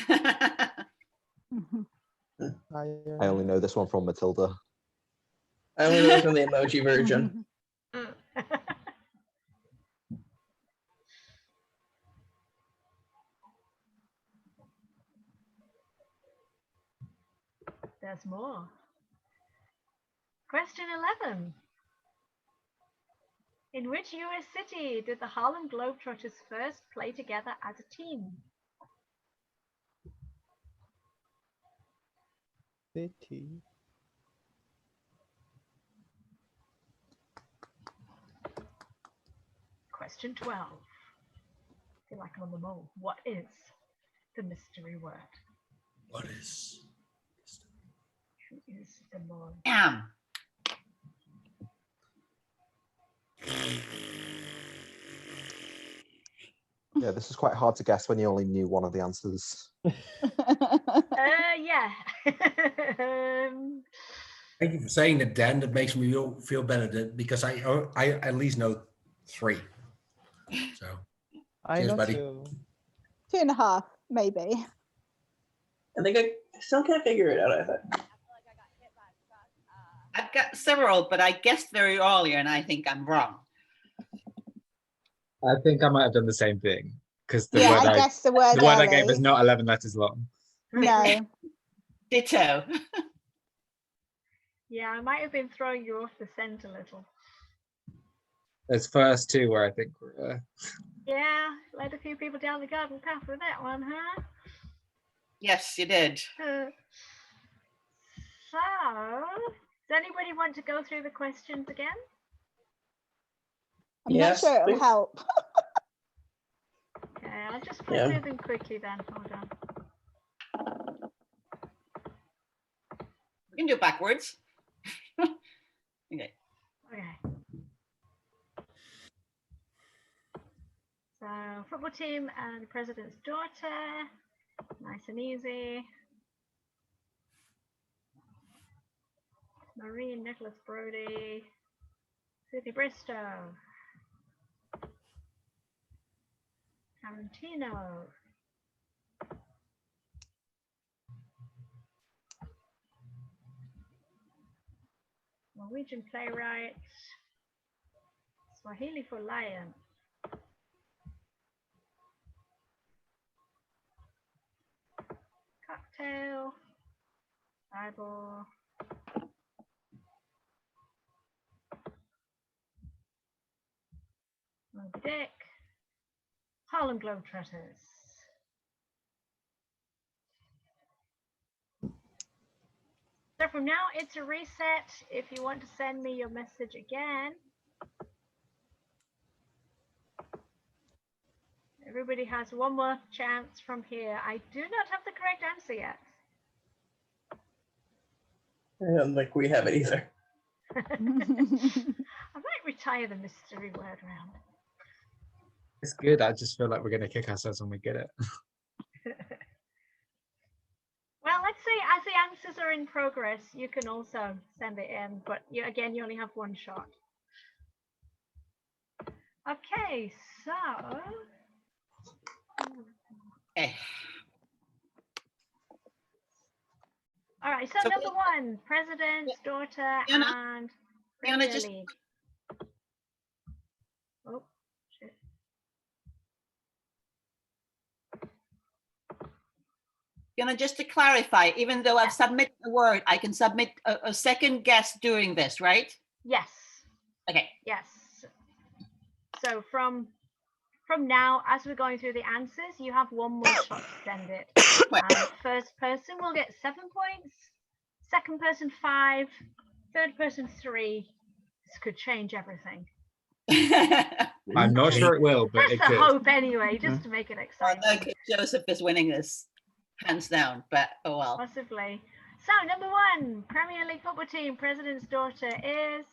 [SPEAKER 9] I only know this one from Matilda.
[SPEAKER 13] I only know from the emoji version.
[SPEAKER 2] There's more. Question 11. In which US city did the Harlem Globetrotters first play together as a team?
[SPEAKER 7] City.
[SPEAKER 2] Question 12. I feel like I'm on the mole. What is the mystery word?
[SPEAKER 10] What is?
[SPEAKER 2] Who is the mole?
[SPEAKER 5] Damn.
[SPEAKER 9] Yeah, this is quite hard to guess when you only knew one of the answers.
[SPEAKER 2] Yeah.
[SPEAKER 10] Thank you for saying that, Dan. That makes me feel better because I at least know 3. So
[SPEAKER 7] I
[SPEAKER 10] cheers,
[SPEAKER 7] know
[SPEAKER 10] buddy.
[SPEAKER 7] 2.
[SPEAKER 1] 2.5, maybe.
[SPEAKER 13] I think I still can't figure it out, I think.
[SPEAKER 5] I've got several, but I guessed very early and I think I'm wrong.
[SPEAKER 4] I think I might have done the same thing because the
[SPEAKER 1] Yeah,
[SPEAKER 4] word
[SPEAKER 1] I guessed the word
[SPEAKER 4] I gave
[SPEAKER 1] early.
[SPEAKER 4] is not 11 letters long.
[SPEAKER 1] No.
[SPEAKER 5] Ditto.
[SPEAKER 2] Yeah, I might have been throwing you off the scent a little.
[SPEAKER 4] There's first 2 where I think we're.
[SPEAKER 2] Yeah, led a few people down the garden path with that one, huh?
[SPEAKER 5] Yes, you did.
[SPEAKER 2] So, does anybody want to go through the questions again?
[SPEAKER 1] I'm not sure it'll
[SPEAKER 13] please.
[SPEAKER 1] help.
[SPEAKER 2] Okay, I'll just flip through them quickly then. Hold on.
[SPEAKER 5] We can do it backwards. Okay.
[SPEAKER 2] Okay. So, football team and the president's daughter. Nice and easy. Maureen, Nicholas Brody, Sydney Bristow, Tarantino, Norwegian playwright, Swahili for lion, cocktail, Bible, Moby Dick, Harlem Globetrotters. So from now, it's a reset. If you want to send me your message again, everybody has one more chance from here. I do not have the correct answer yet.
[SPEAKER 13] I don't think we have it either.
[SPEAKER 2] I might retire the mystery word round.
[SPEAKER 4] It's good. I just feel like we're going to kick ourselves when we get it.
[SPEAKER 2] Well, let's see, as the answers are in progress, you can also send it in, but again, you only have one shot. Okay, so. All right, so number 1, president's daughter and
[SPEAKER 5] Fiona,
[SPEAKER 2] Premier
[SPEAKER 5] just
[SPEAKER 2] League. Oh, shit.
[SPEAKER 5] just to clarify, even though I've submitted a word, I can submit a second guess during this, right?
[SPEAKER 2] Yes.
[SPEAKER 5] Okay.
[SPEAKER 2] Yes. So from now, as we're going through the answers, you have one more shot to send it. First person will get 7 points. Second person 5. Third person 3. This could change everything.
[SPEAKER 4] I'm not sure it will, but
[SPEAKER 2] That's
[SPEAKER 4] it
[SPEAKER 2] the
[SPEAKER 4] could.
[SPEAKER 2] hope anyway, just to make it exciting.
[SPEAKER 5] Well, no, Joseph is winning this, hands down, but oh well.
[SPEAKER 2] Possibly. So, number 1, Premier League football team, president's daughter is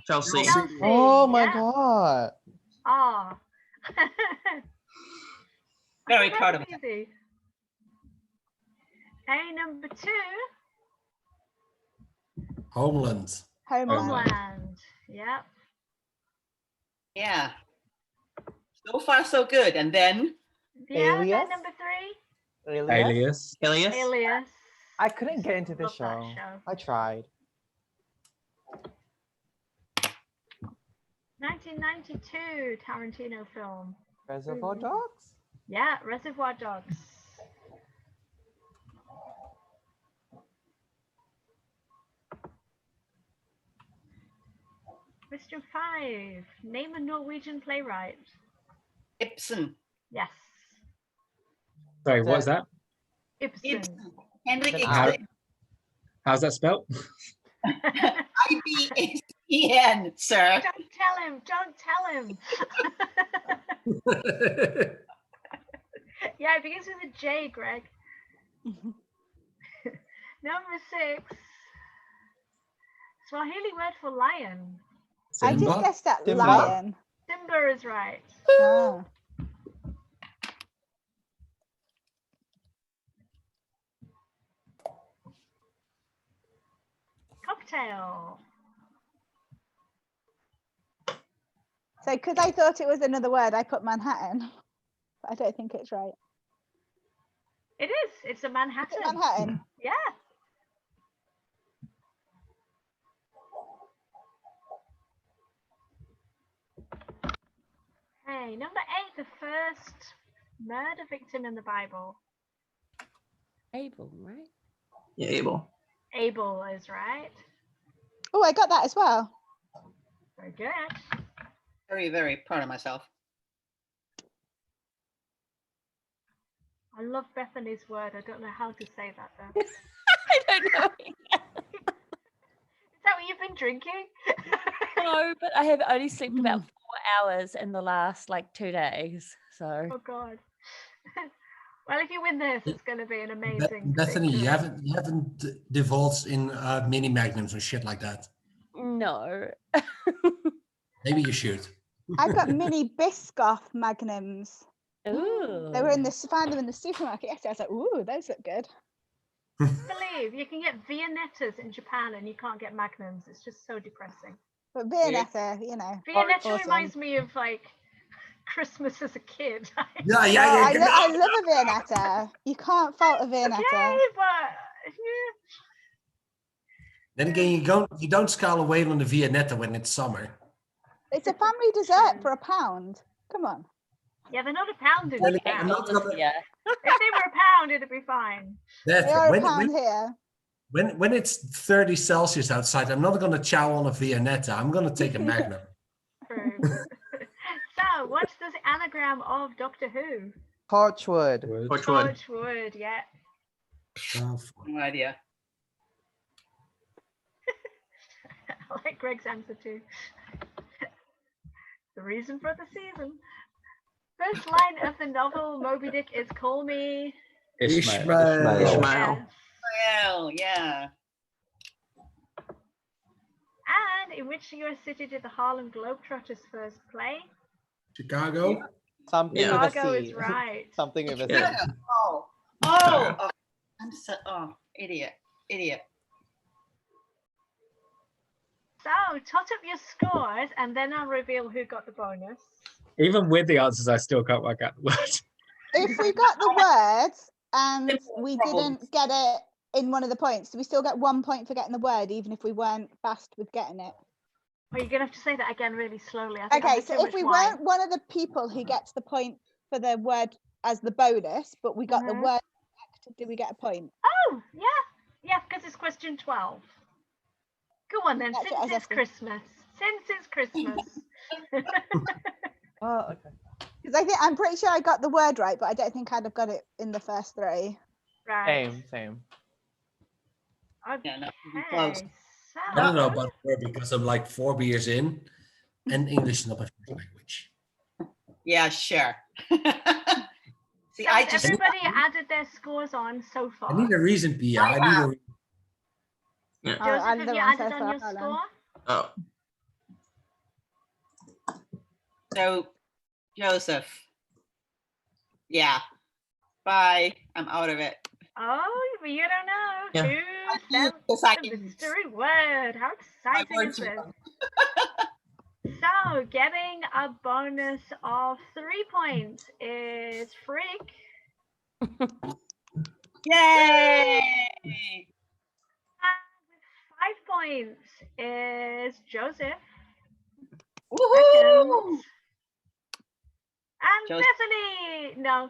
[SPEAKER 13] Chelsea.
[SPEAKER 7] Oh my
[SPEAKER 2] yeah.
[SPEAKER 7] god.
[SPEAKER 2] Oh.
[SPEAKER 5] Very proud of
[SPEAKER 2] it. Okay, number 2.
[SPEAKER 10] Homeland.
[SPEAKER 2] Homeland. Yep.
[SPEAKER 5] Yeah. So far, so good. And then?
[SPEAKER 2] Yeah,
[SPEAKER 7] Alias?
[SPEAKER 2] then number 3.
[SPEAKER 4] Alias.
[SPEAKER 2] Alias.
[SPEAKER 7] I couldn't get into this
[SPEAKER 2] Love that
[SPEAKER 7] show. I tried.
[SPEAKER 2] 1992 Tarantino film.
[SPEAKER 7] Reservoir Dogs?
[SPEAKER 2] Yeah, Reservoir Dogs. Question 5. Name a Norwegian playwright.
[SPEAKER 5] Ibsen.
[SPEAKER 2] Yes.
[SPEAKER 4] Sorry, what's that?
[SPEAKER 2] Ibsen.
[SPEAKER 5] Henrik
[SPEAKER 4] How-
[SPEAKER 5] Ibsen.
[SPEAKER 4] How's that spelled?
[SPEAKER 5] IBSEN, sir.
[SPEAKER 2] Don't tell him. Don't tell him. Yeah, it begins with a J, Greg. Number 6. Swahili word for lion.
[SPEAKER 1] I just guessed that
[SPEAKER 7] Simba.
[SPEAKER 1] lion.
[SPEAKER 2] Simba is right.
[SPEAKER 1] Oh.
[SPEAKER 2] Cocktail.
[SPEAKER 1] So because I thought it was another word, I put Manhattan. But I don't think it's right.
[SPEAKER 2] It is. It's a Manhattan.
[SPEAKER 1] Is it Manhattan?
[SPEAKER 2] Yeah. Hey, number 8, the first murder victim in the Bible.
[SPEAKER 12] Abel, right?
[SPEAKER 13] Yeah, Abel.
[SPEAKER 2] Abel is right.
[SPEAKER 1] Oh, I got that as well.
[SPEAKER 2] Very good.
[SPEAKER 5] Very, very proud of myself.
[SPEAKER 2] I love Bethany's word. I don't know how to say that though.
[SPEAKER 12] I don't know.
[SPEAKER 2] Is that what you've been drinking?
[SPEAKER 12] No, but I have only slept about 4 hours in the last like 2 days. So
[SPEAKER 2] Oh God. Well, if you win this, it's going to be an amazing.
[SPEAKER 10] Bethany, you
[SPEAKER 2] victory.
[SPEAKER 10] haven't divulged in mini magnums or shit like that.
[SPEAKER 12] no.
[SPEAKER 10] Maybe you should.
[SPEAKER 1] I've got mini Biscoff Magnums.
[SPEAKER 12] Ooh.
[SPEAKER 1] They were in this. Found them in the supermarket yesterday. I was like, ooh, those look good.
[SPEAKER 2] Believe you can get Viennettas in Japan and you can't get Magnums. It's just so depressing.
[SPEAKER 1] But Viennetta, you know.
[SPEAKER 2] Viennetta
[SPEAKER 1] awesome.
[SPEAKER 2] reminds me of like Christmas as a kid.
[SPEAKER 10] Yeah,
[SPEAKER 1] Oh, I love a Viennetta. You can't fault a Viennetta.
[SPEAKER 2] Yay, but
[SPEAKER 10] Then again, you don't scale away on the Viennetta when it's summer.
[SPEAKER 1] It's a family dessert for £1. Come on.
[SPEAKER 2] yeah, they're not a pound in
[SPEAKER 10] Well,
[SPEAKER 2] Japan.
[SPEAKER 10] I'm not gonna-
[SPEAKER 12] Yeah.
[SPEAKER 2] If they were a pound, it'd be fine.
[SPEAKER 1] They
[SPEAKER 10] That,
[SPEAKER 1] are
[SPEAKER 10] when,
[SPEAKER 1] a pound
[SPEAKER 10] when,
[SPEAKER 1] here.
[SPEAKER 10] when it's 30 Celsius outside, I'm not going to chow on a Viennetta. I'm going to take a Magnum.
[SPEAKER 2] True. So, what's the anagram of Doctor Who?
[SPEAKER 7] Torchwood.
[SPEAKER 2] Torchwood, yeah.
[SPEAKER 5] No idea.
[SPEAKER 2] I like Greg's answer too. The reason for the season. First line of the novel Moby Dick is "Call me."
[SPEAKER 10] Ishmael.
[SPEAKER 2] Yes.
[SPEAKER 5] Well, yeah.
[SPEAKER 2] And in which US city did the Harlem Globetrotters first play?
[SPEAKER 10] Chicago.
[SPEAKER 7] Something
[SPEAKER 2] Chicago
[SPEAKER 7] with a C.
[SPEAKER 2] is right.
[SPEAKER 7] Something with a C.
[SPEAKER 5] Yeah. Oh, I'm so idiot.
[SPEAKER 2] So tot up your scores, and then I'll reveal who got the bonus.
[SPEAKER 4] Even with the answers, I still can't work out the word.
[SPEAKER 1] If we got the word and we didn't get it in one of the points, do we still get 1 point for getting the word, even if we weren't fast with getting it?
[SPEAKER 2] Well, you're gonna have to say that again really slowly. I think I
[SPEAKER 1] Okay,
[SPEAKER 2] had
[SPEAKER 1] so
[SPEAKER 2] too
[SPEAKER 1] if we
[SPEAKER 2] much wine.
[SPEAKER 1] weren't one of the people who gets the point for the word as the bonus, but we got the word correct Do we get a point?
[SPEAKER 2] Oh, yeah, because it's question 12. Go on then,
[SPEAKER 1] That's what I
[SPEAKER 2] since
[SPEAKER 1] was
[SPEAKER 2] it's
[SPEAKER 1] asking.
[SPEAKER 2] Christmas. Since it's Christmas.
[SPEAKER 7] Oh, okay.
[SPEAKER 1] Because I'm pretty sure I got the word right, but I don't think I'd have got it in the first three.
[SPEAKER 2] Right.
[SPEAKER 7] Same.
[SPEAKER 5] Yeah, no,
[SPEAKER 2] Okay.
[SPEAKER 10] I don't know about her because I'm like 4 beers in, and English is not my first language.
[SPEAKER 5] Yeah, sure. See,
[SPEAKER 2] So
[SPEAKER 5] I
[SPEAKER 2] has
[SPEAKER 5] just
[SPEAKER 2] everybody added their scores on so far?
[SPEAKER 10] I need a reason, Pia. I need a reason.
[SPEAKER 2] Joseph,
[SPEAKER 1] I
[SPEAKER 2] have
[SPEAKER 1] did
[SPEAKER 2] you
[SPEAKER 1] one so
[SPEAKER 2] added on
[SPEAKER 1] far,
[SPEAKER 2] your
[SPEAKER 1] Helen.
[SPEAKER 2] score?
[SPEAKER 13] Oh,
[SPEAKER 5] so Joseph. Yeah. Bye. I'm out of it.
[SPEAKER 2] Oh, but you don't know.
[SPEAKER 13] Yeah.
[SPEAKER 2] Who sent
[SPEAKER 5] Yes, I
[SPEAKER 2] the
[SPEAKER 5] can.
[SPEAKER 2] mystery word? How exciting
[SPEAKER 5] word
[SPEAKER 2] is
[SPEAKER 5] to
[SPEAKER 2] this? So, getting a bonus of 3 points is Freak.
[SPEAKER 5] Yay!
[SPEAKER 2] And with 5 points is Joseph.
[SPEAKER 5] Woohoo!
[SPEAKER 2] Second. And
[SPEAKER 5] Joseph.
[SPEAKER 2] Bethany. No.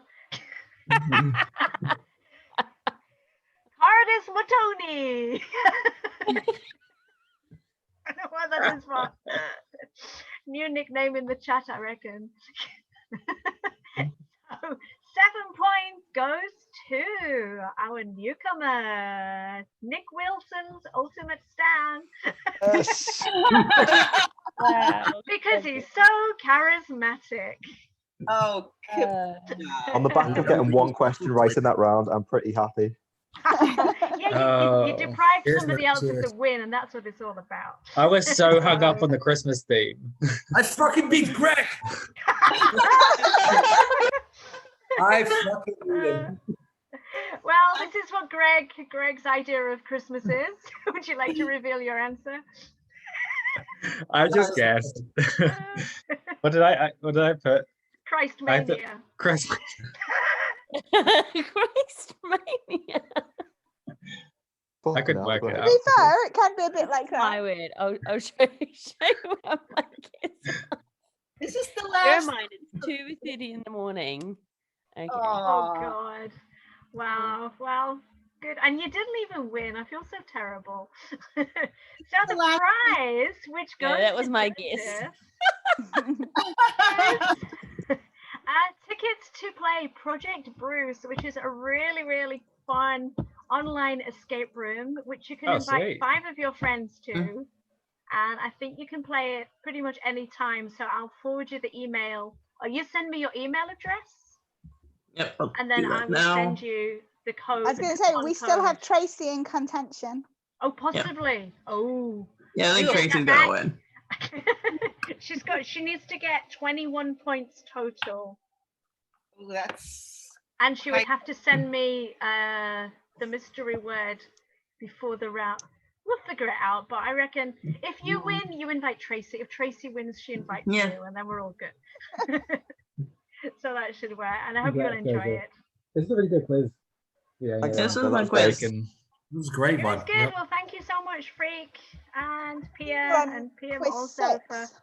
[SPEAKER 2] Cardis Matoni. I don't know what that is for. New nickname in the chat, I reckon. So 7 points goes to our newcomer, Nick Wilson's ultimate stan.
[SPEAKER 12] Wow.
[SPEAKER 2] Because he's so charismatic.
[SPEAKER 5] Oh,
[SPEAKER 9] On the back of getting one question right in that round, I'm pretty happy.
[SPEAKER 2] Yeah, you deprived
[SPEAKER 10] Cheers,
[SPEAKER 2] somebody
[SPEAKER 10] man,
[SPEAKER 2] else of
[SPEAKER 10] cheers.
[SPEAKER 2] the win, and that's what it's all about.
[SPEAKER 4] I was so hung up on the Christmas theme.
[SPEAKER 10] I fucking beat Greg. I fucking beat him.
[SPEAKER 2] Well, this is what Greg's idea of Christmas is. Would you like to reveal your answer?
[SPEAKER 4] I just guessed. What did I put?
[SPEAKER 2] Christ
[SPEAKER 4] I put
[SPEAKER 2] mania.
[SPEAKER 4] Christmas.
[SPEAKER 12] Christ mania.
[SPEAKER 4] I couldn't work it
[SPEAKER 1] To
[SPEAKER 4] out.
[SPEAKER 1] be fair, it can be a bit like that.
[SPEAKER 12] My word. I'll show you what my kids are.
[SPEAKER 5] This is the
[SPEAKER 12] Bear
[SPEAKER 5] last.
[SPEAKER 12] in mind, it's 2:30 in the morning. Okay.
[SPEAKER 2] Oh God. Wow. Well, good. And you didn't even win. I feel so terrible. So the prize, which goes
[SPEAKER 12] Yeah, that was
[SPEAKER 2] to
[SPEAKER 12] my
[SPEAKER 2] Joseph,
[SPEAKER 12] guess.
[SPEAKER 2] is tickets to play Project Bruce, which is a really, really fun online escape room, which you can
[SPEAKER 4] Oh,
[SPEAKER 2] invite
[SPEAKER 4] sweet.
[SPEAKER 2] 5 of your friends to. And I think you can play it pretty much any time. So I'll forward you the email, or you send me your email address,
[SPEAKER 13] yep.
[SPEAKER 2] and then I will send you the code.
[SPEAKER 1] I was going
[SPEAKER 2] the
[SPEAKER 1] to say,
[SPEAKER 2] coupon
[SPEAKER 1] we still have
[SPEAKER 2] code.
[SPEAKER 1] Tracy in contention.
[SPEAKER 2] Oh, possibly. Oh.
[SPEAKER 13] Yeah, I think
[SPEAKER 2] Ooh,
[SPEAKER 13] Tracy's
[SPEAKER 2] that-
[SPEAKER 13] gonna win.
[SPEAKER 2] She needs to get 21 points total.
[SPEAKER 5] Oh, that's.
[SPEAKER 2] And she would have to send me the mystery word before the round. We'll figure it out, but I reckon if you win, you invite Tracy. If Tracy wins, she invites
[SPEAKER 13] Yeah.
[SPEAKER 2] you, and then we're all good. So that should work, and I hope you'll enjoy it.
[SPEAKER 15] This is a really good quiz. Yeah,
[SPEAKER 9] Thanks,
[SPEAKER 13] This
[SPEAKER 9] Amanda,
[SPEAKER 13] was my
[SPEAKER 9] that was
[SPEAKER 13] quiz.
[SPEAKER 9] great.
[SPEAKER 10] It was a great
[SPEAKER 2] It
[SPEAKER 10] one.
[SPEAKER 2] was good.
[SPEAKER 10] Yep.
[SPEAKER 2] Well, thank you so much, Freak, and Pia,
[SPEAKER 1] on
[SPEAKER 2] and Pia
[SPEAKER 1] quiz
[SPEAKER 2] also for.
[SPEAKER 1] 6.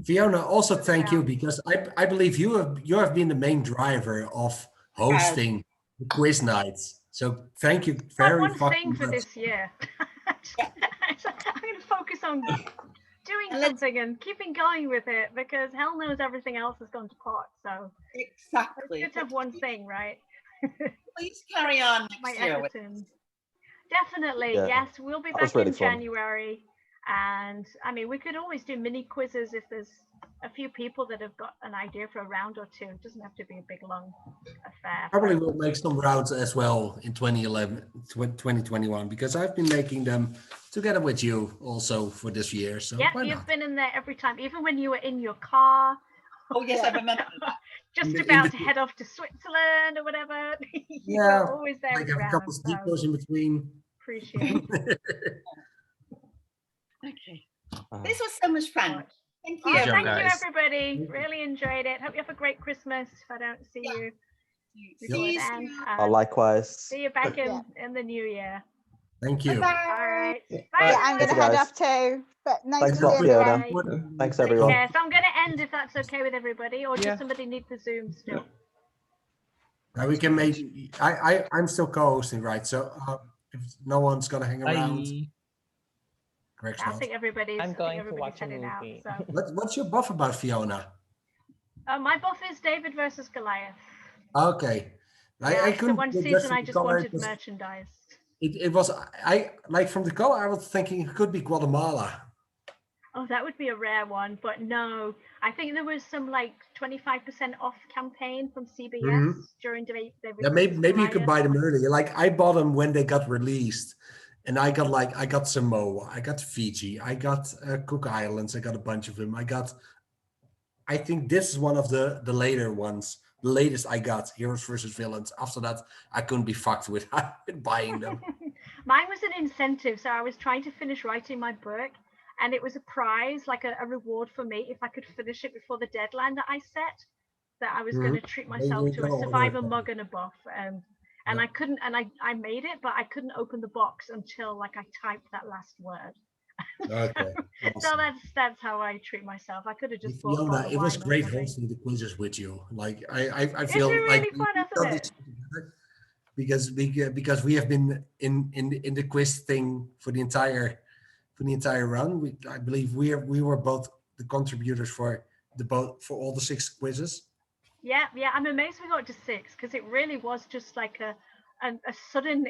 [SPEAKER 10] Fiona, also thank you because I believe you have been the main driver of hosting the quiz nights. So thank you very
[SPEAKER 2] One
[SPEAKER 10] fucking
[SPEAKER 2] thing for
[SPEAKER 10] much.
[SPEAKER 2] this year. I'm going to focus on doing something and keeping going with it because hell knows everything else has gone to pot. So
[SPEAKER 5] Exactly.
[SPEAKER 2] it's good to have one thing, right?
[SPEAKER 5] Please carry on
[SPEAKER 2] My
[SPEAKER 5] next year.
[SPEAKER 2] efforts
[SPEAKER 5] With
[SPEAKER 2] in. Definitely,
[SPEAKER 9] Yeah,
[SPEAKER 2] yes. We'll be
[SPEAKER 9] that was
[SPEAKER 2] back
[SPEAKER 9] really
[SPEAKER 2] in
[SPEAKER 9] fun.
[SPEAKER 2] January. And I mean, we could always do mini quizzes if there's a few people that have got an idea for a round or two. It doesn't have to be a big, long affair.
[SPEAKER 10] Probably will make some rounds as well in 2021 because I've been making them together with you also for this year. So
[SPEAKER 2] Yeah,
[SPEAKER 10] why
[SPEAKER 2] you've
[SPEAKER 10] not?
[SPEAKER 2] been in there every time, even when you were in your car.
[SPEAKER 5] Oh yes, I remember.
[SPEAKER 2] Just
[SPEAKER 10] In
[SPEAKER 2] about to
[SPEAKER 10] between.
[SPEAKER 2] head off to Switzerland or whatever. You
[SPEAKER 10] Yeah,
[SPEAKER 2] were always there
[SPEAKER 10] like have a
[SPEAKER 2] around.
[SPEAKER 10] couple of
[SPEAKER 2] So
[SPEAKER 10] depots in between.
[SPEAKER 2] appreciate it.
[SPEAKER 5] Okay. This was so much fun. Thank you.
[SPEAKER 2] Oh,
[SPEAKER 4] job,
[SPEAKER 2] thank you,
[SPEAKER 4] guys.
[SPEAKER 2] everybody. Really enjoyed it. Hope you have a great Christmas. If I don't see you before
[SPEAKER 5] See you
[SPEAKER 2] then,
[SPEAKER 5] soon.
[SPEAKER 9] Likewise.
[SPEAKER 2] see you back in the new year.
[SPEAKER 10] Thank you.
[SPEAKER 2] All right. Bye.
[SPEAKER 1] Yeah, I'm going to
[SPEAKER 9] Thanks,
[SPEAKER 1] head
[SPEAKER 9] guys.
[SPEAKER 1] off too. But nice
[SPEAKER 9] Thanks
[SPEAKER 1] to
[SPEAKER 9] a lot,
[SPEAKER 1] see you.
[SPEAKER 9] Fiona. Thanks, everyone.
[SPEAKER 2] Yeah, so I'm going to end if that's okay with everybody, or
[SPEAKER 7] Yeah.
[SPEAKER 2] does somebody need the Zoom still?
[SPEAKER 10] Now we can maybe. I'm still co-hosting, right? So if no one's gonna hang around, Greg's
[SPEAKER 2] I
[SPEAKER 10] not.
[SPEAKER 2] think everybody's.
[SPEAKER 7] I'm going to
[SPEAKER 2] everybody's
[SPEAKER 7] watch a
[SPEAKER 2] heading out.
[SPEAKER 7] movie.
[SPEAKER 2] So
[SPEAKER 10] What's your buff about Fiona?
[SPEAKER 2] my buff is David versus Goliath.
[SPEAKER 10] Okay.
[SPEAKER 2] Yeah,
[SPEAKER 10] I
[SPEAKER 2] the
[SPEAKER 10] couldn't
[SPEAKER 2] one
[SPEAKER 10] get
[SPEAKER 2] season
[SPEAKER 10] from
[SPEAKER 2] I
[SPEAKER 10] the
[SPEAKER 2] just
[SPEAKER 10] color,
[SPEAKER 2] wanted
[SPEAKER 10] because
[SPEAKER 2] merchandise.
[SPEAKER 10] It was I like from the color I was thinking it could be Guatemala.
[SPEAKER 2] Oh, that would be a rare one, but no. I think there was some like 25% off campaign from CBS
[SPEAKER 10] Mhm.
[SPEAKER 2] during David
[SPEAKER 10] Yeah,
[SPEAKER 2] versus
[SPEAKER 10] maybe you could
[SPEAKER 2] Goliath.
[SPEAKER 10] buy them early. Like I bought them when they got released, and I got Samoa, I got Fiji, I got Cook Islands, I got a bunch of them. I think this is one of the later ones. The latest I got, Heroes versus Villains. After that, I couldn't be fucked with buying them.
[SPEAKER 2] Mine was an incentive, so I was trying to finish writing my book, and it was a prize, like a reward for me if I could finish it before the deadline that I set. That I was going to treat myself to a survivor mug and a buff, and I couldn't, and I made it, but I couldn't open the box until like I typed that last word.
[SPEAKER 10] Okay.
[SPEAKER 2] So that's how I treat myself. I could have just bought a
[SPEAKER 10] Fiona,
[SPEAKER 2] bottle of
[SPEAKER 10] it was
[SPEAKER 2] wine or
[SPEAKER 10] great
[SPEAKER 2] something.
[SPEAKER 10] hosting the quizzes with you. Like I
[SPEAKER 2] It's
[SPEAKER 10] feel
[SPEAKER 2] been
[SPEAKER 10] like
[SPEAKER 2] really fun,
[SPEAKER 10] we
[SPEAKER 2] hasn't
[SPEAKER 10] done
[SPEAKER 2] it?
[SPEAKER 10] this together because we have been in the quiz thing for the entire run. I believe we were both the contributors for all the 6 quizzes.
[SPEAKER 2] Yeah, I'm amazed we got to 6 because it really was just like a sudden.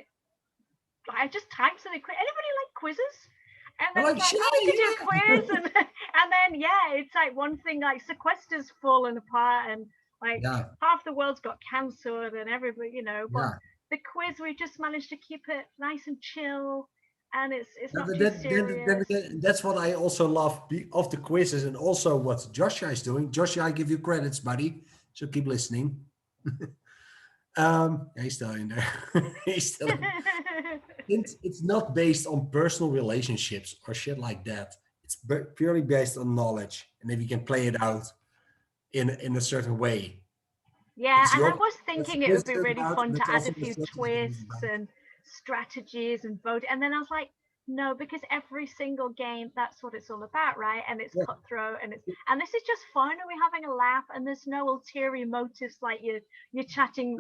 [SPEAKER 2] I just typed something. Anybody like quizzes? And then
[SPEAKER 10] Like,
[SPEAKER 2] it's like, oh, we could do a quiz, and then it's like one thing like sequester's fallen apart, and like half the world's got cancelled, and everybody, But the quiz, we just managed to keep it nice and chill, and it's not too serious.
[SPEAKER 10] Then again, that's what I also love of the quizzes, and also what Joshua is doing. Joshua, I give you credits, buddy. So keep listening. He's still in there. He's still. It's not based on personal relationships or shit like that. It's purely based on knowledge, and if you can play it out in a certain way.
[SPEAKER 2] Yeah, and I was thinking it would be really fun to add a few twists and strategies and vote, and then I was like, no, because every single game, that's what it's all about, right? And it's cutthroat, and this is just fun, and we're having a laugh, and there's no ulterior motives like you're chatting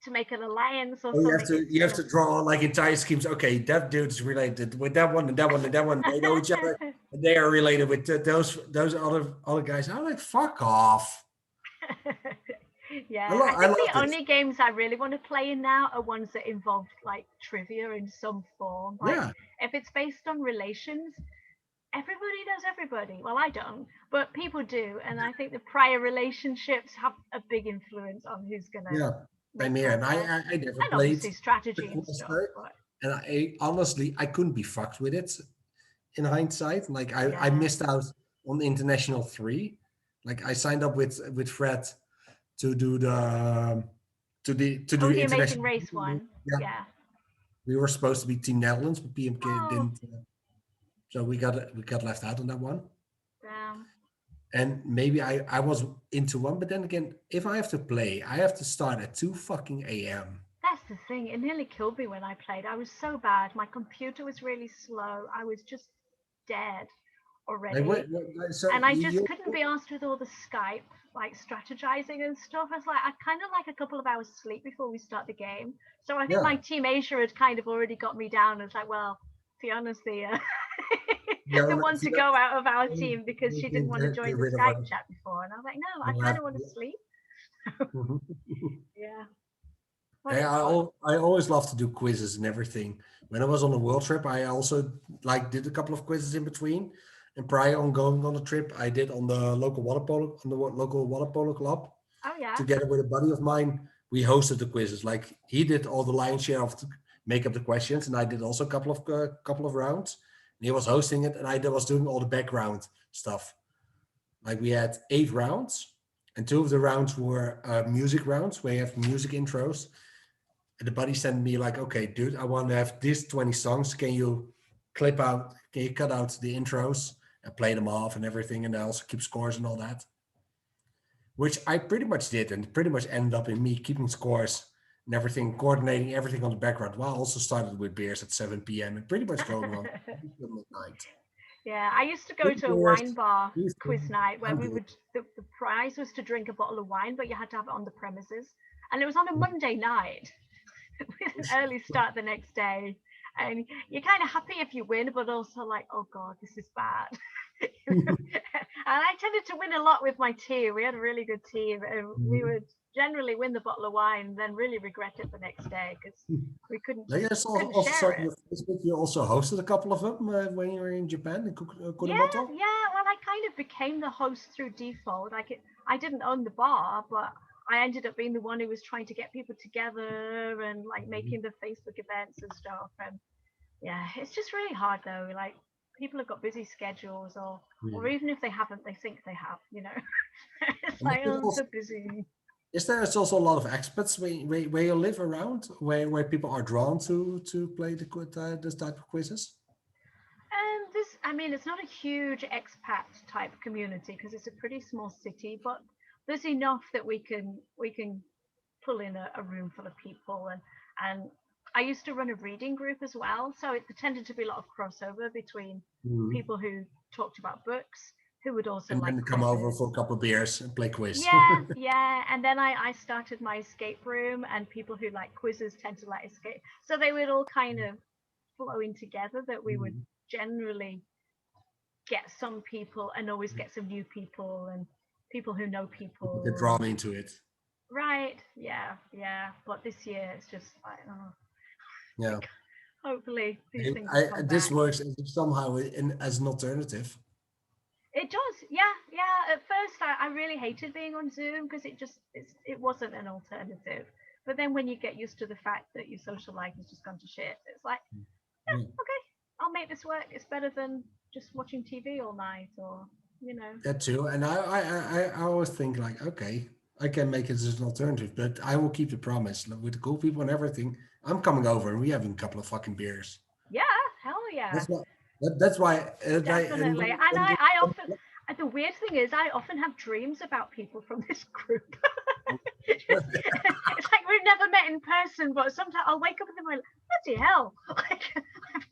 [SPEAKER 2] to make an alliance or something.
[SPEAKER 10] You have to draw like entire schemes. Okay, that dude's related with that one and that one and that one. They know each other, and they are related with those other guys. I'm like, fuck off.
[SPEAKER 2] Yeah, I think the only games I really want to play in now are ones that involve like trivia in some form. Like if it's based on relations, everybody knows everybody. Well, I don't, but people do, and I think the prior relationships have a big influence on who's gonna.
[SPEAKER 10] Yeah, same here. And I never played
[SPEAKER 2] obviously strategy and stuff.
[SPEAKER 10] And I honestly couldn't be fucked with it. In hindsight, like I missed out on International 3. Like I signed up with Fred to do the
[SPEAKER 2] the Amazing Race one. Yeah.
[SPEAKER 10] We were supposed to be Team Netherlands, but PMK didn't. So we got left out on that one.
[SPEAKER 2] Damn.
[SPEAKER 10] And maybe I was into one, but then again, if I have to play, I have to start at 2 fucking a.m.
[SPEAKER 2] That's the thing. It nearly killed me when I played. I was so bad. My computer was really slow. I was just dead already. And I just couldn't be asked with all the Skype, like strategizing and stuff. I was like, I kind of like a couple of hours sleep before we start the game. So I think my Team Asia had kind of already got me down. It's like, well, Fiona's the one to go out of our team because she didn't want to join the Skype chat before. And I was like, no, I kind of want to sleep. Yeah.
[SPEAKER 10] I always love to do quizzes and everything. When I was on a world trip, I also did a couple of quizzes in between. And prior on going on the trip, I did on the local water polo club.
[SPEAKER 2] Oh yeah.
[SPEAKER 10] Together with a buddy of mine, we hosted the quizzes. Like he did all the lion's share of make up the questions, and I did also a couple of rounds. And he was hosting it, and I was doing all the background stuff. Like we had 8 rounds, and 2 of the rounds were music rounds where you have music intros. And the buddy sent me like, okay, dude, I want to have these 20 songs. Can you cut out the intros and play them off and everything, and I also keep scores and all that? Which I pretty much did, and pretty much ended up in me keeping scores and everything, coordinating everything on the background. Well, I also started with beers at 7 p.m. and pretty much going on midnight.
[SPEAKER 2] Yeah, I used to go to a wine bar quiz night where we would, the prize was to drink a bottle of wine, but you had to have it on the premises. and it was on a Monday night with an early start the next day. And you're kind of happy if you win, but also like, oh God, this is bad. And I tended to win a lot with my team. We had a really good team, and we would generally win the bottle of wine, then really regret it the next day because we couldn't.
[SPEAKER 10] Yes,
[SPEAKER 2] couldn't
[SPEAKER 10] also
[SPEAKER 2] share it.
[SPEAKER 10] you also hosted a couple of them when you were in Japan in Kunamoto.
[SPEAKER 2] Yeah. Well, I kind of became the host through default. I didn't own the bar, but I ended up being the one who was trying to get people together and like making the Facebook events and stuff. And yeah, it's just really hard though. Like people have got busy schedules, or even if they haven't, they think they have. You know, it's like oh, I'm so busy.
[SPEAKER 10] Is there also a lot of expats where you live around, where people are drawn to play this type of quizzes?
[SPEAKER 2] I mean, it's not a huge expat type community because it's a pretty small city, but there's enough that we can pull in a room full of people. And I used to run a reading group as well, so it tended to be a lot of crossover between people who talked about books, who would also
[SPEAKER 10] and
[SPEAKER 2] like
[SPEAKER 10] then come over for a couple of beers and play quiz.
[SPEAKER 2] Yeah. And then I started my escape room, and people who like quizzes tend to like escape. So they would all kind of flow in together, that we would generally get some people and always get some new people and people who know people.
[SPEAKER 10] Get drawn into it.
[SPEAKER 2] Right. Yeah. But this year it's just like, oh.
[SPEAKER 10] Yeah.
[SPEAKER 2] Hopefully these things come
[SPEAKER 10] this
[SPEAKER 2] back.
[SPEAKER 10] works somehow as an alternative.
[SPEAKER 2] It does, yeah. At first, I really hated being on Zoom because it wasn't an alternative. But then when you get used to the fact that your social life has just gone to shit, it's like, yeah, okay, I'll make this work. It's better than just watching TV all night, or you know.
[SPEAKER 10] That too, and I always think like, okay, I can make it as an alternative, but I will keep the promise with the cool people and everything. I'm coming over and we having a couple of fucking beers.
[SPEAKER 2] Yeah, hell yeah.
[SPEAKER 10] That's why.
[SPEAKER 2] Definitely. And I often, and the weird thing is, I often have dreams about people from this group. It's like we've never met in person, but sometimes I'll wake up in the morning, bloody hell. Like,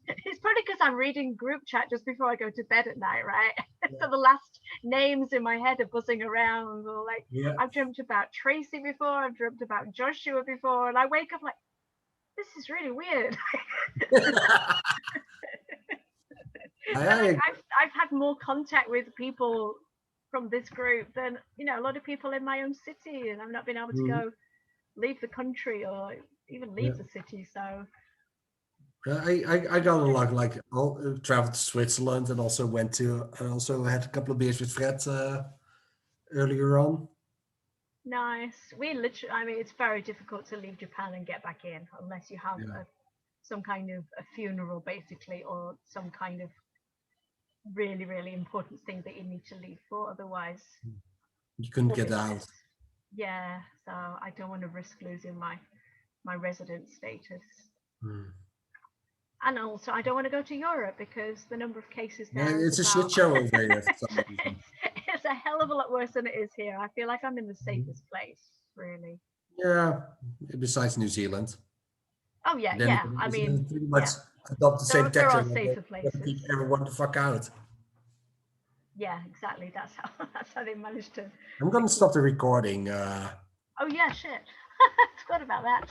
[SPEAKER 2] it's probably because I'm reading group chat just before I go to bed at night, right? So the last names in my head are buzzing around. Or like, I've dreamt about Tracy before, I've dreamt about Joshua before, and I wake up like, this is really weird. I've had more contact with people from this group than a lot of people in my own city, and I've not been able to go leave the country or even leave the city. So
[SPEAKER 10] I got along like traveled to Switzerland and also had a couple of beers with Fred earlier on.
[SPEAKER 2] Nice. We literally, I mean, it's very difficult to leave Japan and get back in unless you have some kind of a funeral, basically, or some kind of really, really important thing that you need to leave for. Otherwise,
[SPEAKER 10] you couldn't get out.
[SPEAKER 2] Yeah, so I don't want to risk losing my resident status. And also, I don't want to go to Europe because the number of cases there.
[SPEAKER 10] It's a shit show over there.
[SPEAKER 2] It's a hell of a lot worse than it is here. I feel like I'm in the safest place, really.
[SPEAKER 10] Yeah, besides New Zealand.
[SPEAKER 2] Oh yeah, yeah. I mean,
[SPEAKER 10] pretty much adopt the same
[SPEAKER 2] there are
[SPEAKER 10] tactic.
[SPEAKER 2] safer places.
[SPEAKER 10] Keep everyone the fuck out.
[SPEAKER 2] Yeah, exactly. That's how they managed to.
[SPEAKER 10] I'm gonna stop the recording.
[SPEAKER 2] Oh yeah, shit. Forgot about that.